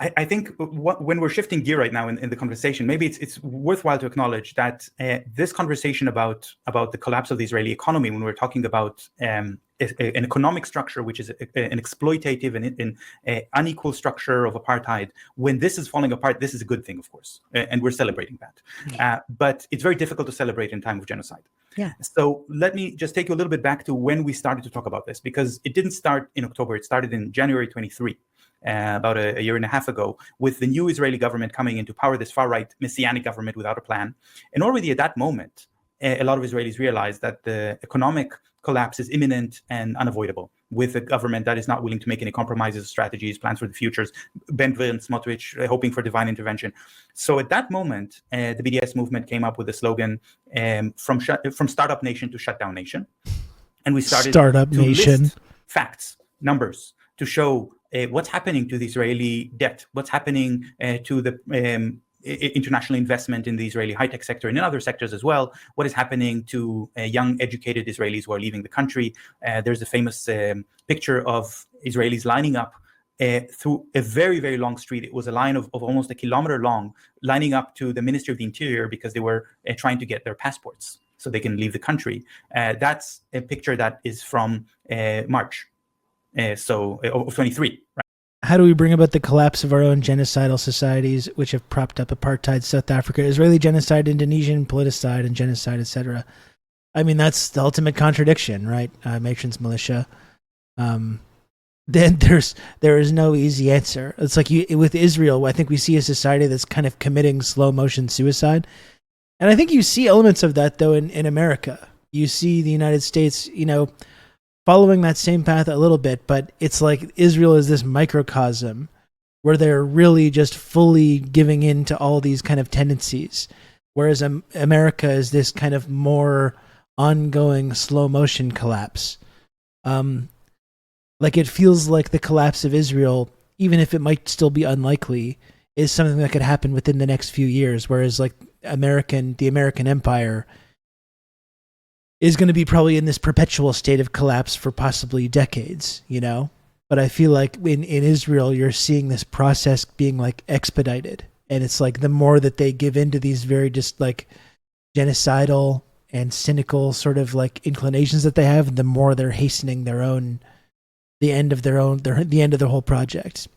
I think when we're shifting gear right now in the conversation, maybe it's worthwhile to acknowledge that this conversation about the collapse of the Israeli economy, when we're talking about an economic structure which is an exploitative and unequal structure of apartheid, when this is falling apart, this is a good thing, of course, and we're celebrating that. But it's very difficult to celebrate in time of genocide. Yeah. So let me just take you a little bit back to when we started to talk about this, because it didn't start in October. It started in January 23. About a year and a half ago, with the new Israeli government coming into power, this far-right messianic government without a plan. And already at that moment, a lot of Israelis realized that the economic collapse is imminent and unavoidable, with a government that is not willing to make any compromises, strategies, plans for the futures, Ben Gvir and Smotrich hoping for divine intervention. So at that moment, the BDS movement came up with the slogan, from startup nation to shutdown nation. And we started to list facts, numbers, to show what's happening to the Israeli debt, what's happening to the international investment in the Israeli high-tech sector and in other sectors as well, what is happening to young, educated Israelis who are leaving the country. There's a famous picture of Israelis lining up through a very, very long street. It was a line of almost a kilometer long, lining up to the Ministry of the Interior because they were trying to get their passports so they can leave the country. That's a picture that is from March. Of 23. Right? How do we bring about the collapse of our own genocidal societies, which have propped up apartheid, South Africa, Israeli genocide, Indonesian politicide, and genocide, etc.? I mean, that's the ultimate contradiction, right? Matron's militia. Then there is no easy answer. It's like with Israel, I think we see a society that's kind of committing slow motion suicide, and I think you see elements of that though in America. You see the United States, following that same path a little bit, but it's like Israel is this microcosm where they're really just fully giving in to all these kind of tendencies, whereas America is this kind of more ongoing slow motion collapse. Like it feels like the collapse of Israel, even if it might still be unlikely, is something that could happen within the next few years, whereas like the American empire is going to be probably in this perpetual state of collapse for possibly decades, But I feel like in Israel, you're seeing this process being like expedited. And it's like the more that they give into these very just like genocidal and cynical sort of like inclinations that they have, the more they're hastening the end of their whole project.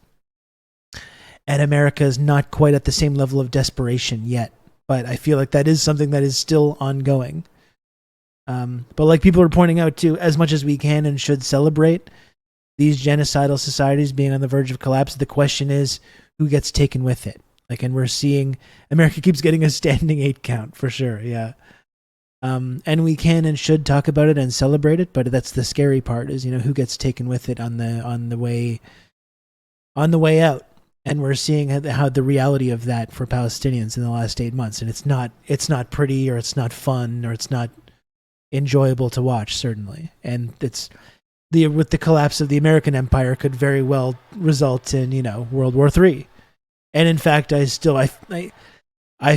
And America is not quite at the same level of desperation yet. But I feel like that is something that is still ongoing. But like people are pointing out too, as much as we can and should celebrate these genocidal societies being on the verge of collapse, the question is who gets taken with it. Like, and we're seeing America keeps getting a standing 8 count for sure. Yeah. And we can and should talk about it and celebrate it, but that's the scary part is, who gets taken with it on the way out. And we're seeing how the reality of that for Palestinians in the last 8 months. And it's not pretty, or it's not fun, or it's not enjoyable to watch, certainly. And with the collapse of the American empire could very well result in, World War III. And in fact, I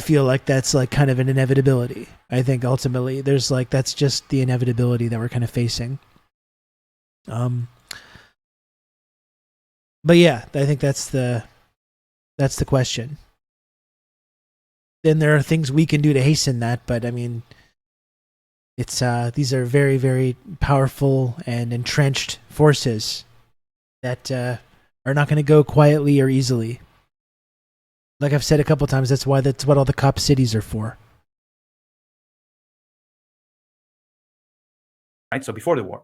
feel like that's like kind of an inevitability. I think ultimately there's like, that's just the inevitability that we're kind of facing. But yeah, I think that's the question. Then there are things we can do to hasten that, but I mean, it's these are very, very powerful and entrenched forces that are not going to go quietly or easily. Like I've said a couple times, that's what all the cop cities are for. Right. So before the war,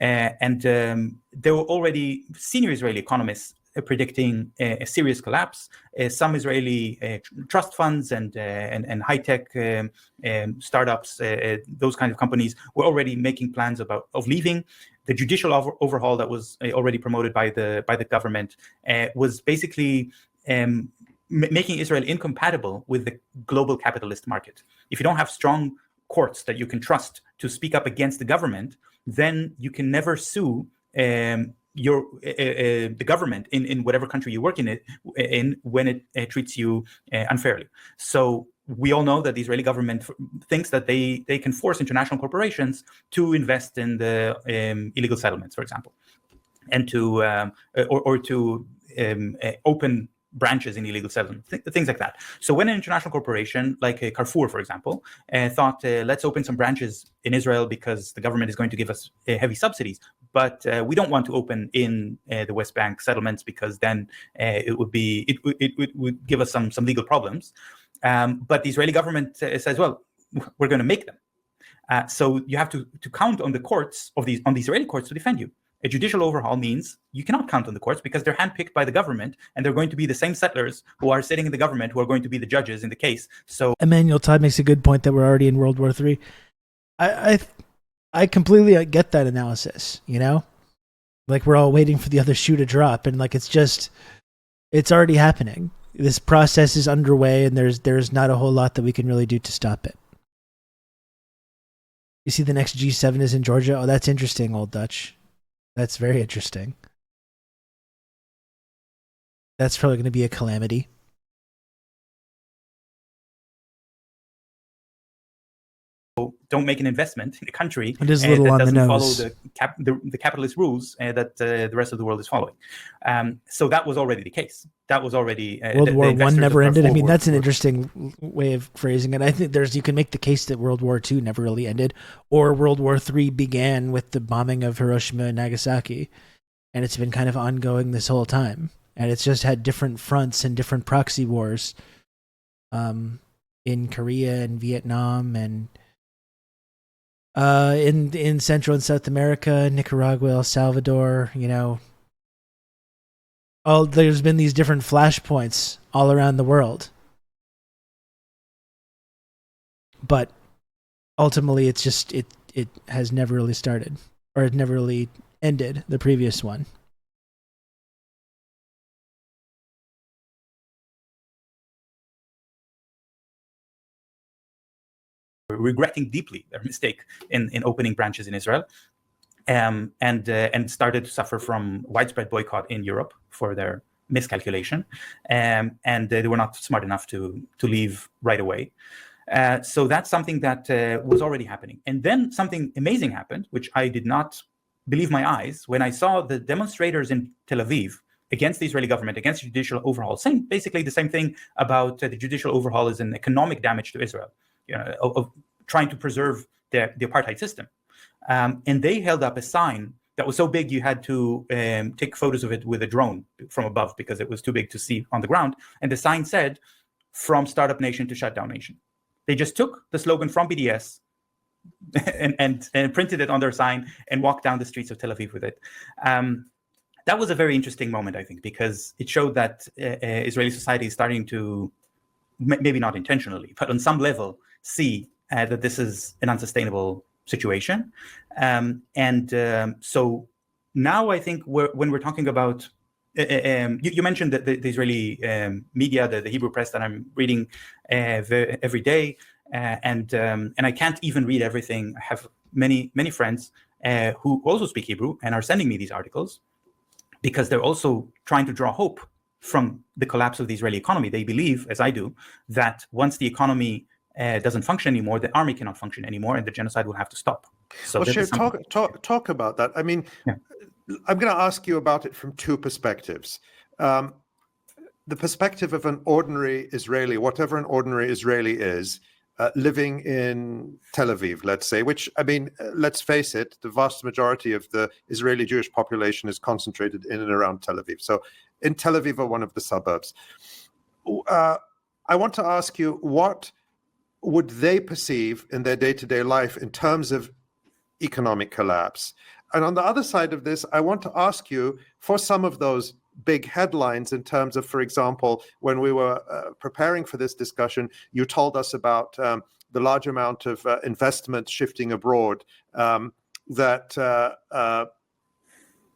and there were already senior Israeli economists predicting a serious collapse. Some Israeli trust funds and high-tech startups, those kind of companies, were already making plans of leaving. The judicial overhaul that was already promoted by the government was basically making Israel incompatible with the global capitalist market. If you don't have strong courts that you can trust to speak up against the government, then you can never sue the government in whatever country you work in when it treats you unfairly. So we all know that the Israeli government thinks that they can force international corporations to invest in the illegal settlements, for example, and to open branches in illegal settlements, things like that. So when an international corporation like Carrefour, for example, thought, let's open some branches in Israel because the government is going to give us heavy subsidies, but we don't want to open in the West Bank settlements because then it would give us some legal problems. But the Israeli government says, well, we're going to make them. So you have to count on the courts on the Israeli courts to defend you. A judicial overhaul means you cannot count on the courts because they're handpicked by the government, and they're going to be the same settlers who are sitting in the government who are going to be the judges in the case. So Emmanuel Todd makes a good point that we're already in World War III. I completely get that analysis, you know? Like we're all waiting for the other shoe to drop, and like it's already happening. This process is underway, and there's not a whole lot that we can really do to stop it. You see the next G7 is in Georgia? Oh, that's interesting, Old Dutch. That's very interesting. That's probably going to be a calamity. don't make an investment in a country it is a little that on doesn't the follow nose. the capitalist rules that the rest of the world is following. So that was already the case. That was already World War I never ended. I mean, that's an were- interesting way of phrasing it. I think you can make the case that World War II never really ended, or World War III began with the bombing of Hiroshima and Nagasaki, and it's been kind of ongoing this whole time. And it's just had different fronts and different proxy wars in Korea and Vietnam and in Central and South America, Nicaragua, El Salvador, there's been these different flashpoints all around the world. But ultimately it's just it has never really started, or it never really ended, the previous one. regretting deeply their mistake in opening branches in Israel, and started to suffer from widespread boycott in Europe for their miscalculation, and they were not smart enough to leave right away. So that's something that was already happening. And then something amazing happened, which I did not believe my eyes, when I saw the demonstrators in Tel Aviv against the Israeli government, against the judicial overhaul, saying basically the same thing about the judicial overhaul is an economic damage to Israel, of trying to preserve the apartheid system. And they held up a sign that was so big you had to take photos of it with a drone from above because it was too big to see on the ground. And the sign said, "From startup nation to shutdown nation." They just took the slogan from BDS and printed it on their sign and walked down the streets of Tel Aviv with it. That was a very interesting moment, I think, because it showed that Israeli society is starting to, maybe not intentionally, but on some level, see that this is an unsustainable situation. So now I think when we're talking about, you mentioned that the Israeli media, the Hebrew press that I'm reading every day, and I can't even read everything. I have many friends who also speak Hebrew and are sending me these articles because they're also trying to draw hope from the collapse of the Israeli economy. They believe, as I do, that once the economy doesn't function anymore, the army cannot function anymore, and the genocide will have to stop. So well, Shir, talk about that. I mean, yeah. I'm going to ask you about it from two perspectives. The perspective of an ordinary Israeli, whatever an ordinary Israeli is, living in Tel Aviv, let's say, which, I mean, let's face it, the vast majority of the Israeli Jewish population is concentrated in and around Tel Aviv. So in Tel Aviv or one of the suburbs. I want to ask you, what would they perceive in their day-to-day life in terms of economic collapse? And on the other side of this, I want to ask you for some of those big headlines in terms of, for example, when we were preparing for this discussion, you told us about the large amount of investment shifting abroad that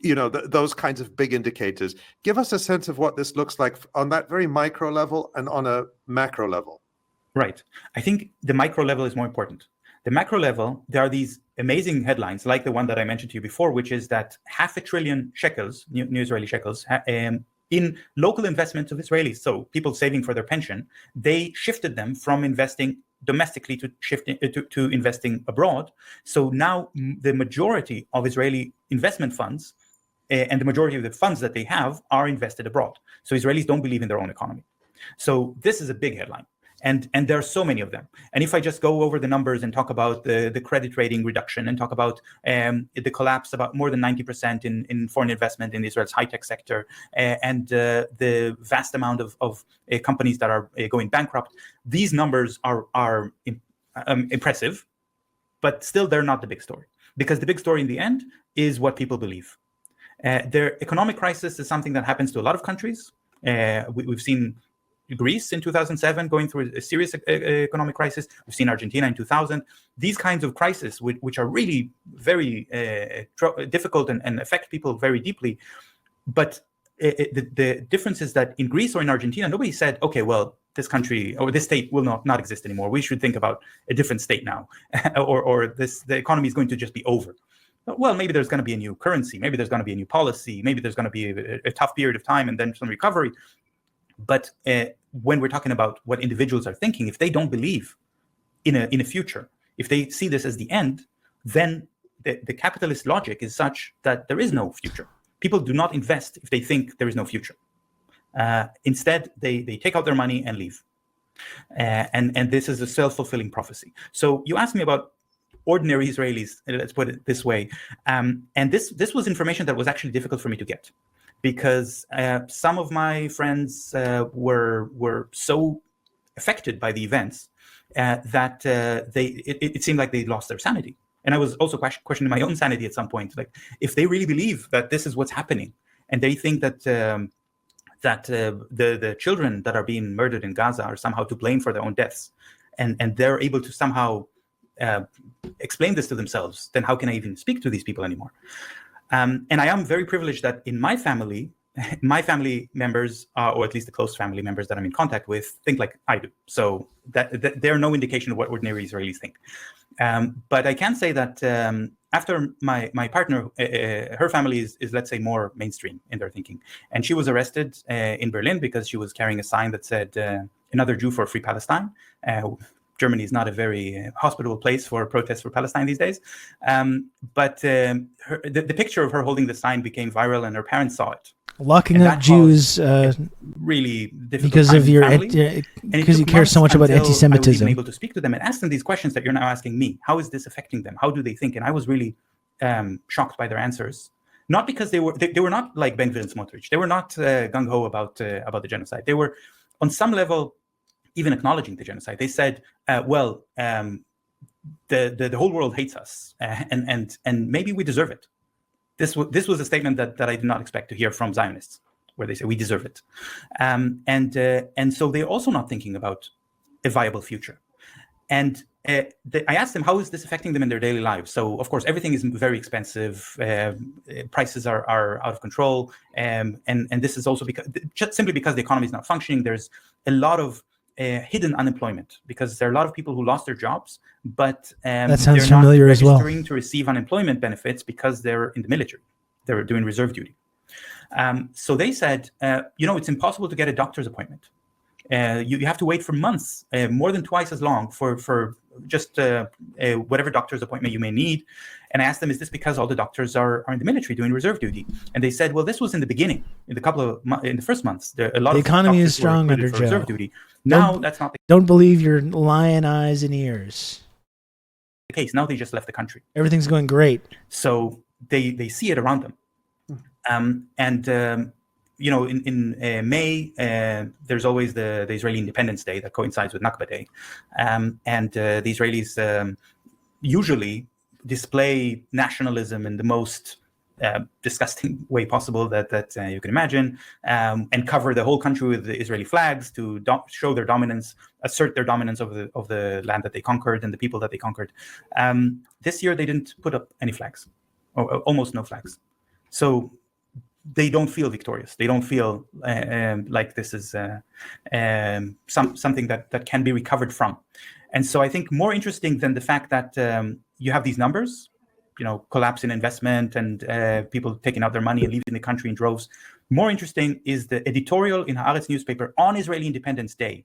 those kinds of big indicators. Give us a sense of what this looks like on that very micro level and on a macro level. Right. I think the micro level is more important. The macro level, there are these amazing headlines, like the one that I mentioned to you before, which is that 500 billion shekels, new Israeli shekels, in local investments of Israelis, so people saving for their pension, they shifted them from investing domestically to investing abroad. So now the majority of Israeli investment funds and the majority of the funds that they have are invested abroad. So Israelis don't believe in their own economy. So this is a big headline. And there are so many of them. And if I just go over the numbers and talk about the credit rating reduction and talk about the collapse, about more than 90% in foreign investment in Israel's high-tech sector, and the vast amount of companies that are going bankrupt, these numbers are impressive, but still they're not the big story. Because the big story in the end is what people believe. Their economic crisis is something that happens to a lot of countries. We've seen Greece in 2007 going through a serious economic crisis. We've seen Argentina in 2000. These kinds of crises, which are really very difficult and affect people very deeply. But the difference is that in Greece or in Argentina, nobody said, okay, well, this country or this state will not exist anymore. We should think about a different state now, or the economy is going to just be over. Well, maybe there's going to be a new currency. Maybe there's going to be a new policy. Maybe there's going to be a tough period of time and then some recovery. But when we're talking about what individuals are thinking, if they don't believe in a future, if they see this as the end, then the capitalist logic is such that there is no future. People do not invest if they think there is no future. Instead, they take out their money and leave. And this is a self-fulfilling prophecy. So you asked me about ordinary Israelis, let's put it this way. And this was information that was actually difficult for me to get, because some of my friends were so affected by the events that it seemed like they lost their sanity. And I was also questioning my own sanity at some point. Like, if they really believe that this is what's happening, and they think that the children that are being murdered in Gaza are somehow to blame for their own deaths, and they're able to somehow explain this to themselves, then how can I even speak to these people anymore? And I am very privileged that in my family members, or at least the close family members that I'm in contact with, think like I do. So that they're no indication of what ordinary Israelis think. But I can say that after my partner, her family is, let's say, more mainstream in their thinking. And she was arrested in Berlin because she was carrying a sign that said, another Jew for free Palestine. Germany is not a very hospitable place for protests for Palestine these days. But the picture of her holding the sign became viral, and her parents saw it. Locking up Jews really difficult because of your because you care so much about anti-Semitism. I was able to speak to them and ask them these questions that you're now asking me. How is this affecting them? How do they think? And I was really shocked by their answers. Not because they were not like Ben-Gvir and Smotrich. They were not gung ho about the genocide. They were, on some level, even acknowledging the genocide. They said, well, the whole world hates us, and maybe we deserve it. This was a statement that I did not expect to hear from Zionists, where they say we deserve it. And so they're also not thinking about a viable future. And I asked them, how is this affecting them in their daily lives? So, of course, everything is very expensive. Prices are out of control. And this is also just simply because the economy is not functioning. There's a lot of hidden unemployment, because there are a lot of people who lost their jobs, but that sounds they're familiar not as well. registering to receive unemployment benefits because they're in the military. They're doing reserve duty. So they said, it's impossible to get a doctor's appointment. You have to wait for months, more than twice as long for just whatever doctor's appointment you may need. And I asked them, is this because all the doctors are in the military doing reserve duty? And they said, well, this was in the beginning, in the first months. A lot the of economy is doctors were strong under for Joe. Reserve duty. Now that's not the Don't believe your lion eyes and ears. case. Now they just left the country. Everything's going great. So they see it around them. In May, there's always the Israeli Independence Day that coincides with Nakba Day. And the Israelis usually display nationalism in the most disgusting way possible that you can imagine, and cover the whole country with the Israeli flags to show their dominance, assert their dominance of the land that they conquered and the people that they conquered. This year, they didn't put up any flags, or almost no flags. So they don't feel victorious. They don't feel like this is something that can be recovered from. And so I think more interesting than the fact that you have these numbers, collapse in investment and people taking out their money and leaving the country in droves. More interesting is the editorial in Haaretz newspaper on Israeli Independence Day,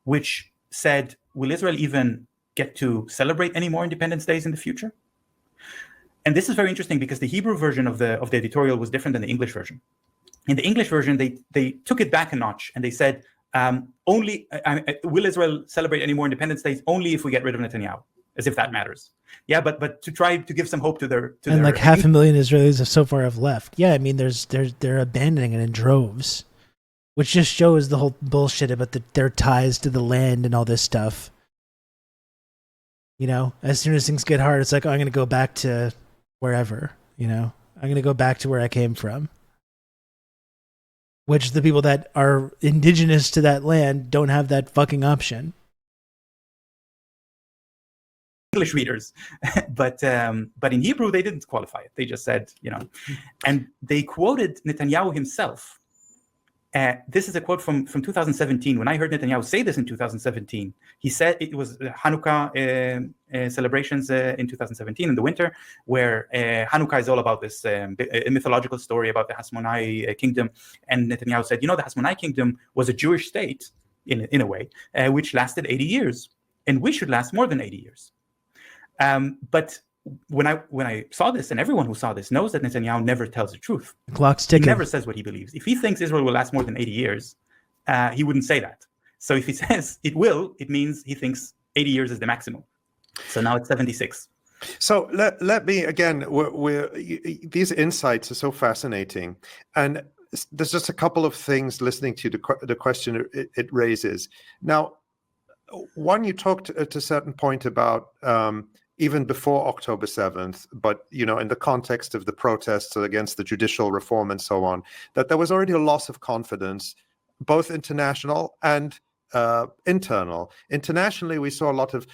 which said, will Israel even get to celebrate any more Independence Days in the future? And this is very interesting because the Hebrew version of the editorial was different than the English version. In the English version, they took it back a notch and they said, will Israel celebrate any more Independence Days only if we get rid of Netanyahu, as if that matters. Yeah, but to try to give some hope to their and like 500,000 Israelis so far have left. Yeah, I mean, they're abandoning it in droves, which just shows the whole bullshit about their ties to the land and all this stuff. As soon as things get hard, it's like, oh, I'm going to go back to wherever, I'm going to go back to where I came from. Which the people that are indigenous to that land don't have that fucking option. English readers, but in Hebrew they didn't qualify it. They just said, and they quoted Netanyahu himself. This is a quote from 2017. When I heard Netanyahu say this in 2017, he said it was Hanukkah celebrations in 2017 in the winter, where Hanukkah is all about this mythological story about the Hasmonai kingdom. And Netanyahu said, the Hasmonai kingdom was a Jewish state in a way, which lasted 80 years, and we should last more than 80 years. But when I saw this, and everyone who saw this knows that Netanyahu never tells the truth. The clock's ticking. He never says what he believes. If he thinks Israel will last more than 80 years, he wouldn't say that. So if he says it will, it means he thinks 80 years is the maximum. So now it's 76. So let me, again, these insights are so fascinating. And there's just a couple of things listening to the question it raises. Now, one, you talked at a certain point about even before October 7th, but, in the context of the protests against the judicial reform and so on, that there was already a loss of confidence, both international and internal. Internationally, we saw a lot of,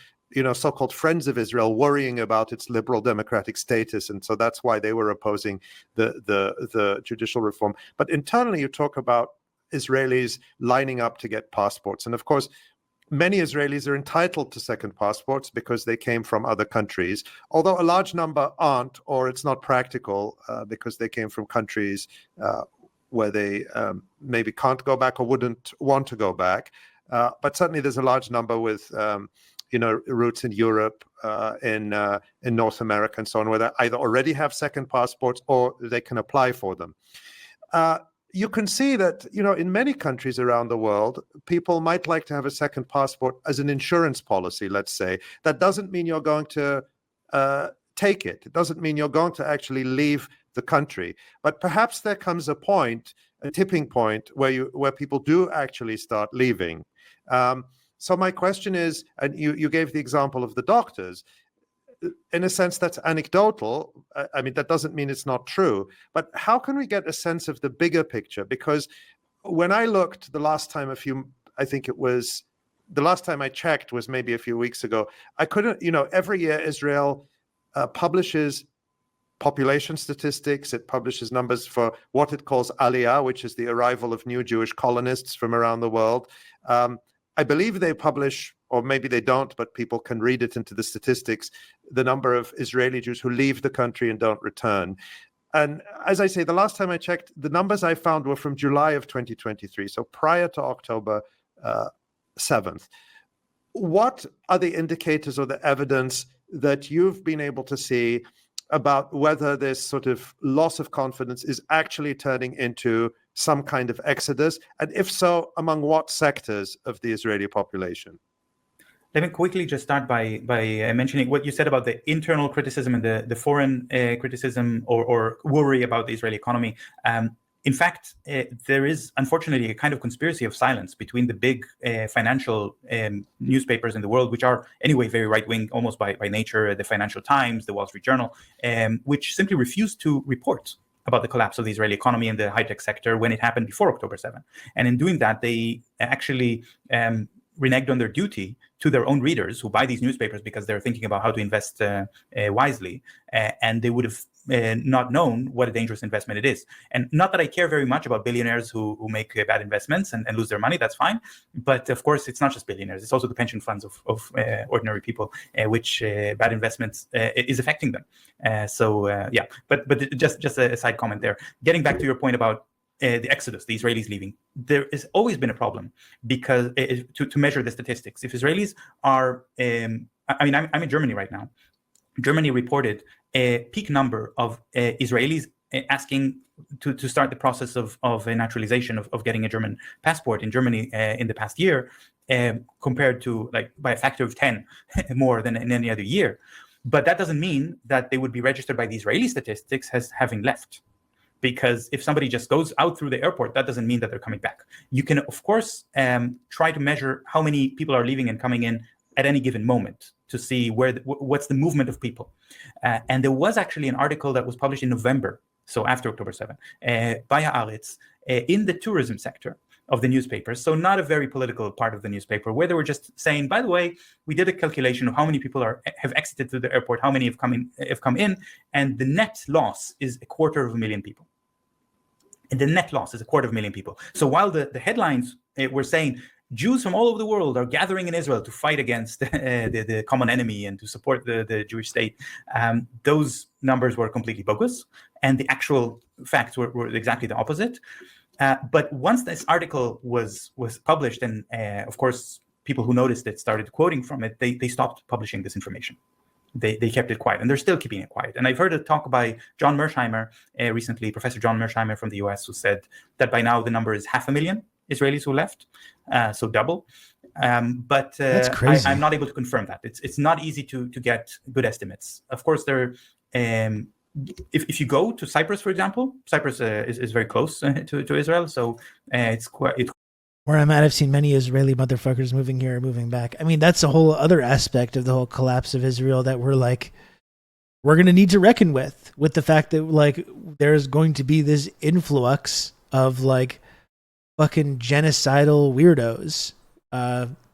so-called friends of Israel worrying about its liberal democratic status. And so that's why they were opposing the judicial reform. But internally, you talk about Israelis lining up to get passports. And of course, many Israelis are entitled to second passports because they came from other countries, although a large number aren't, or it's not practical because they came from countries where they maybe can't go back or wouldn't want to go back. But certainly there's a large number with, roots in Europe, in North America and so on, where they either already have second passports or they can apply for them. You can see that, in many countries around the world, people might like to have a second passport as an insurance policy, let's say. That doesn't mean you're going to take it. It doesn't mean you're going to actually leave the country. But perhaps there comes a point, a tipping point, where people do actually start leaving. So my question is, and you gave the example of the doctors, in a sense that's anecdotal. I mean, that doesn't mean it's not true, but how can we get a sense of the bigger picture? Because when I looked the last time I checked was maybe a few weeks ago, I couldn't, every year Israel publishes population statistics. It publishes numbers for what it calls Aliyah, which is the arrival of new Jewish colonists from around the world. I believe they publish, or maybe they don't, but people can read it into the statistics, the number of Israeli Jews who leave the country and don't return. And as I say, the last time I checked, the numbers I found were from July of 2023, so prior to October 7th. What are the indicators or the evidence that you've been able to see about whether this sort of loss of confidence is actually turning into some kind of exodus? And if so, among what sectors of the Israeli population? Let me quickly just start by mentioning what you said about the internal criticism and the foreign criticism or worry about the Israeli economy. In fact, there is unfortunately a kind of conspiracy of silence between the big financial newspapers in the world, which are anyway very right-wing, almost by nature, the Financial Times, the Wall Street Journal, which simply refuse to report about the collapse of the Israeli economy and the high-tech sector when it happened before October 7. And in doing that, they actually reneged on their duty to their own readers who buy these newspapers because they're thinking about how to invest wisely. And they would have not known what a dangerous investment it is. And not that I care very much about billionaires who make bad investments and lose their money. That's fine. But of course, it's not just billionaires. It's also the pension funds of ordinary people, which bad investments is affecting them. Yeah, but just a side comment there. Getting back to your point about the exodus, the Israelis leaving, there has always been a problem because to measure the statistics. If Israelis are, I'm in Germany right now. Germany reported a peak number of Israelis asking to start the process of naturalization, of getting a German passport in Germany in the past year, compared to like by a factor of 10 more than in any other year. But that doesn't mean that they would be registered by the Israeli statistics as having left. Because if somebody just goes out through the airport, that doesn't mean that they're coming back. You can, of course, try to measure how many people are leaving and coming in at any given moment to see what's the movement of people. And there was actually an article that was published in November, so after October 7, by Haaretz, in the tourism sector of the newspaper, so not a very political part of the newspaper, where they were just saying, by the way, we did a calculation of how many people have exited through the airport, how many have come in, and the net loss is 250,000 people. And the net loss is 250,000 people. So while the headlines were saying Jews from all over the world are gathering in Israel to fight against the common enemy and to support the Jewish state, those numbers were completely bogus, and the actual facts were exactly the opposite. But once this article was published, and of course people who noticed it started quoting from it, they stopped publishing this information. They kept it quiet, and they're still keeping it quiet. And I've heard a talk by John Mersheimer recently, Professor John Mersheimer from the US, who said that by now the number is 500,000 Israelis who left, so double. But That's crazy. I'm not able to confirm that. It's not easy to get good estimates. Of course, if you go to Cyprus, for example, Cyprus is very close to Israel, so it's where I'm at, I've seen many Israeli motherfuckers moving here or moving back. I mean, that's a whole other aspect of the whole collapse of Israel that we're going to need to reckon with the fact that like there's going to be this influx of like fucking genocidal weirdos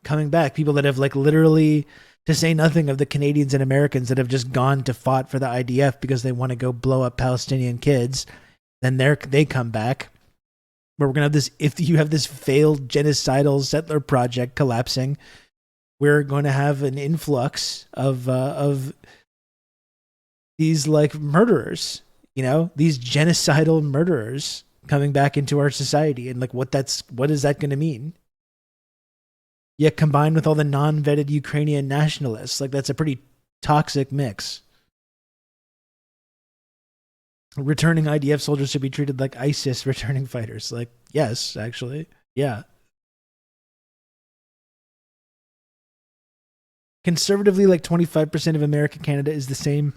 coming back. People that have like literally, to say nothing of the Canadians and Americans that have just gone to fought for the IDF because they want to go blow up Palestinian kids. Then they come back. Where we're going to have this, if you have this failed genocidal settler project collapsing, we're going to have an influx of these like murderers, these genocidal murderers coming back into our society. And like what is that going to mean? Yet combined with all the non-vetted Ukrainian nationalists, like that's a pretty toxic mix. Returning IDF soldiers should be treated like ISIS returning fighters. Like, yes, actually. Yeah. Conservatively, like 25% of America, Canada is the same.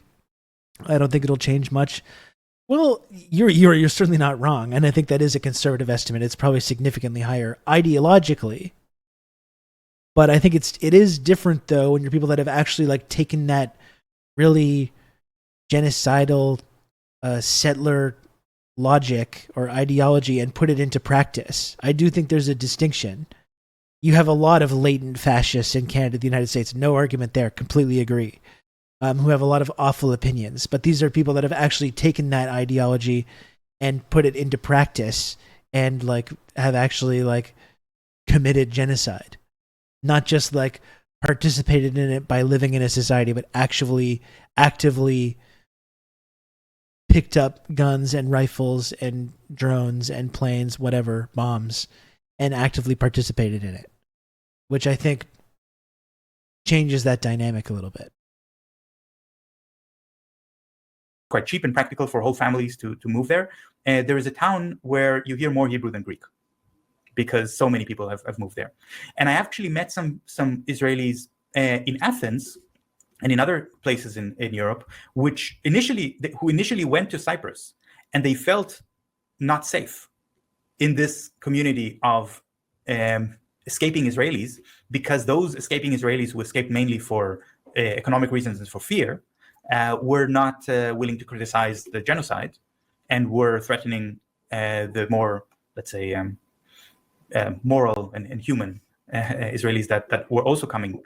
I don't think it'll change much. Well, you're certainly not wrong. And I think that is a conservative estimate. It's probably significantly higher ideologically. But I think it is different though when you're people that have actually like taken that really genocidal settler logic or ideology and put it into practice. I do think there's a distinction. You have a lot of latent fascists in Canada, the United States. No argument there. Completely agree. Who have a lot of awful opinions. But these are people that have actually taken that ideology and put it into practice and like have actually like committed genocide. Not just like participated in it by living in a society, but actually actively picked up guns and rifles and drones and planes, whatever, bombs, and actively participated in it, which I think changes that dynamic a little bit. Quite cheap and practical for whole families to move there. There is a town where you hear more Hebrew than Greek because so many people have moved there. And I actually met some Israelis in Athens and in other places in Europe, who initially went to Cyprus, and they felt not safe in this community of escaping Israelis, because those escaping Israelis who escaped mainly for economic reasons and for fear were not willing to criticize the genocide and were threatening the more, let's say, moral and human Israelis that were also coming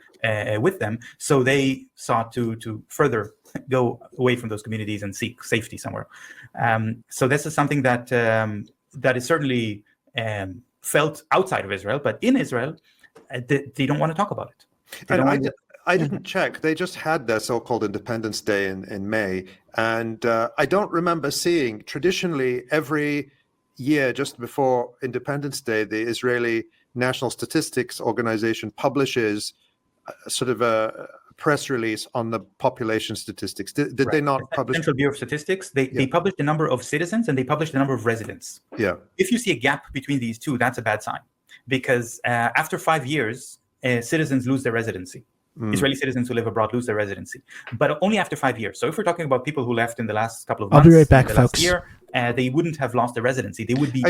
with them. So they sought to further go away from those communities and seek safety somewhere. So this is something that that is certainly felt outside of Israel, but in Israel, they don't want to talk about it. I didn't check. They just had their so-called Independence Day in May, and I don't remember seeing. Traditionally, every year just before Independence Day, the Israeli National Statistics Organization publishes sort of a press release on the population statistics. Did they not publish? Central Bureau of Statistics, they publish the number of citizens and they publish the number of residents. Yeah. If you see a gap between these two, that's a bad sign, because after 5 years, citizens lose their residency. Israeli citizens who live abroad lose their residency, but only after 5 years. So if we're talking about people who left in the last couple of months, I'll be right back, folks. last year, they wouldn't have lost their residency. They would be.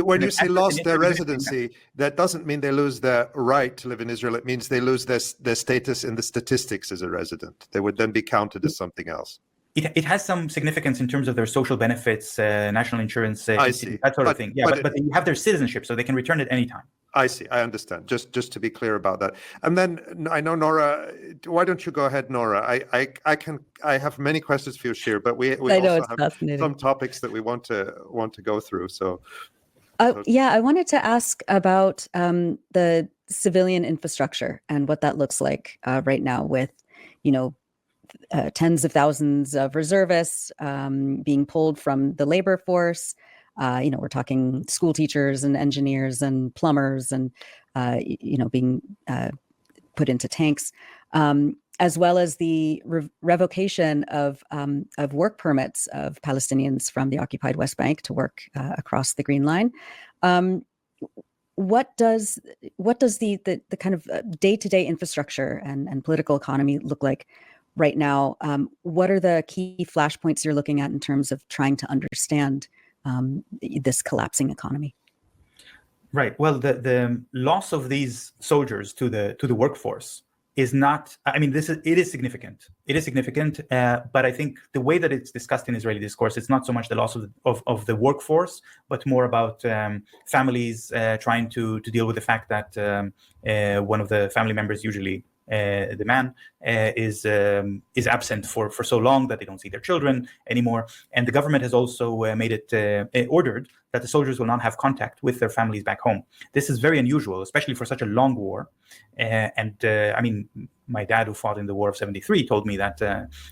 When you say lost their residency, that doesn't mean they lose their right to live in Israel. It means they lose their status in the statistics as a resident. They would then be counted as something else. It has some significance in terms of their social benefits, national insurance, I see. that sort of thing. Yeah, but they have their citizenship, so they can return at any time. I see. I understand. Just to be clear about that. And then I know Nora. Why don't you go ahead, Nora? I have many questions for you, Shir, but we also have some topics that we want to go through. So. Yeah, I wanted to ask about the civilian infrastructure and what that looks like right now with, tens of thousands of reservists being pulled from the labor force. We're talking school teachers and engineers and plumbers and, being put into tanks, as well as the revocation of work permits of Palestinians from the occupied West Bank to work across the Green Line. What does the kind of day-to-day infrastructure and political economy look like right now? What are the key flashpoints you're looking at in terms of trying to understand this collapsing economy? Right. Well, the loss of these soldiers to the workforce is not. I mean, it is significant. It is significant. But I think the way that it's discussed in Israeli discourse, it's not so much the loss of the workforce, but more about families trying to deal with the fact that one of the family members, usually the man, is absent for so long that they don't see their children anymore. And the government has also made it ordered that the soldiers will not have contact with their families back home. This is very unusual, especially for such a long war. I mean, my dad, who fought in the War of '73, told me that,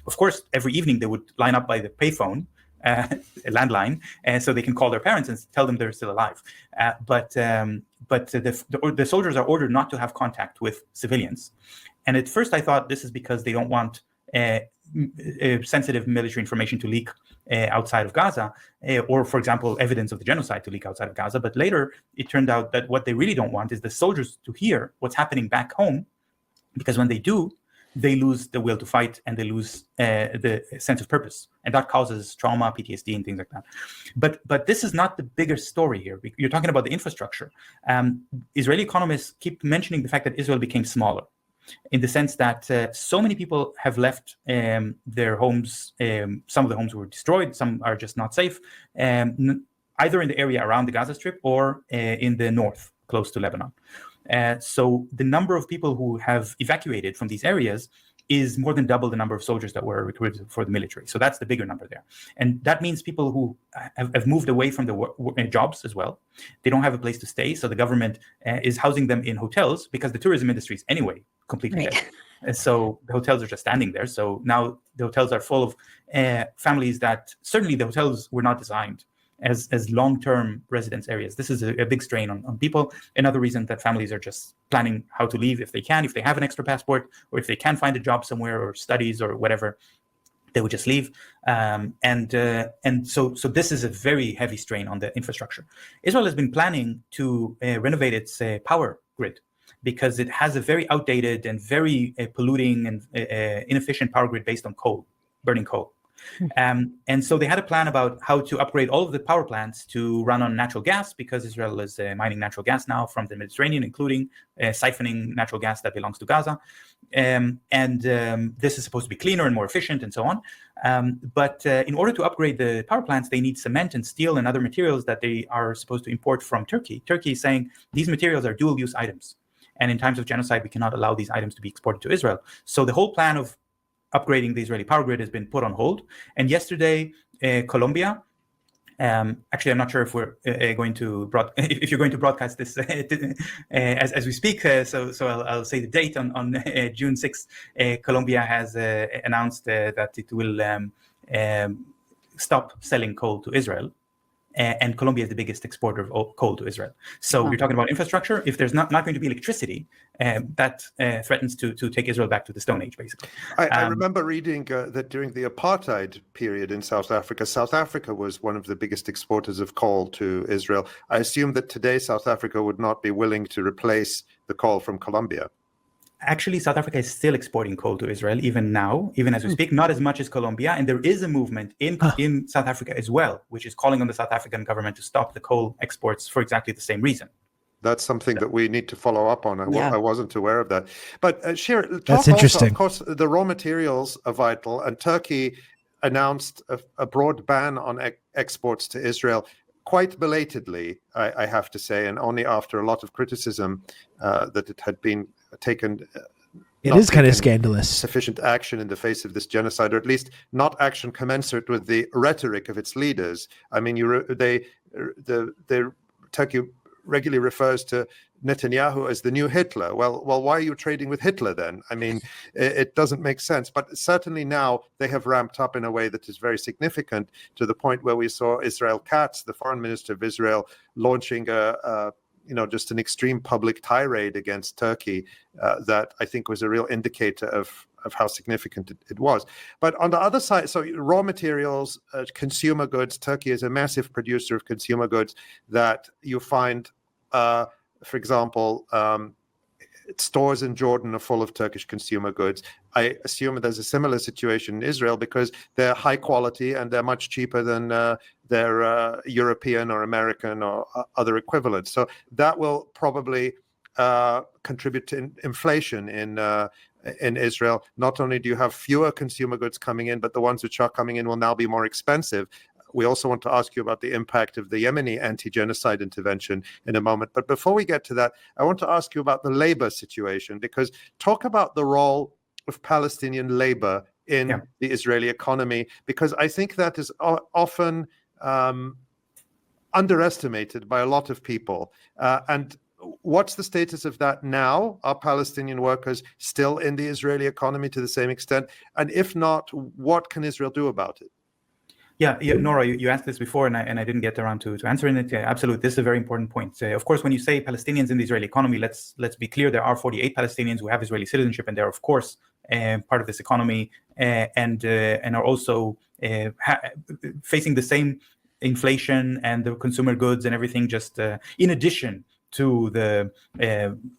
of course, every evening they would line up by the payphone, a landline, so they can call their parents and tell them they're still alive. But the soldiers are ordered not to have contact with civilians. And at first I thought this is because they don't want sensitive military information to leak outside of Gaza, or, for example, evidence of the genocide to leak outside of Gaza. But later it turned out that what they really don't want is the soldiers to hear what's happening back home, because when they do, they lose the will to fight and they lose the sense of purpose. And that causes trauma, PTSD, and things like that. But this is not the bigger story here. You're talking about the infrastructure. Israeli economists keep mentioning the fact that Israel became smaller, in the sense that so many people have left their homes. Some of the homes were destroyed. Some are just not safe, either in the area around the Gaza Strip or in the north, close to Lebanon. So the number of people who have evacuated from these areas is more than double the number of soldiers that were recruited for the military. So that's the bigger number there. And that means people who have moved away from the jobs as well. They don't have a place to stay. So the government is housing them in hotels, because the tourism industry is anyway completely dead. And so the hotels are just standing there. So now the hotels are full of families that certainly the hotels were not designed as long-term residence areas. This is a big strain on people. Another reason that families are just planning how to leave if they can, if they have an extra passport, or if they can find a job somewhere or studies or whatever, they would just leave. And so this is a very heavy strain on the infrastructure. Israel has been planning to renovate its power grid, because it has a very outdated and very polluting and inefficient power grid based on coal, burning coal. And so they had a plan about how to upgrade all of the power plants to run on natural gas, because Israel is mining natural gas now from the Mediterranean, including siphoning natural gas that belongs to Gaza. This is supposed to be cleaner and more efficient and so on. But in order to upgrade the power plants, they need cement and steel and other materials that they are supposed to import from Turkey. Turkey is saying these materials are dual-use items. And in times of genocide, we cannot allow these items to be exported to Israel. So the whole plan of upgrading the Israeli power grid has been put on hold. And yesterday, Colombia, actually, I'm not sure if we're going to if you're going to broadcast this as we speak. So I'll say the date on June 6th. Colombia has announced that it will stop selling coal to Israel. And Colombia is the biggest exporter of coal to Israel. So We're talking about infrastructure. If there's not going to be electricity, that threatens to take Israel back to the Stone Age, basically. I remember reading that during the apartheid period in South Africa was one of the biggest exporters of coal to Israel. I assume that today South Africa would not be willing to replace the coal from Colombia. Actually, South Africa is still exporting coal to Israel, even now, even as we speak, not as much as Colombia. And there is a movement in South Africa as well, which is calling on the South African government to stop the coal exports for exactly the same reason. That's something that we need to follow up on. I wasn't aware of that. But Shir, that's interesting. Also, of course, the raw materials are vital, and Turkey announced a broad ban on exports to Israel quite belatedly, I have to say, and only after a lot of criticism that it had been taken. It is kind of scandalous. Sufficient action in the face of this genocide, or at least not action commensurate with the rhetoric of its leaders. I mean, Turkey regularly refers to Netanyahu as the new Hitler. Well, why are you trading with Hitler then? I mean, it doesn't make sense. But certainly now they have ramped up in a way that is very significant, to the point where we saw Israel Katz, the foreign minister of Israel, launching just an extreme public tirade against Turkey that I think was a real indicator of how significant it was. But on the other side, so raw materials, consumer goods, Turkey is a massive producer of consumer goods that you find, for example, stores in Jordan are full of Turkish consumer goods. I assume there's a similar situation in Israel, because they're high quality and they're much cheaper than their European or American or other equivalents. So that will probably contribute to inflation in Israel. Not only do you have fewer consumer goods coming in, but the ones which are coming in will now be more expensive. We also want to ask you about the impact of the Yemeni anti-genocide intervention in a moment. But before we get to that, I want to ask you about the labor situation, because talk about the role of Palestinian labor in the Israeli economy, because I think that is often underestimated by a lot of people. And what's the status of that now? Are Palestinian workers still in the Israeli economy to the same extent? And if not, what can Israel do about it? Yeah, Nora, you asked this before, and I didn't get around to answering it. Yeah, absolutely, this is a very important point. Of course, when you say Palestinians in the Israeli economy, let's be clear: there are 48 Palestinians who have Israeli citizenship, and they're of course part of this economy, and are also facing the same inflation and the consumer goods and everything. Just in addition to the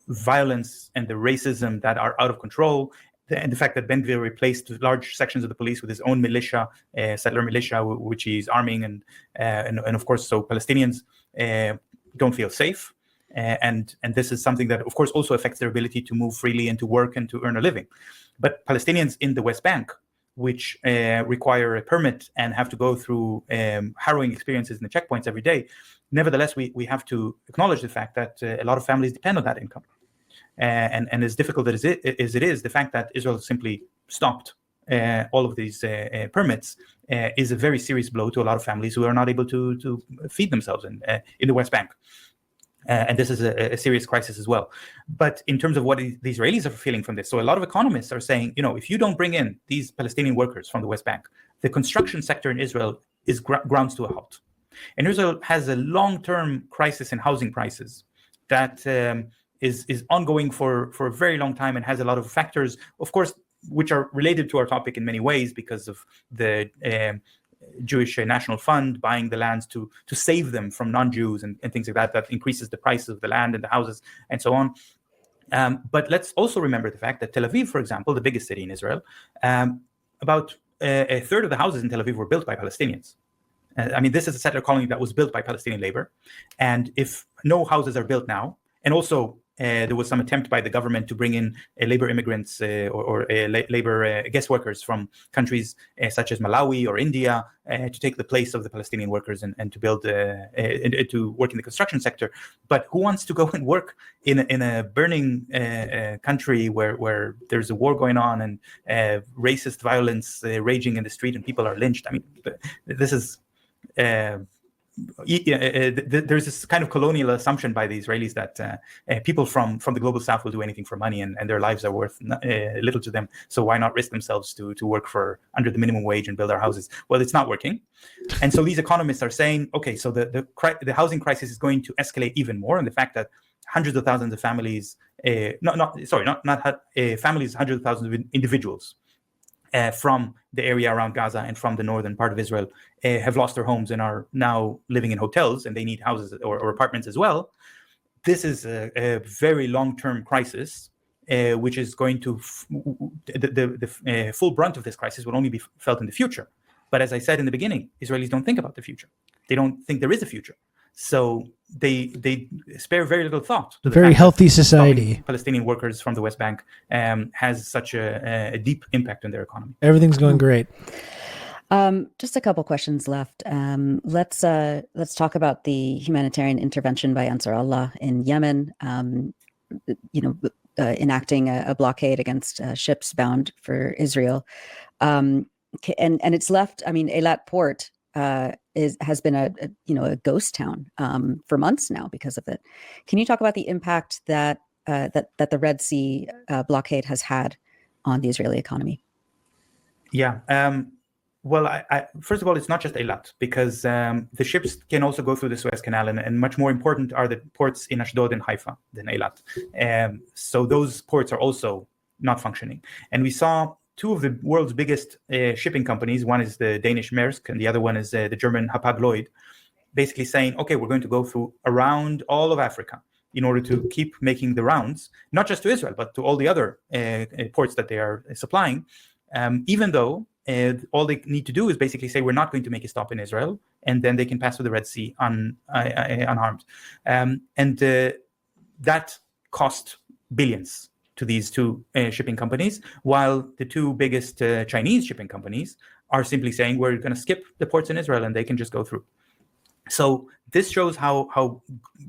violence and the racism that are out of control. And the fact that Ben Gvir replaced large sections of the police with his own militia, settler militia, which he's arming, and of course, so Palestinians don't feel safe, and this is something that, of course, also affects their ability to move freely and to work and to earn a living. But Palestinians in the West Bank, which require a permit and have to go through harrowing experiences in the checkpoints every day, nevertheless, we have to acknowledge the fact that a lot of families depend on that income. And as difficult as it is, the fact that Israel simply stopped all of these permits is a very serious blow to a lot of families who are not able to feed themselves in the West Bank. And this is a serious crisis as well. But in terms of what the Israelis are feeling from this, so a lot of economists are saying, if you don't bring in these Palestinian workers from the West Bank, the construction sector in Israel is grounds to a halt. And Israel has a long-term crisis in housing prices that is ongoing for a very long time and has a lot of factors, of course, which are related to our topic in many ways, because of the Jewish National Fund buying the lands to save them from non-Jews and things like that increases the price of the land and the houses and so on. But let's also remember the fact that Tel Aviv, for example, the biggest city in Israel, about a third of the houses in Tel Aviv were built by Palestinians. I mean, this is a settler colony that was built by Palestinian labor. And if no houses are built now, and also there was some attempt by the government to bring in labor immigrants or labor guest workers from countries such as Malawi or India to take the place of the Palestinian workers and to build to work in the construction sector. But who wants to go and work in a burning country where there's a war going on and racist violence raging in the street and people are lynched? I mean, this is. There's this kind of colonial assumption by the Israelis that people from the global south will do anything for money and their lives are worth little to them. So why not risk themselves to work for under the minimum wage and build our houses? Well, it's not working. And so these economists are saying, okay, so the housing crisis is going to escalate even more. And the fact that hundreds of thousands of families, families, hundreds of thousands of individuals from the area around Gaza and from the northern part of Israel have lost their homes and are now living in hotels, and they need houses or apartments as well. This is a very long-term crisis, which is going to the full brunt of this crisis will only be felt in the future. But as I said in the beginning, Israelis don't think about the future. They don't think there is a future. So they spare very little thought to a very healthy society. Palestinian workers from the West Bank has such a deep impact on their economy. Everything's going great. Just a couple questions left. Let's talk about the humanitarian intervention by Ansar Allah in Yemen. Enacting a blockade against ships bound for Israel, and it's left. I mean, Eilat port has been a ghost town for months now because of it. Can you talk about the impact that the Red Sea blockade has had on the Israeli economy? Yeah. Well, first of all, it's not just Eilat, because the ships can also go through the Suez Canal, and much more important are the ports in Ashdod and Haifa than Eilat. So those ports are also not functioning. And we saw two of the world's biggest shipping companies, one is the Danish Maersk and the other one is the German Hapag-Lloyd, basically saying, okay, we're going to go through around all of Africa in order to keep making the rounds, not just to Israel, but to all the other ports that they are supplying, even though all they need to do is basically say, we're not going to make a stop in Israel, and then they can pass through the Red Sea unharmed. That cost billions to these two shipping companies, while the two biggest Chinese shipping companies are simply saying, we're going to skip the ports in Israel and they can just go through. So this shows how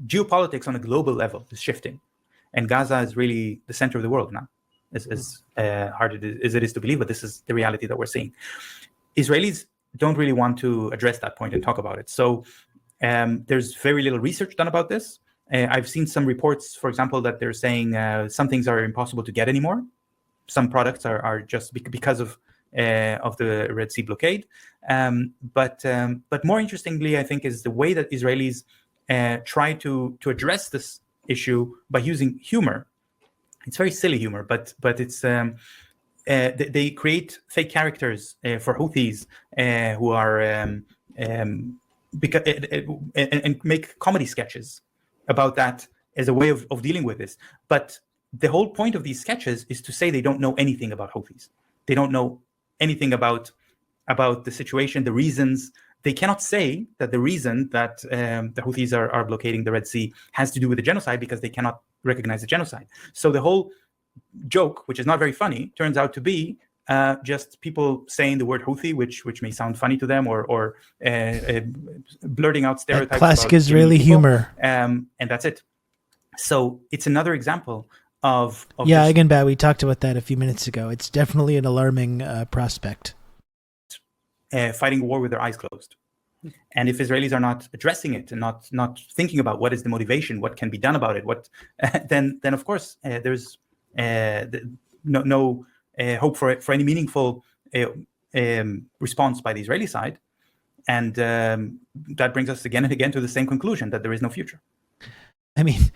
geopolitics on a global level is shifting. And Gaza is really the center of the world now, as hard as it is to believe, but this is the reality that we're seeing. Israelis don't really want to address that point and talk about it. So there's very little research done about this. I've seen some reports, for example, that they're saying some things are impossible to get anymore. Some products are just because of the Red Sea blockade. But more interestingly, I think, is the way that Israelis try to address this issue by using humor. It's very silly humor, but it's they create fake characters for Houthis who are and make comedy sketches about that as a way of dealing with this. But the whole point of these sketches is to say they don't know anything about Houthis. They don't know anything about the situation, the reasons. They cannot say that the reason that the Houthis are blockading the Red Sea has to do with the genocide, because they cannot recognize the genocide. So the whole joke, which is not very funny, turns out to be just people saying the word Houthi, which may sound funny to them, or blurting out stereotypes. Classic Israeli humor. And that's it. So it's another example of yeah, again, Bat, we talked about that a few minutes ago. It's definitely an alarming prospect. Fighting a war with their eyes closed. And if Israelis are not addressing it and not thinking about what is the motivation, what can be done about it, then of course there's no hope for any meaningful response by the Israeli side, and that brings us again and again to the same conclusion, that there is no future. I mean,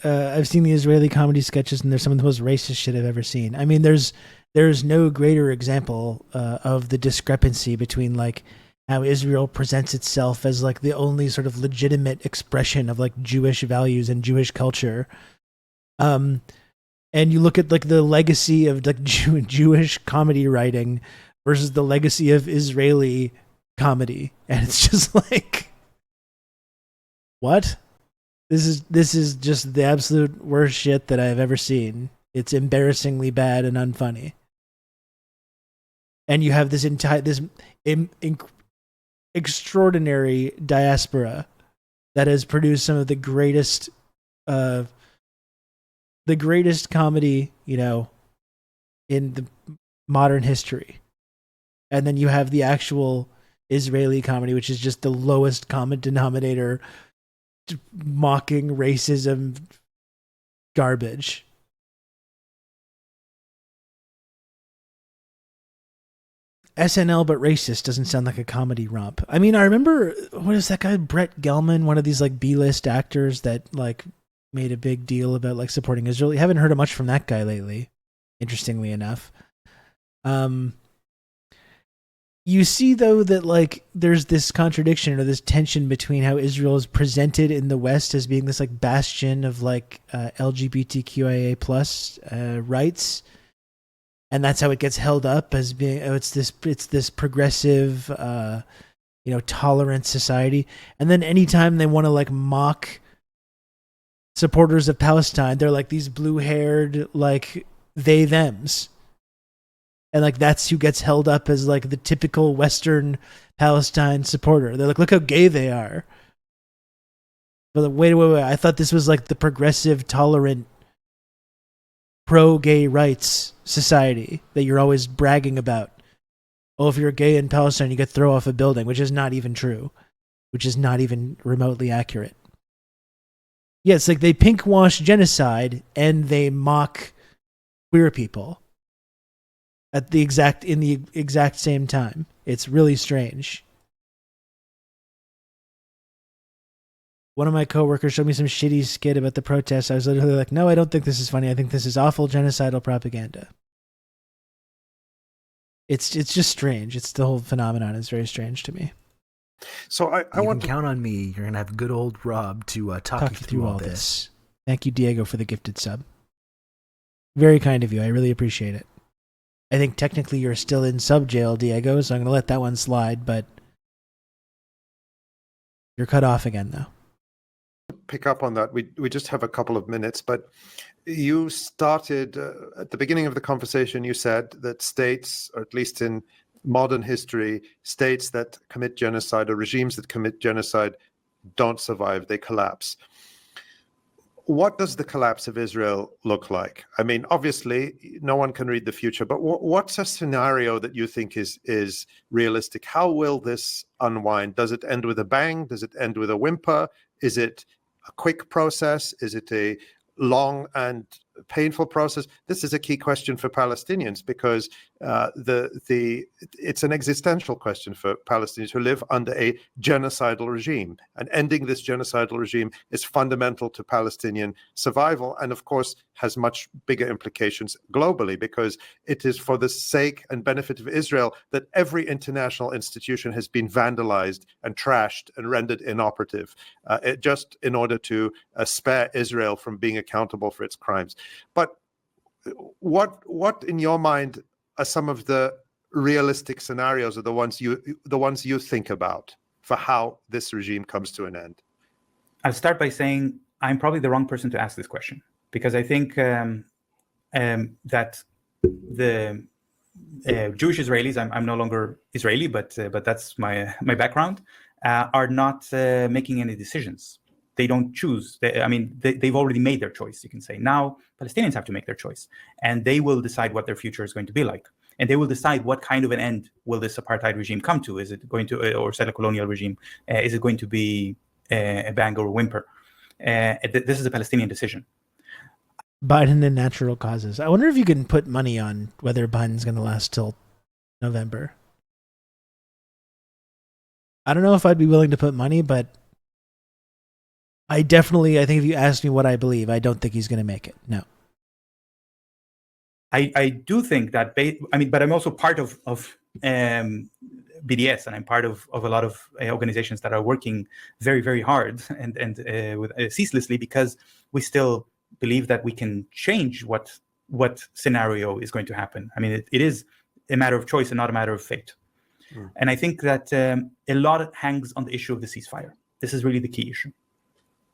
I've seen the Israeli comedy sketches, and they're some of the most racist shit I've ever seen. I mean, there's no greater example of the discrepancy between like how Israel presents itself as like the only sort of legitimate expression of like Jewish values and Jewish culture. And you look at like the legacy of like Jewish comedy writing versus the legacy of Israeli comedy. And it's just like, what? This is just the absolute worst shit that I've ever seen. It's embarrassingly bad and unfunny. And you have this extraordinary diaspora that has produced some of the greatest comedy, in the modern history. And then you have the actual Israeli comedy, which is just the lowest common denominator, mocking racism garbage. SNL but racist doesn't sound like a comedy romp. I mean, I remember, what is that guy, Brett Gelman, one of these like B-list actors that like made a big deal about like supporting Israel. I haven't heard much from that guy lately, interestingly enough. You see, though, that like there's this contradiction or this tension between how Israel is presented in the West as being this like bastion of like LGBTQIA plus rights, and that's how it gets held up as being it's this progressive, tolerant society. And then anytime they want to like mock supporters of Palestine, they're like these blue-haired like they thems. And like that's who gets held up as like the typical Western Palestine supporter. They're like, look how gay they are. But like, wait, I thought this was like the progressive, tolerant, pro-gay rights society that you're always bragging about. Oh, if you're gay in Palestine, you get thrown off a building, which is not even true, which is not even remotely accurate. Yeah, it's like they pinkwash genocide and they mock queer people in the exact same time. It's really strange. One of my coworkers showed me some shitty skit about the protests. I was literally like, no, I don't think this is funny. I think this is awful genocidal propaganda. It's just strange. It's the whole phenomenon is very strange to me. So I you want can count on me. You're gonna have good old Rob to talk you through all this. Thank you, Diego, for the gifted sub. Very kind of you. I really appreciate it. I think technically you're still in sub jail, Diego, so I'm going to let that one slide, but you're cut off again, though. pick up on that. We just have a couple of minutes, but you started at the beginning of the conversation, you said that states, or at least in modern history, states that commit genocide or regimes that commit genocide don't survive, they collapse. What does the collapse of Israel look like? I mean, obviously, no one can read the future, but what's a scenario that you think is realistic? How will this unwind? Does it end with a bang? Does it end with a whimper? Is it a quick process? Is it a long and painful process? This is a key question for Palestinians because it's an existential question for Palestinians who live under a genocidal regime, and ending this genocidal regime is fundamental to Palestinian survival, and of course has much bigger implications globally, because it is for the sake and benefit of Israel that every international institution has been vandalized and trashed and rendered inoperative, just in order to spare Israel from being accountable for its crimes. But what in your mind are some of the realistic scenarios, or the ones you think about for how this regime comes to an end? I'll start by saying I'm probably the wrong person to ask this question, because I think that the Jewish Israelis, I'm no longer Israeli, but that's my background, are not making any decisions. They don't choose. They've already made their choice, you can say. Now, Palestinians have to make their choice, and they will decide what their future is going to be like. And they will decide what kind of an end will this apartheid regime come to. Is it going to, or settler colonial regime, is it going to be a bang or a whimper? This is a Palestinian decision. Biden and natural causes. I wonder if you can put money on whether Biden's going to last till November. I don't know if I'd be willing to put money, but I think if you ask me what I believe, I don't think he's going to make it. No. I do think that, but I'm also part of BDS, and I'm part of a lot of organizations that are working very, very hard and ceaselessly, because we still believe that we can change what scenario is going to happen. I mean, it is a matter of choice and not a matter of fate. Mm. And I think that a lot hangs on the issue of the ceasefire. This is really the key issue.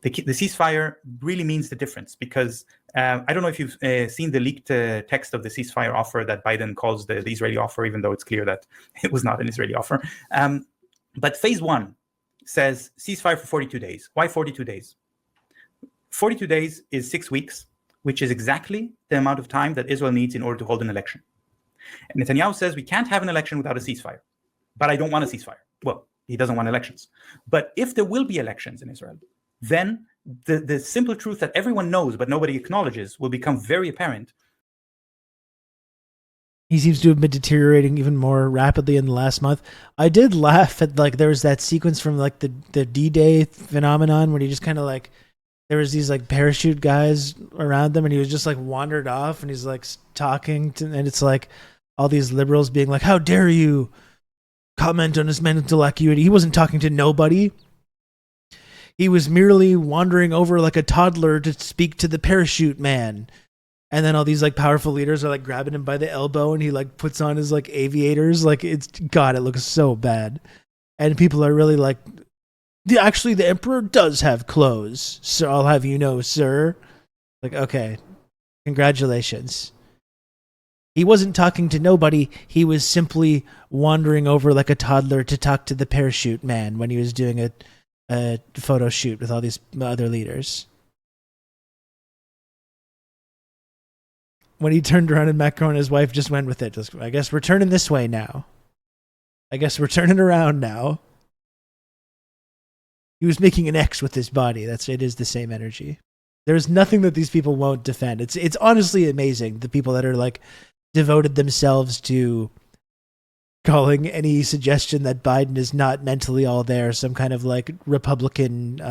The ceasefire really means the difference, because I don't know if you've seen the leaked text of the ceasefire offer that Biden calls the Israeli offer, even though it's clear that it was not an Israeli offer. But phase one says ceasefire for 42 days. Why 42 days? 42 days is 6 weeks, which is exactly the amount of time that Israel needs in order to hold an election. And Netanyahu says we can't have an election without a ceasefire. But I don't want a ceasefire. Well, he doesn't want elections. But if there will be elections in Israel, then the simple truth that everyone knows but nobody acknowledges will become very apparent. He seems to have been deteriorating even more rapidly in the last month. I did laugh at, like, there was that sequence from, like, the D-Day phenomenon where he just kind of, like, there was these, like, parachute guys around them, and he was just, like, wandered off, and he's, like, talking to, and it's like all these liberals being like, how dare you comment on his mental acuity. He wasn't talking to nobody. He was merely wandering over like a toddler to speak to the parachute man. And then all these like powerful leaders are like grabbing him by the elbow, and he like puts on his like aviators. Like, it's, God, it looks so bad. And people are really like, actually the emperor does have clothes, so I'll have you know, sir. Like, okay, congratulations. He wasn't talking to nobody. He was simply wandering over like a toddler to talk to the parachute man when he was doing a photo shoot with all these other leaders. When he turned around and Macron and his wife just went with it. Just, I guess we're turning this way now. I guess we're turning around now. He was making an X with his body. It is the same energy. There's nothing that these people won't defend. It's honestly amazing, the people that are like devoted themselves to calling any suggestion that Biden is not mentally all there some kind of like Republican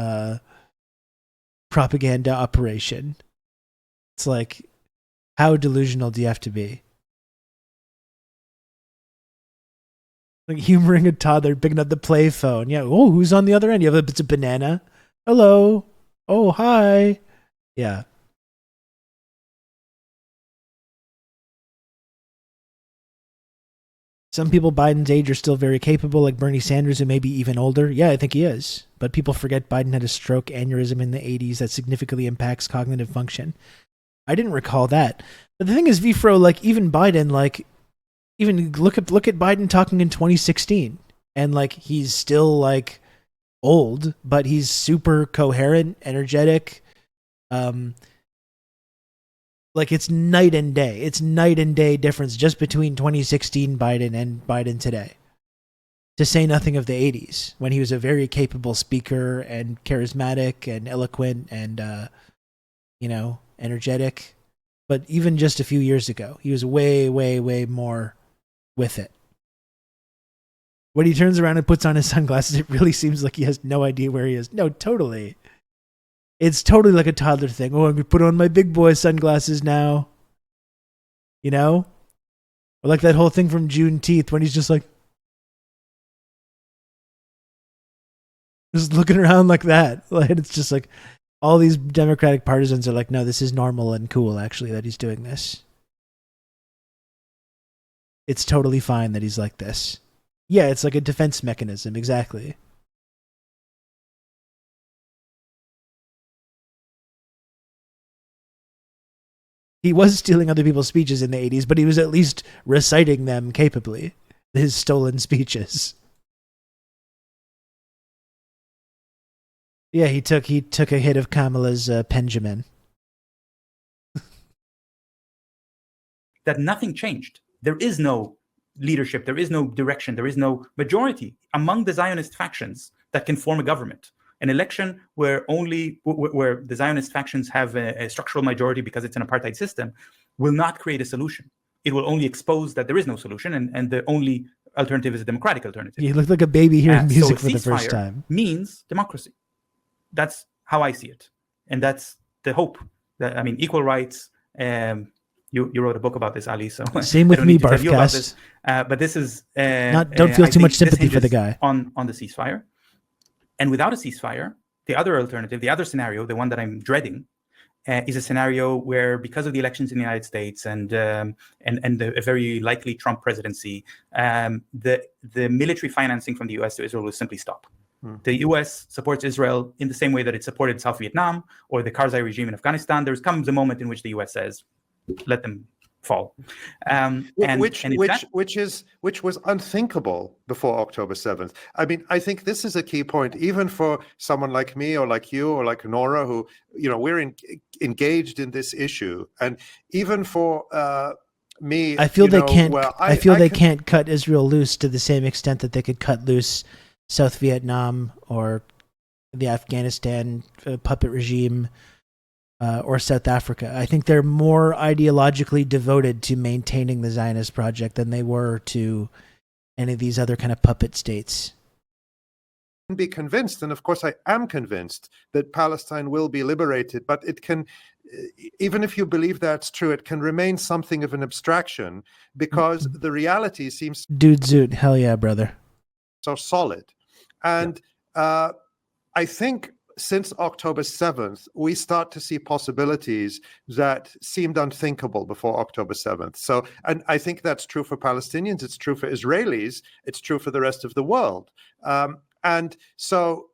propaganda operation. It's like, how delusional do you have to be? Like humoring a toddler, picking up the play phone. Yeah. Oh, who's on the other end? It's a banana. Hello. Oh, hi. Yeah. Some people Biden's age are still very capable, like Bernie Sanders, who may be even older. Yeah, I think he is. But people forget Biden had a stroke aneurysm in the 80s that significantly impacts cognitive function. I didn't recall that. But the thing is, Vfro, like even Biden, like even look at Biden talking in 2016, and like he's still like old, but he's super coherent, energetic. Like it's night and day. It's night and day difference just between 2016 Biden and Biden today. To say nothing of the 80s, when he was a very capable speaker and charismatic and eloquent and energetic. But even just a few years ago, he was way, way, way more with it. When he turns around and puts on his sunglasses, it really seems like he has no idea where he is. No, totally. It's totally like a toddler thing. Oh, I'm going to put on my big boy sunglasses now. You know? Or like that whole thing from Juneteenth when he's just like, just looking around like that. Like, it's just like, all these Democratic partisans are like, no, this is normal and cool, actually, that he's doing this. It's totally fine that he's like this. Yeah, it's like a defense mechanism, exactly. He was stealing other people's speeches in the 80s, but he was at least reciting them capably, his stolen speeches. Yeah, he took a hit of Kamala's Benjamin. That nothing changed. There is no leadership. There is no direction. There is no majority among the Zionist factions that can form a government. An election where the Zionist factions have a structural majority because it's an apartheid system will not create a solution. It will only expose that there is no solution, and the only alternative is a democratic alternative. You look like a baby hearing music for the first time. Means democracy. That's how I see it, and that's the hope. That, I mean, equal rights. You wrote a book about this, Ali. So same with me, Barfcast. But this is don't feel too much sympathy for the guy on the ceasefire. And without a ceasefire, the other alternative, the other scenario, the one that I'm dreading, is a scenario where, because of the elections in the United States and a very likely Trump presidency, the military financing from the U.S. to Israel will simply stop. The US supports Israel in the same way that it supported South Vietnam or the Karzai regime in Afghanistan. There comes a moment in which the US says, let them fall. Which was unthinkable before October 7th. I mean, I think this is a key point, even for someone like me or like you or like Nora, who, we're engaged in this issue. And even for me, I feel they can't. I feel they can't cut Israel loose to the same extent that they could cut loose South Vietnam or the Afghanistan puppet regime or South Africa. I think they're more ideologically devoted to maintaining the Zionist project than they were to any of these other kind of puppet states. Be convinced, and of course I am convinced, that Palestine will be liberated, but it can, even if you believe that's true, it can remain something of an abstraction because the reality seems dude zoot, hell yeah, brother, so solid. And I think since October 7th, we start to see possibilities that seemed unthinkable before October 7th. So, and I think that's true for Palestinians, it's true for Israelis, it's true for the rest of the world. And so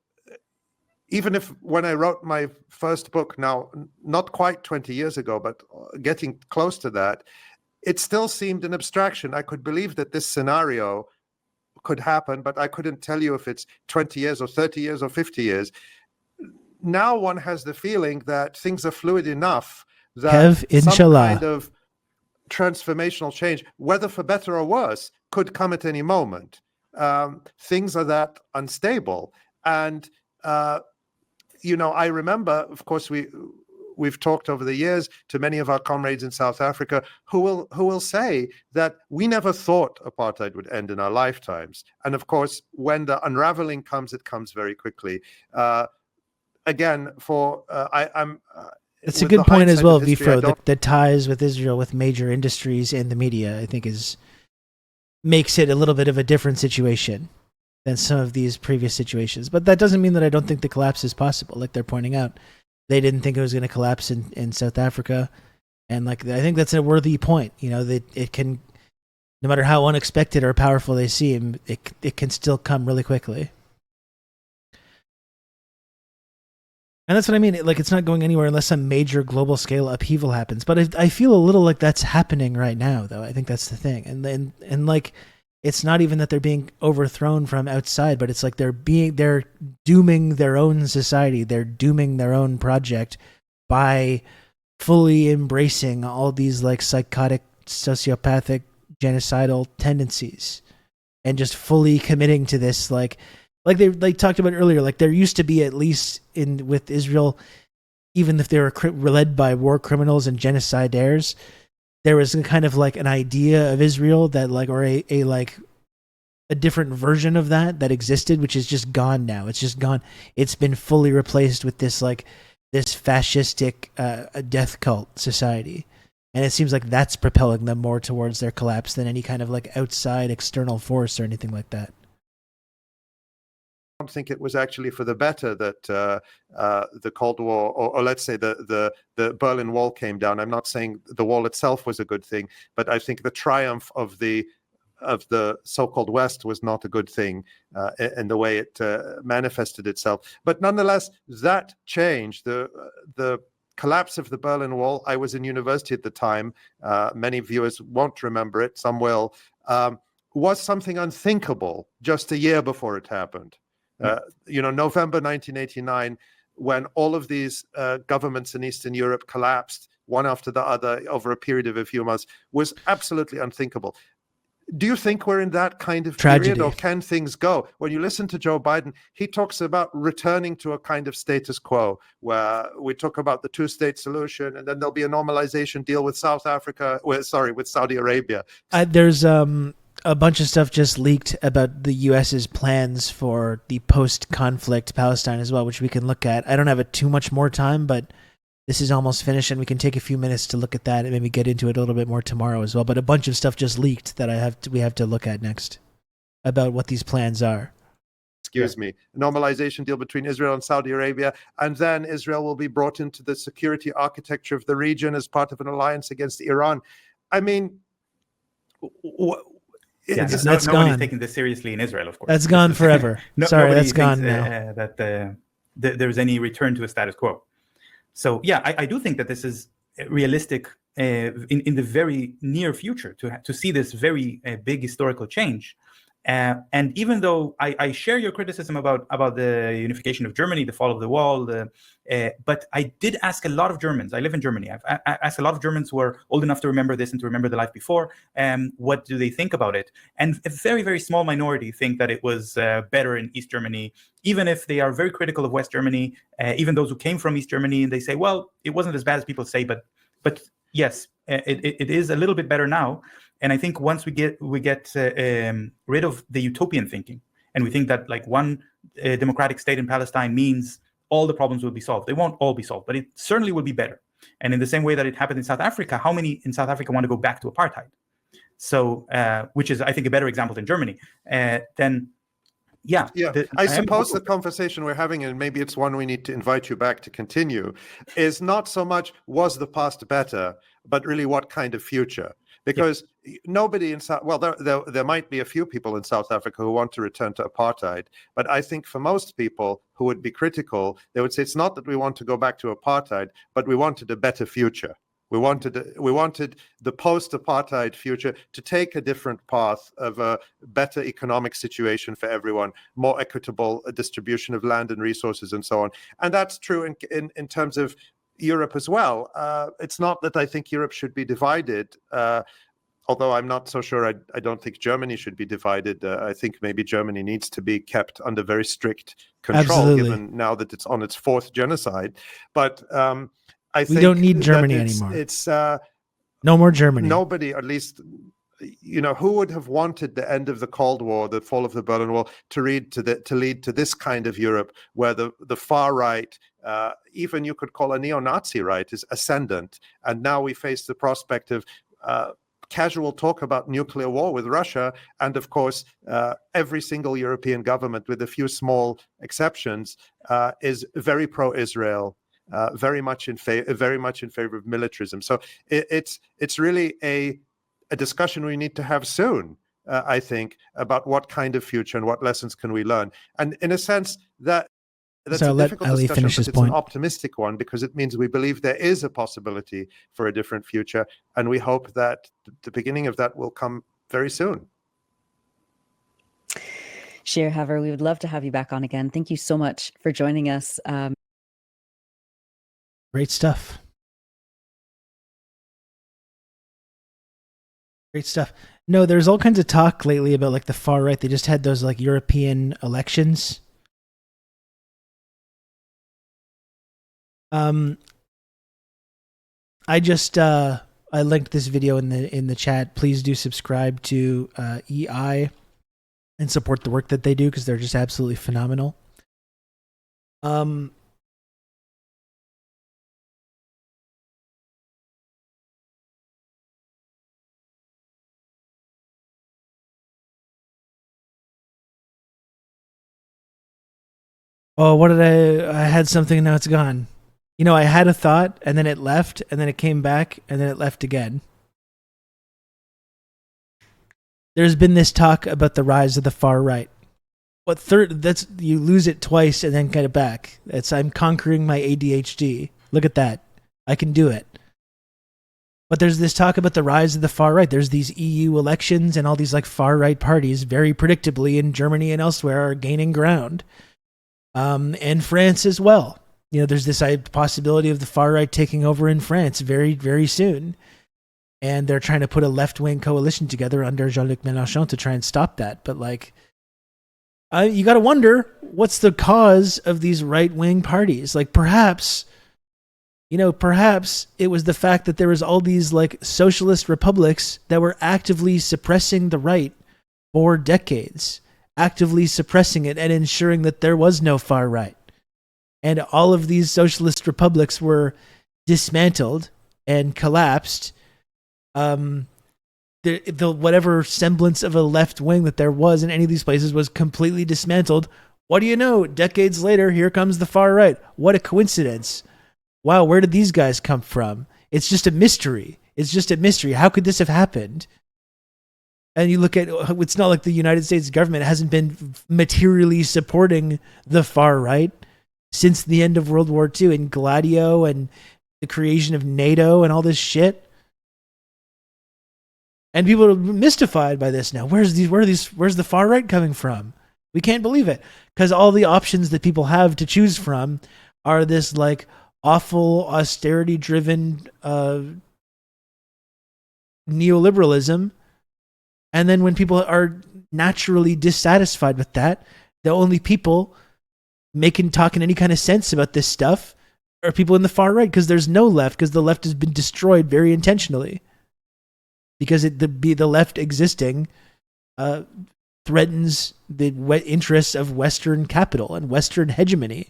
even if when I wrote my first book now, not quite 20 years ago, but getting close to that, it still seemed an abstraction. I could believe that this scenario could happen, but I couldn't tell you if it's 20 years or 30 years or 50 years. Now one has the feeling that things are fluid enough that some kind of transformational change, whether for better or worse, could come at any moment. Things are that unstable. And, I remember, of course, we've talked over the years to many of our comrades in South Africa who will say that we never thought apartheid would end in our lifetimes. And of course, when the unraveling comes, it comes very quickly. Again, it's a good point as well, Vifro, the ties with Israel, with major industries and the media, I think makes it a little bit of a different situation than some of these previous situations. But that doesn't mean that I don't think the collapse is possible. Like they're pointing out, they didn't think it was going to collapse in South Africa. And I think that's a worthy point, that it can, no matter how unexpected or powerful they seem, it can still come really quickly. And that's what I mean. It's not going anywhere unless some major global scale upheaval happens. But I feel a little like that's happening right now, though. I think that's the thing. And it's not even that they're being overthrown from outside, but it's like they're dooming their own society. They're dooming their own project by fully embracing all these psychotic, sociopathic, genocidal tendencies, and just fully committing to this like they talked about earlier, there used to be, at least with Israel, even if they were led by war criminals and genocidaires, there was kind of an idea of Israel that or a different version of that existed, which is just gone now. It's just gone. It's been fully replaced with this this fascistic death cult society. And it seems like that's propelling them more towards their collapse than any kind of outside external force or anything like that. I don't think it was actually for the better that the Cold War, or let's say the Berlin Wall came down. I'm not saying the wall itself was a good thing, but I think the triumph of the so-called West was not a good thing in the way it manifested itself. But nonetheless, that change, the collapse of the Berlin Wall, I was in university at the time, many viewers won't remember it, some will, was something unthinkable just a year before it happened. November 1989, when all of these governments in Eastern Europe collapsed one after the other over a period of a few months, was absolutely unthinkable. Do you think we're in that kind of tragedy, period, or can things go? When you listen to Joe Biden, he talks about returning to a kind of status quo, where we talk about the two-state solution, and then there'll be a normalization deal with with Saudi Arabia. There's a bunch of stuff just leaked about the U.S.'s plans for the post-conflict Palestine as well, which we can look at. I don't have too much more time, but this is almost finished, and we can take a few minutes to look at that and maybe get into it a little bit more tomorrow as well. But a bunch of stuff just leaked that we have to look at next about what these plans are. Excuse me. A normalization deal between Israel and Saudi Arabia, and then Israel will be brought into the security architecture of the region as part of an alliance against Iran. I mean, Yeah, That's nobody's gone. taking this seriously in Israel, of course. That's gone forever. Sorry, nobody that's gone thinks, now. that there's any return to a status quo. So yeah, I do think that this is realistic in the very near future to see this very big historical change. And even though I share your criticism about the unification of Germany, the fall of the wall, but I did ask a lot of Germans. I live in Germany. I asked a lot of Germans who are old enough to remember this and to remember the life before. What do they think about it? And a very, very small minority think that it was better in East Germany, even if they are very critical of West Germany. Even those who came from East Germany, and they say, well, it wasn't as bad as people say, but yes, it is a little bit better now. And I think once we get rid of the utopian thinking, and we think that like one democratic state in Palestine means all the problems will be solved. They won't all be solved, but it certainly will be better. And in the same way that it happened in South Africa, how many in South Africa want to go back to apartheid? So, which is, I think, a better example than Germany. Then, yeah. I suppose the conversation we're having, and maybe it's one we need to invite you back to continue, is not so much was the past better, but really what kind of future? Because nobody in South, well, there might be a few people in South Africa who want to return to apartheid, but I think for most people who would be critical, they would say it's not that we want to go back to apartheid, but we wanted a better future. We wanted the post-apartheid future to take a different path of a better economic situation for everyone, more equitable distribution of land and resources, and so on. And that's true in terms of Europe as well. It's not that I think Europe should be divided, although I'm not so sure. I don't think Germany should be divided. I think maybe Germany needs to be kept under very strict control, given now that it's on its fourth genocide. But I think we don't need Germany anymore. It's no more Germany. Nobody, at least, who would have wanted the end of the Cold War, the fall of the Berlin Wall, to lead to this kind of Europe, where the far right, even you could call a neo-Nazi right, is ascendant, and now we face the prospect of casual talk about nuclear war with Russia, and of course, every single European government, with a few small exceptions, is very pro-Israel. Very much in favor of militarism. So it's really a discussion we need to have soon, I think, about what kind of future and what lessons can we learn. And in a sense, that's a difficult discussion, but it's an optimistic one, because it means we believe there is a possibility for a different future, and we hope that the beginning of that will come very soon. Shir Haver, we would love to have you back on again. Thank you so much for joining us. Great stuff. Great stuff. No, there's all kinds of talk lately about like the far right. They just had those like European elections. I just I linked this video in the chat. Please do subscribe to EI and support the work that they do, because they're just absolutely phenomenal. Oh, what did I had something and now it's gone. I had a thought and then it left and then it came back and then it left again. There's been this talk about the rise of the far right. That's you lose it twice and then get it back. I'm conquering my ADHD. Look at that. I can do it. But there's this talk about the rise of the far right. There's these EU elections, and all these like far right parties, very predictably in Germany and elsewhere, are gaining ground. And France as well. There's this possibility of the far right taking over in France very, very soon. And they're trying to put a left-wing coalition together under Jean-Luc Mélenchon to try and stop that. But you got to wonder, what's the cause of these right-wing parties? Like perhaps it was the fact that there was all these like socialist republics that were actively suppressing the right for decades. Actively suppressing it and ensuring that there was no far right. And all of these socialist republics were dismantled and collapsed. The whatever semblance of a left wing that there was in any of these places was completely dismantled. What do you know? Decades later, here comes the far right. What a coincidence. Wow, where did these guys come from? It's just a mystery. How could this have happened? And you look at, it's not like the United States government hasn't been materially supporting the far right since the end of World War II and Gladio and the creation of NATO and all this shit. And people are mystified by this now. Where's the far right coming from? We can't believe it. Because all the options that people have to choose from are this like awful austerity driven neoliberalism. And then when people are naturally dissatisfied with that, the only people talking any kind of sense about this stuff are people in the far right, because there's no left, because the left has been destroyed very intentionally. Because the left existing threatens the interests of Western capital and Western hegemony.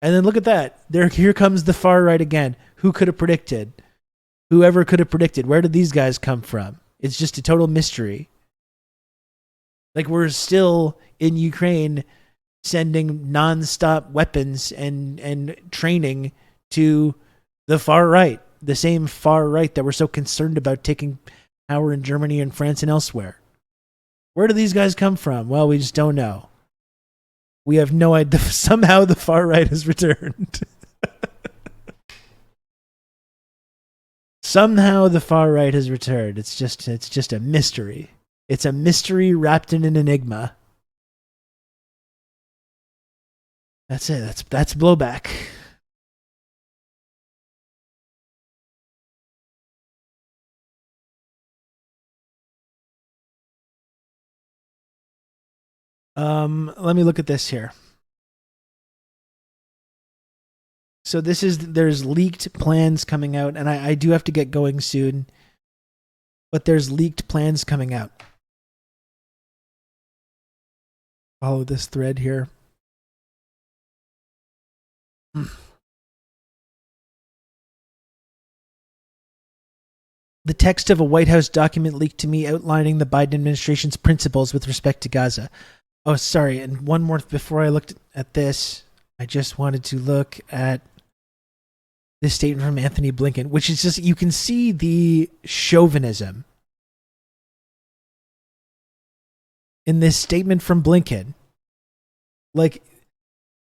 And then look at that. Here comes the far right again. Who could have predicted? Whoever could have predicted. Where did these guys come from? It's just a total mystery. Like, we're still in Ukraine sending nonstop weapons and training to the far right, the same far right that we're so concerned about taking power in Germany and France and elsewhere. Where do these guys come from? Well, we just don't know. We have no idea. Somehow the far right has returned. Somehow the far right has returned. It's just a mystery. It's a mystery wrapped in an enigma. That's it. That's blowback. Let me look at this here. So there's leaked plans coming out, and I do have to get going soon, but there's leaked plans coming out. Follow this thread here. The text of a White House document leaked to me outlining the Biden administration's principles with respect to Gaza. Oh, sorry, and one more before I looked at this, I just wanted to look at this statement from Anthony Blinken, which is just, you can see the chauvinism in this statement from Blinken. Like,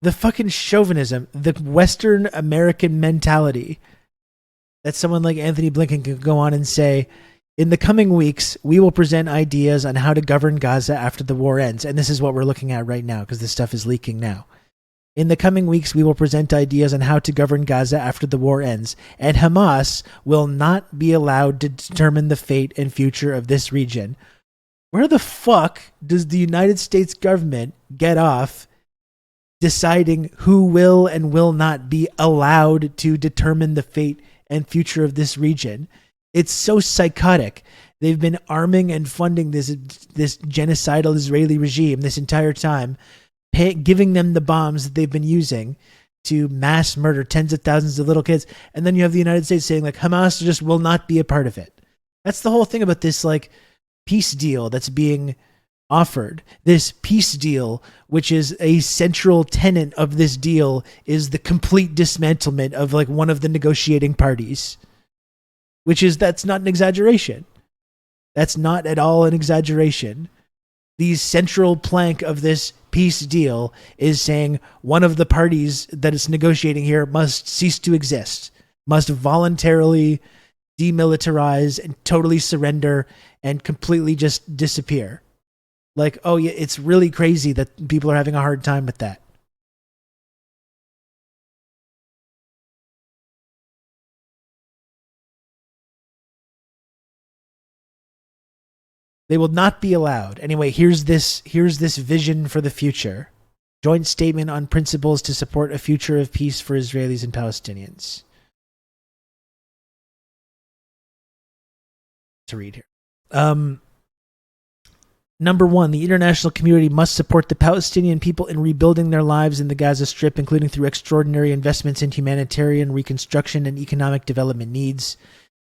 the fucking chauvinism, the Western American mentality that someone like Anthony Blinken could go on and say, in the coming weeks, we will present ideas on how to govern Gaza after the war ends. And this is what we're looking at right now, because this stuff is leaking now. In the coming weeks, we will present ideas on how to govern Gaza after the war ends, and Hamas will not be allowed to determine the fate and future of this region. Where the fuck does the United States government get off deciding who will and will not be allowed to determine the fate and future of this region? It's so psychotic. They've been arming and funding this genocidal Israeli regime this entire time, giving them the bombs that they've been using to mass murder tens of thousands of little kids. And then you have the United States saying, like, Hamas just will not be a part of it. That's the whole thing about this, like, peace deal that's being offered. This peace deal, which is a central tenet of this deal, is the complete dismantlement of, like, one of the negotiating parties. That's not an exaggeration. That's not at all an exaggeration. The central plank of this peace deal is saying one of the parties that is negotiating here must cease to exist, must voluntarily demilitarize and totally surrender and completely just disappear. Like, oh yeah, it's really crazy that people are having a hard time with that. They will not be allowed. Anyway, here's this vision for the future. Joint statement on principles to support a future of peace for Israelis and Palestinians. To read here. Number one, the international community must support the Palestinian people in rebuilding their lives in the Gaza Strip, including through extraordinary investments in humanitarian reconstruction and economic development needs.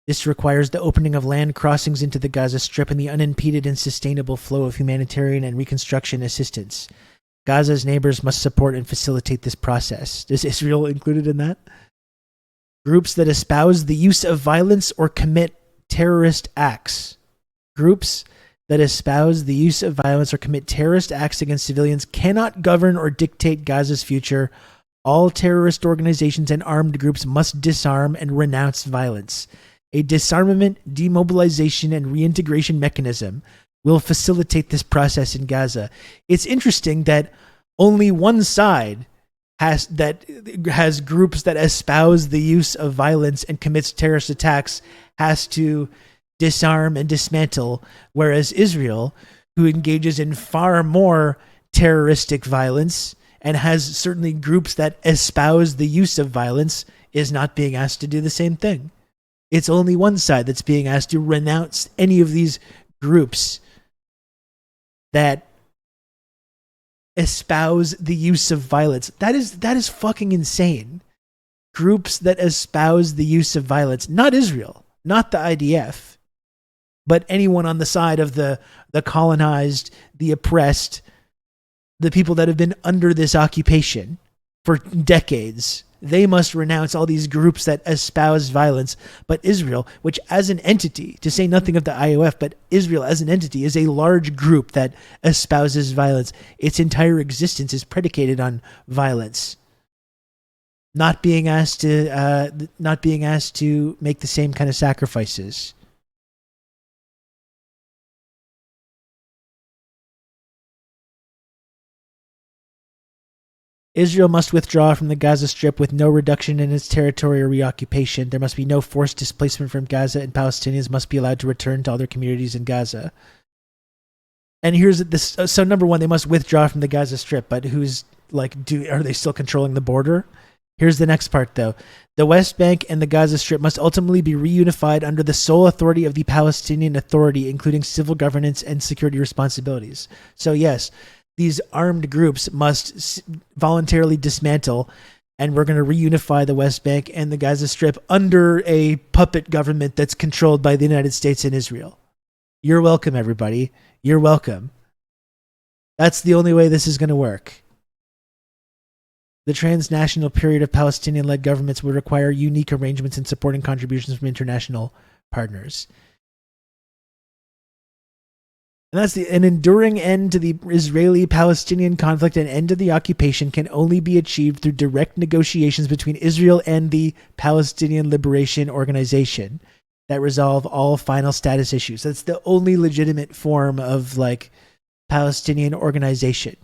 This requires the opening of land crossings into the Gaza Strip and the unimpeded and sustainable flow of humanitarian and reconstruction assistance. Gaza's neighbors must support and facilitate this process. Is Israel included in that? Groups that espouse the use of violence or commit terrorist acts Groups that espouse the use of violence or commit terrorist acts against civilians cannot govern or dictate Gaza's future. All terrorist organizations and armed groups must disarm and renounce violence. A disarmament, demobilization, and reintegration mechanism will facilitate this process in Gaza. It's interesting that only one side has groups that espouse the use of violence and commits terrorist attacks has to disarm and dismantle, whereas Israel, who engages in far more terroristic violence and has certainly groups that espouse the use of violence, is not being asked to do the same thing. It's only one side that's being asked to renounce any of these groups that espouse the use of violence. That is fucking insane. Groups that espouse the use of violence, not Israel, not the IDF, but anyone on the side of the colonized, the oppressed, the people that have been under this occupation for decades. They must renounce all these groups that espouse violence. But Israel, which as an entity, to say nothing of the IOF, but Israel as an entity is a large group that espouses violence. Its entire existence is predicated on violence. Not being asked to make the same kind of sacrifices. Israel must withdraw from the Gaza Strip with no reduction in its territory or reoccupation. There must be no forced displacement from Gaza, and Palestinians must be allowed to return to other communities in Gaza. And here's this. So number one, they must withdraw from the Gaza Strip, but are they still controlling the border? Here's the next part, though. The West Bank and the Gaza Strip must ultimately be reunified under the sole authority of the Palestinian Authority, including civil governance and security responsibilities. So yes, these armed groups must voluntarily dismantle, and we're going to reunify the West Bank and the Gaza Strip under a puppet government that's controlled by the United States and Israel. You're welcome, everybody. You're welcome. That's the only way this is going to work. The transnational period of Palestinian-led governments would require unique arrangements and supporting contributions from international partners. And that's an enduring end to the Israeli-Palestinian conflict and end to the occupation can only be achieved through direct negotiations between Israel and the Palestinian Liberation Organization that resolve all final status issues. That's the only legitimate form of Palestinian organization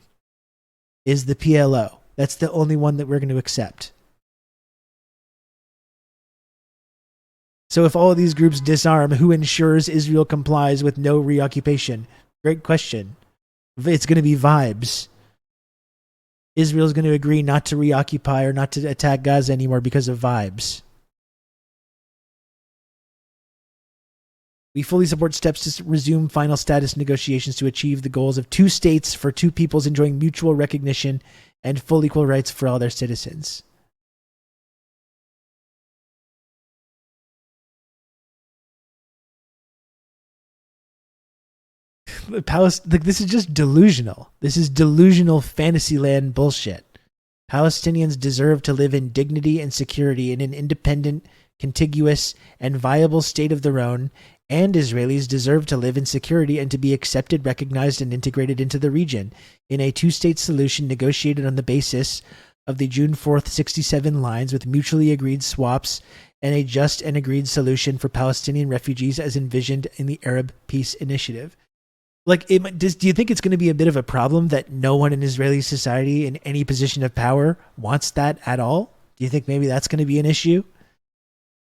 is the PLO. That's the only one that we're going to accept. So if all of these groups disarm, who ensures Israel complies with no reoccupation? Great question. It's going to be vibes. Israel's going to agree not to reoccupy or not to attack Gaza anymore because of vibes. We fully support steps to resume final status negotiations to achieve the goals of two states for two peoples enjoying mutual recognition and full equal rights for all their citizens. This is just delusional. This is delusional fantasyland bullshit. Palestinians deserve to live in dignity and security in an independent, contiguous, and viable state of their own, and Israelis deserve to live in security and to be accepted, recognized, and integrated into the region in a two-state solution negotiated on the basis of the June 4th 67 lines with mutually agreed swaps and a just and agreed solution for Palestinian refugees as envisioned in the Arab Peace Initiative. Do you think it's going to be a bit of a problem that no one in Israeli society in any position of power wants that at all? Do you think maybe that's going to be an issue?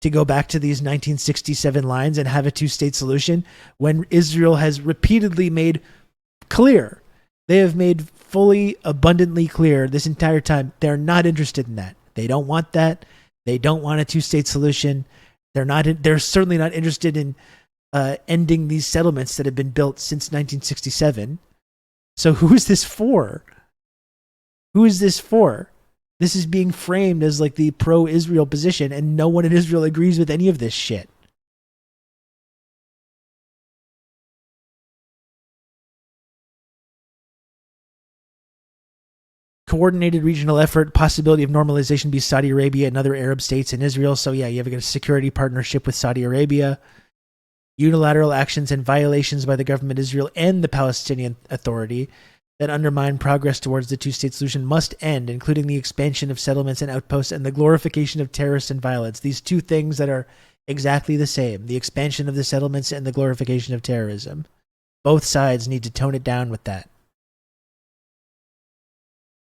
To go back to these 1967 lines and have a two-state solution when Israel has repeatedly made clear, they have made fully, abundantly clear this entire time, they're not interested in that. They don't want that. They don't want a two-state solution. They're certainly not interested in ending these settlements that have been built since 1967. So who is this for? Who is this for? This is being framed as the pro-Israel position, and no one in Israel agrees with any of this shit. Coordinated regional effort, possibility of normalization be Saudi Arabia and other Arab states and Israel. So yeah, you have a security partnership with Saudi Arabia. unilateral actions and violations by the government of Israel and the Palestinian Authority that undermine progress towards the two-state solution must end, including the expansion of settlements and outposts and the glorification of terrorists and violence. These two things that are exactly the same, the expansion of the settlements and the glorification of terrorism. Both sides need to tone it down with that.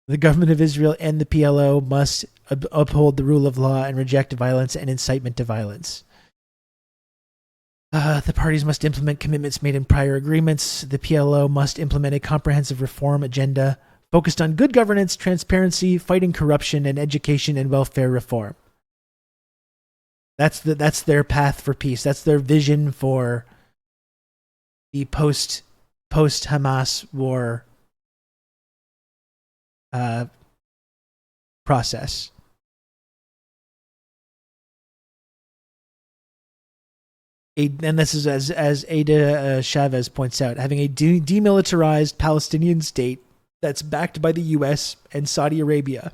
The government of Israel and the PLO must uphold the rule of law and reject violence and incitement to violence. The parties must implement commitments made in prior agreements. The PLO must implement a comprehensive reform agenda focused on good governance, transparency, fighting corruption, and education and welfare reform. That's their path for peace. That's their vision for the post Hamas war process. And this is as Ada Chavez points out, having a demilitarized Palestinian state that's backed by the U.S. and Saudi Arabia,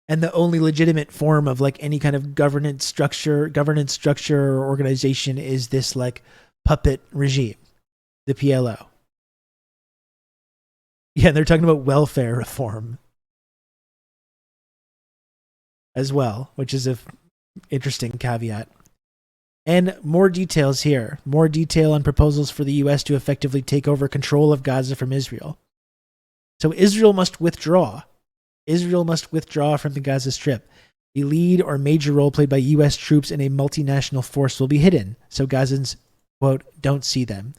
and the only legitimate form of like any kind of governance structure or organization is this like puppet regime, the PLO. Yeah, they're talking about welfare reform as well, which is an interesting caveat. And more details here. More detail on proposals for the U.S. to effectively take over control of Gaza from Israel. So Israel must withdraw. Israel must withdraw from the Gaza Strip. The lead or major role played by U.S. troops in a multinational force will be hidden, so Gazans, quote, don't see them.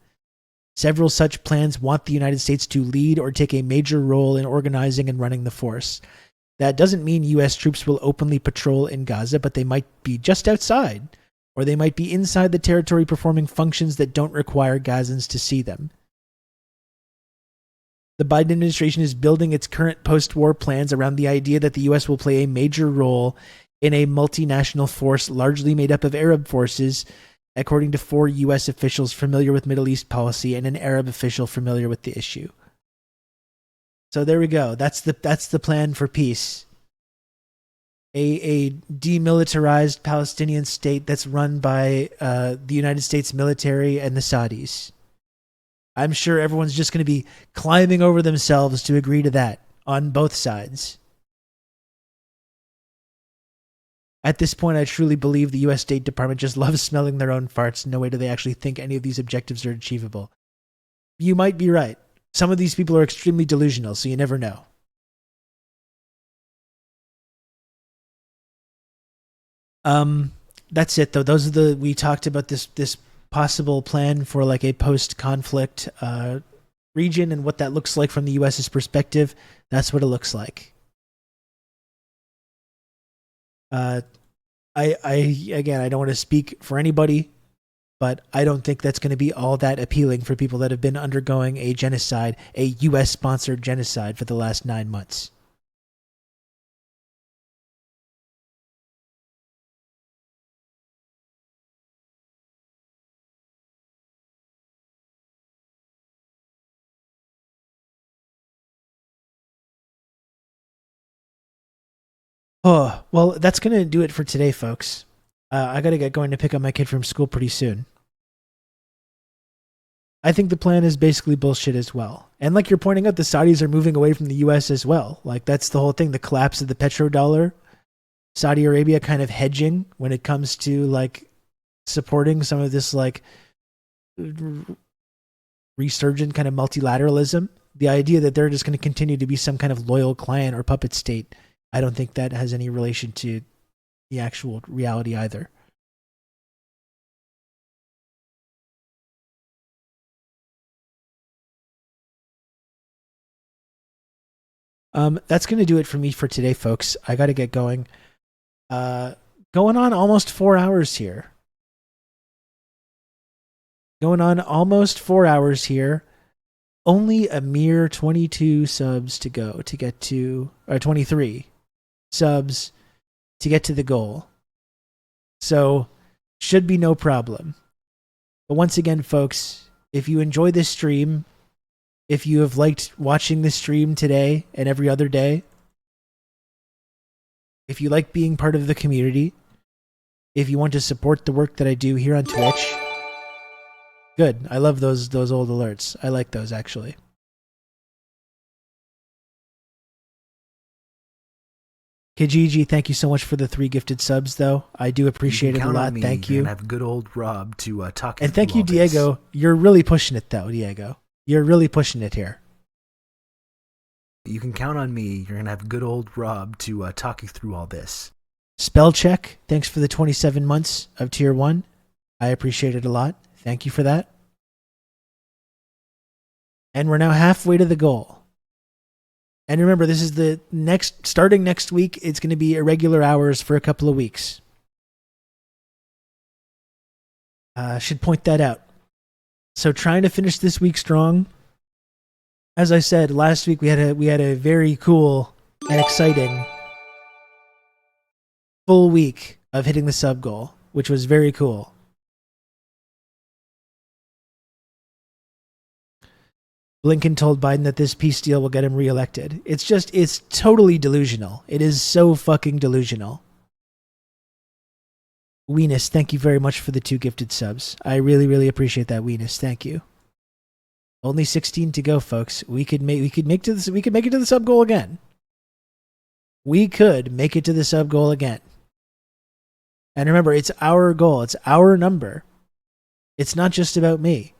Several such plans want the United States to lead or take a major role in organizing and running the force. That doesn't mean U.S. troops will openly patrol in Gaza, but they might be just outside, or they might be inside the territory performing functions that don't require Gazans to see them. The Biden administration is building its current post-war plans around the idea that the U.S. will play a major role in a multinational force largely made up of Arab forces, according to 4 U.S. officials familiar with Middle East policy and an Arab official familiar with the issue. So there we go. That's the plan for peace. A demilitarized Palestinian state that's run by the United States military and the Saudis. I'm sure everyone's just going to be climbing over themselves to agree to that on both sides. At this point, I truly believe the U.S. State Department just loves smelling their own farts. No way do they actually think any of these objectives are achievable. You might be right. Some of these people are extremely delusional, so you never know. That's it though. We talked about this possible plan for like a post-conflict region and what that looks like from the US's perspective. That's what it looks like. I don't want to speak for anybody, but I don't think that's going to be all that appealing for people that have been undergoing a genocide, a US-sponsored genocide for the last 9 months. Oh, well, that's going to do it for today, folks. I got to get going to pick up my kid from school pretty soon. I think the plan is basically bullshit as well. And like you're pointing out, the Saudis are moving away from the US as well. Like that's the whole thing, the collapse of the petrodollar. Saudi Arabia kind of hedging when it comes to like supporting some of this like resurgent kind of multilateralism. The idea that they're just going to continue to be some kind of loyal client or puppet state, I don't think that has any relation to the actual reality either. That's going to do it for me for today, folks. I got to get going. Going on almost 4 hours here. Going on almost 4 hours here. Only a mere 22 subs to go to get to, or 23 subs to get to the goal. So, should be no problem. But once again, folks, if you enjoy this stream, if you have liked watching this stream today and every other day, if you like being part of the community, if you want to support the work that I do here on Twitch. Good. I love those old alerts. I like those, actually. Kijiji, thank you so much for the 3 gifted subs, though. I do appreciate it a lot. Thank you. And have good old Rob to talk. And thank you, Diego. You're really pushing it, though, Diego. You're really pushing it here. You can count on me. You're gonna have good old Rob to talk you through all this. Spell check. Thanks for the 27 months of tier 1. I appreciate it a lot. Thank you for that. And we're now halfway to the goal. And remember, this is starting next week, it's going to be irregular hours for a couple of weeks. Should point that out. So trying to finish this week strong. As I said, last week we had a very cool and exciting full week of hitting the sub goal, which was very cool. Blinken told Biden that this peace deal will get him reelected. It's totally delusional. It is so fucking delusional. Weenus, thank you very much for the 2 gifted subs. I really, really appreciate that, Weenus. Thank you. Only 16 to go, folks. We could make it to the sub goal again. We could make it to the sub goal again. And remember, it's our goal. It's our number. It's not just about me.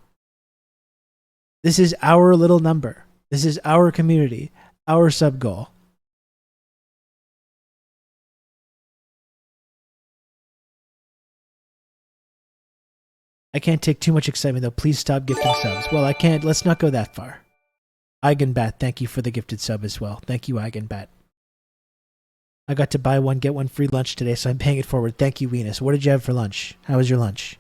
This is our little number. This is our community, our sub goal. I can't take too much excitement, though. Please stop gifting subs. Well, I can't. Let's not go that far. Eigenbat, thank you for the gifted sub as well. Thank you, Eigenbat. I got to buy one, get one free lunch today, so I'm paying it forward. Thank you, Venus. What did you have for lunch? How was your lunch?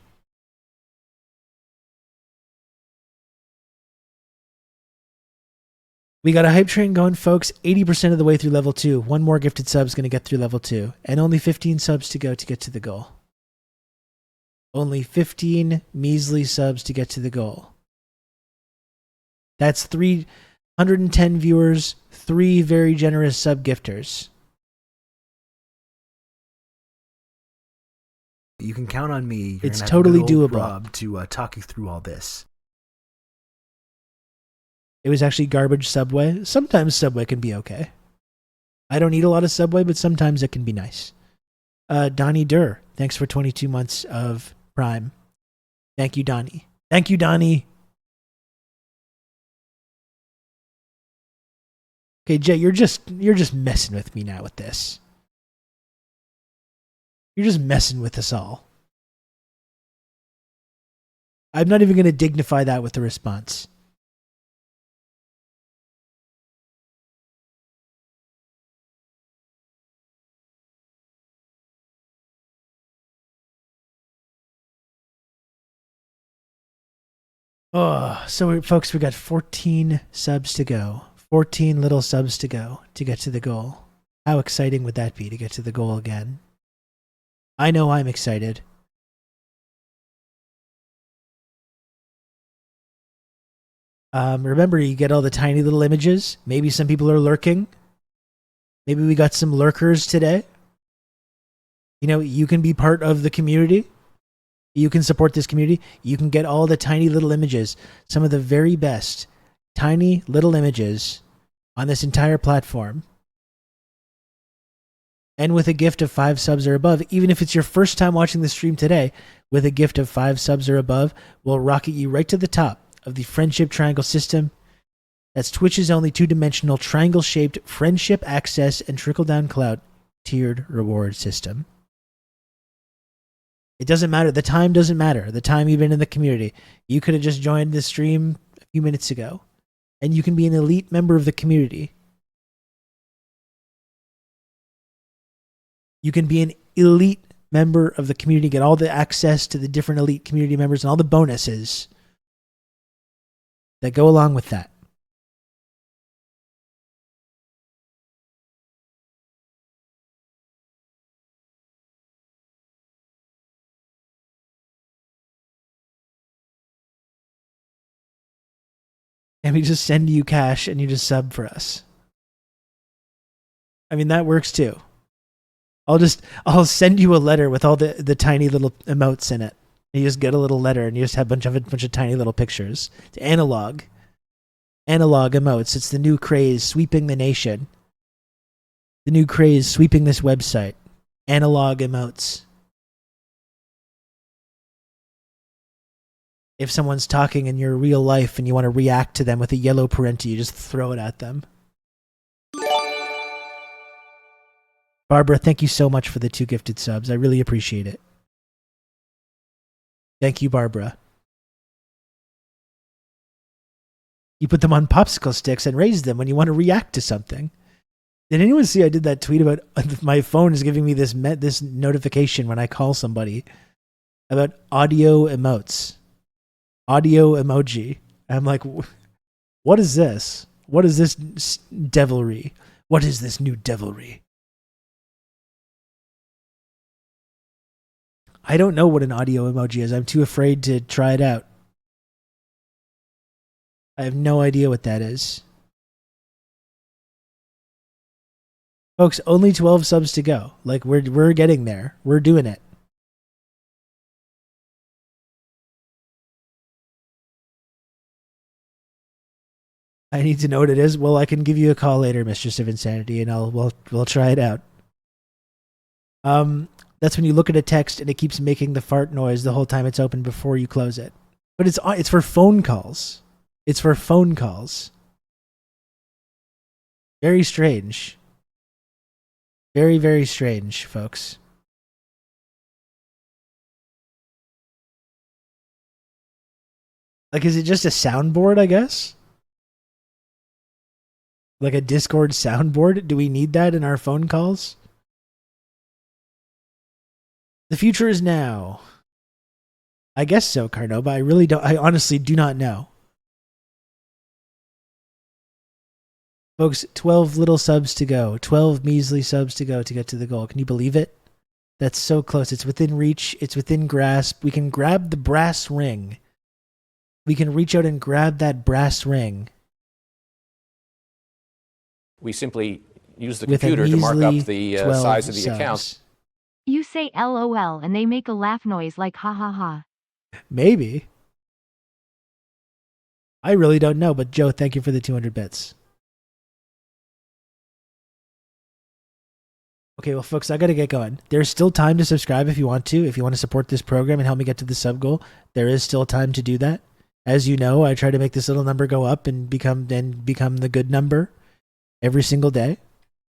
We got a hype train going, folks. 80% of the way through level 2. One more gifted sub is going to get through level 2. And only 15 subs to go to get to the goal. Only 15 measly subs to get to the goal. That's 310 viewers, 3 very generous sub gifters. You can count on me. It's totally doable. Rob to talk you through all this. It was actually garbage Subway. Sometimes Subway can be okay. I don't eat a lot of Subway, but sometimes it can be nice. Donnie Durr, thanks for 22 months of Prime. Thank you, Donnie. Thank you, Donnie. Okay, Jay, you're just messing with me now with this. You're just messing with us all. I'm not even going to dignify that with a response. Oh, so folks, we got 14 subs to go. 14 little subs to go to get to the goal. How exciting would that be to get to the goal again? I know I'm excited. Remember, you get all the tiny little images. Maybe some people are lurking. Maybe we got some lurkers today. You know, you can be part of the community. You can support this community. You can get all the tiny little images, some of the very best tiny little images on this entire platform. And with a gift of 5 subs or above, even if it's your first time watching the stream today, with a gift of 5 subs or above, we'll rocket you right to the top of the Friendship Triangle system. That's Twitch's only 2-dimensional triangle-shaped friendship access and trickle-down clout tiered reward system. It doesn't matter. The time doesn't matter. The time you've been in the community. You could have just joined the stream a few minutes ago. And you can be an elite member of the community. You can be an elite member of the community, get all the access to the different elite community members and all the bonuses that go along with that. And we just send you cash and you just sub for us. I mean, that works too. I'll send you a letter with all the tiny little emotes in it. You just get a little letter and you just have a bunch of tiny little pictures. It's analog emotes. It's the new craze sweeping the nation. The new craze sweeping this website. Analog emotes. If someone's talking in your real life and you want to react to them with a yellow parenti, you just throw it at them. Barbara, thank you so much for the 2 gifted subs. I really appreciate it. Thank you, Barbara. You put them on popsicle sticks and raise them when you want to react to something. Did anyone see I did that tweet about my phone is giving me this notification when I call somebody about audio emotes? Audio emoji. I'm like, what is this? What is this devilry? What is this new devilry? I don't know what an audio emoji is. I'm too afraid to try it out. I have no idea what that is. Folks, only 12 subs to go. Like, we're getting there. We're doing it. I need to know what it is. Well, I can give you a call later, Mistress of Insanity, and we'll try it out. That's when you look at a text and it keeps making the fart noise the whole time it's open before you close it. But it's for phone calls. It's for phone calls. Very strange. Very, very strange, folks. Like, is it just a soundboard, I guess? Like a Discord soundboard? Do we need that in our phone calls? The future is now. I guess so, Carno, but I honestly do not know. Folks, 12 little subs to go. 12 measly subs to go to get to the goal. Can you believe it? That's so close. It's within reach. It's within grasp. We can grab the brass ring. We can reach out and grab that brass ring. We simply use the computer to mark up the size of the account. You say LOL and they make a laugh noise like ha ha ha. Maybe. I really don't know, but Joe, thank you for the 200 bits. Okay, well, folks, I got to get going. There's still time to subscribe if you want to. If you want to support this program and help me get to the sub goal, there is still time to do that. As you know, I try to make this little number go up and become the good number every single day.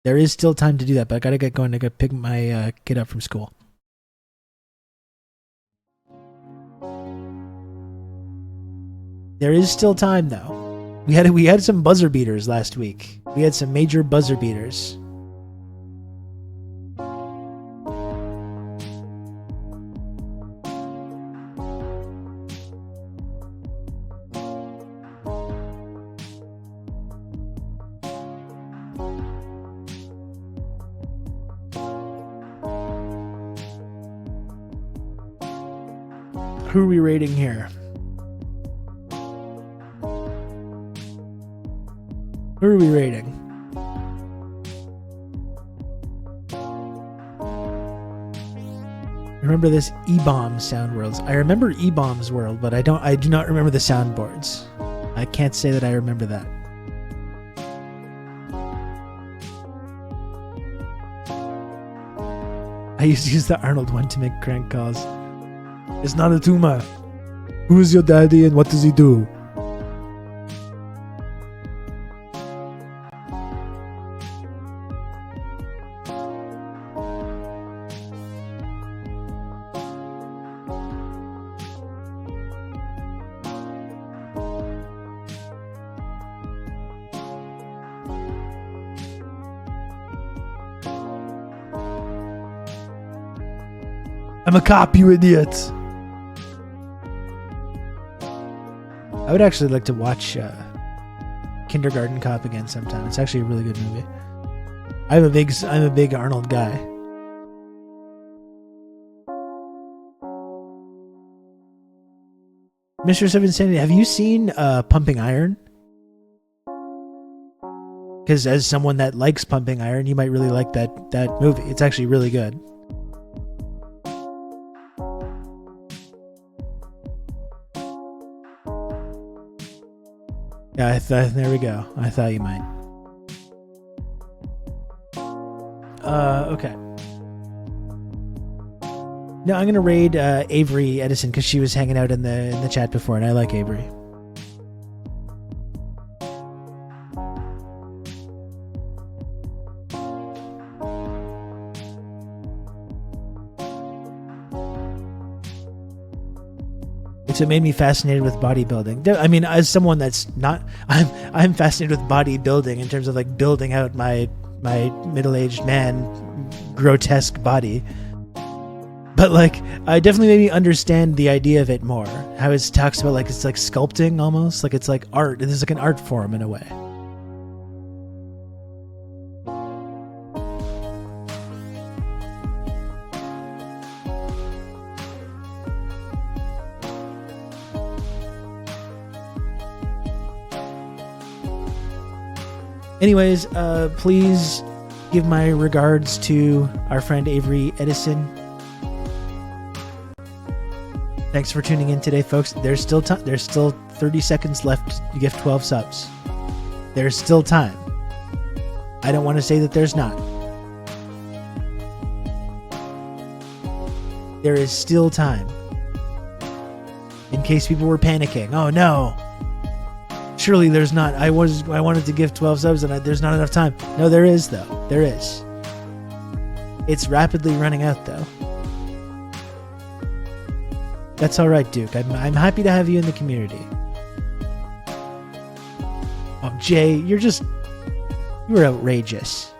There is still time to do that, but I got to get going to go pick my kid up from school. There is still time, though. We had some buzzer beaters last week. We had some major buzzer beaters. Who are we rating here? Who are we rating? Remember this E-Bomb sound worlds. I remember E-Bomb's world, but I do not remember the soundboards. I can't say that I remember that. I used to use the Arnold one to make crank calls. It's not a tumor. Who is your daddy and what does he do? I'm a cop, you idiot. I would actually like to watch Kindergarten Cop again sometime. It's actually a really good movie. I'm a big Arnold guy. Mistress of Insanity, have you seen Pumping Iron? Because as someone that likes Pumping Iron, you might really like that movie. It's actually really good. Yeah, there we go. I thought you might. Okay. No, I'm gonna raid Avery Edison because she was hanging out in the chat before, and I like Avery. It made me fascinated with bodybuilding. I mean, as someone that's not, I'm fascinated with bodybuilding in terms of like building out my middle-aged man grotesque body. But like, it definitely made me understand the idea of it more. How it talks about like it's like sculpting almost, like it's like art. It is like an art form in a way. Anyways, please give my regards to our friend Avery Edison. Thanks for tuning in today, folks. There's still time. There's still 30 seconds left to gift 12 subs. There's still time. I don't want to say that there's not. There is still time. In case people were panicking. Oh no. Surely there's not. I wanted to give 12 subs and there's not enough time. No, there is though. There is. It's rapidly running out though. That's all right, Duke. I'm happy to have you in the community. Oh, Jay, you're outrageous.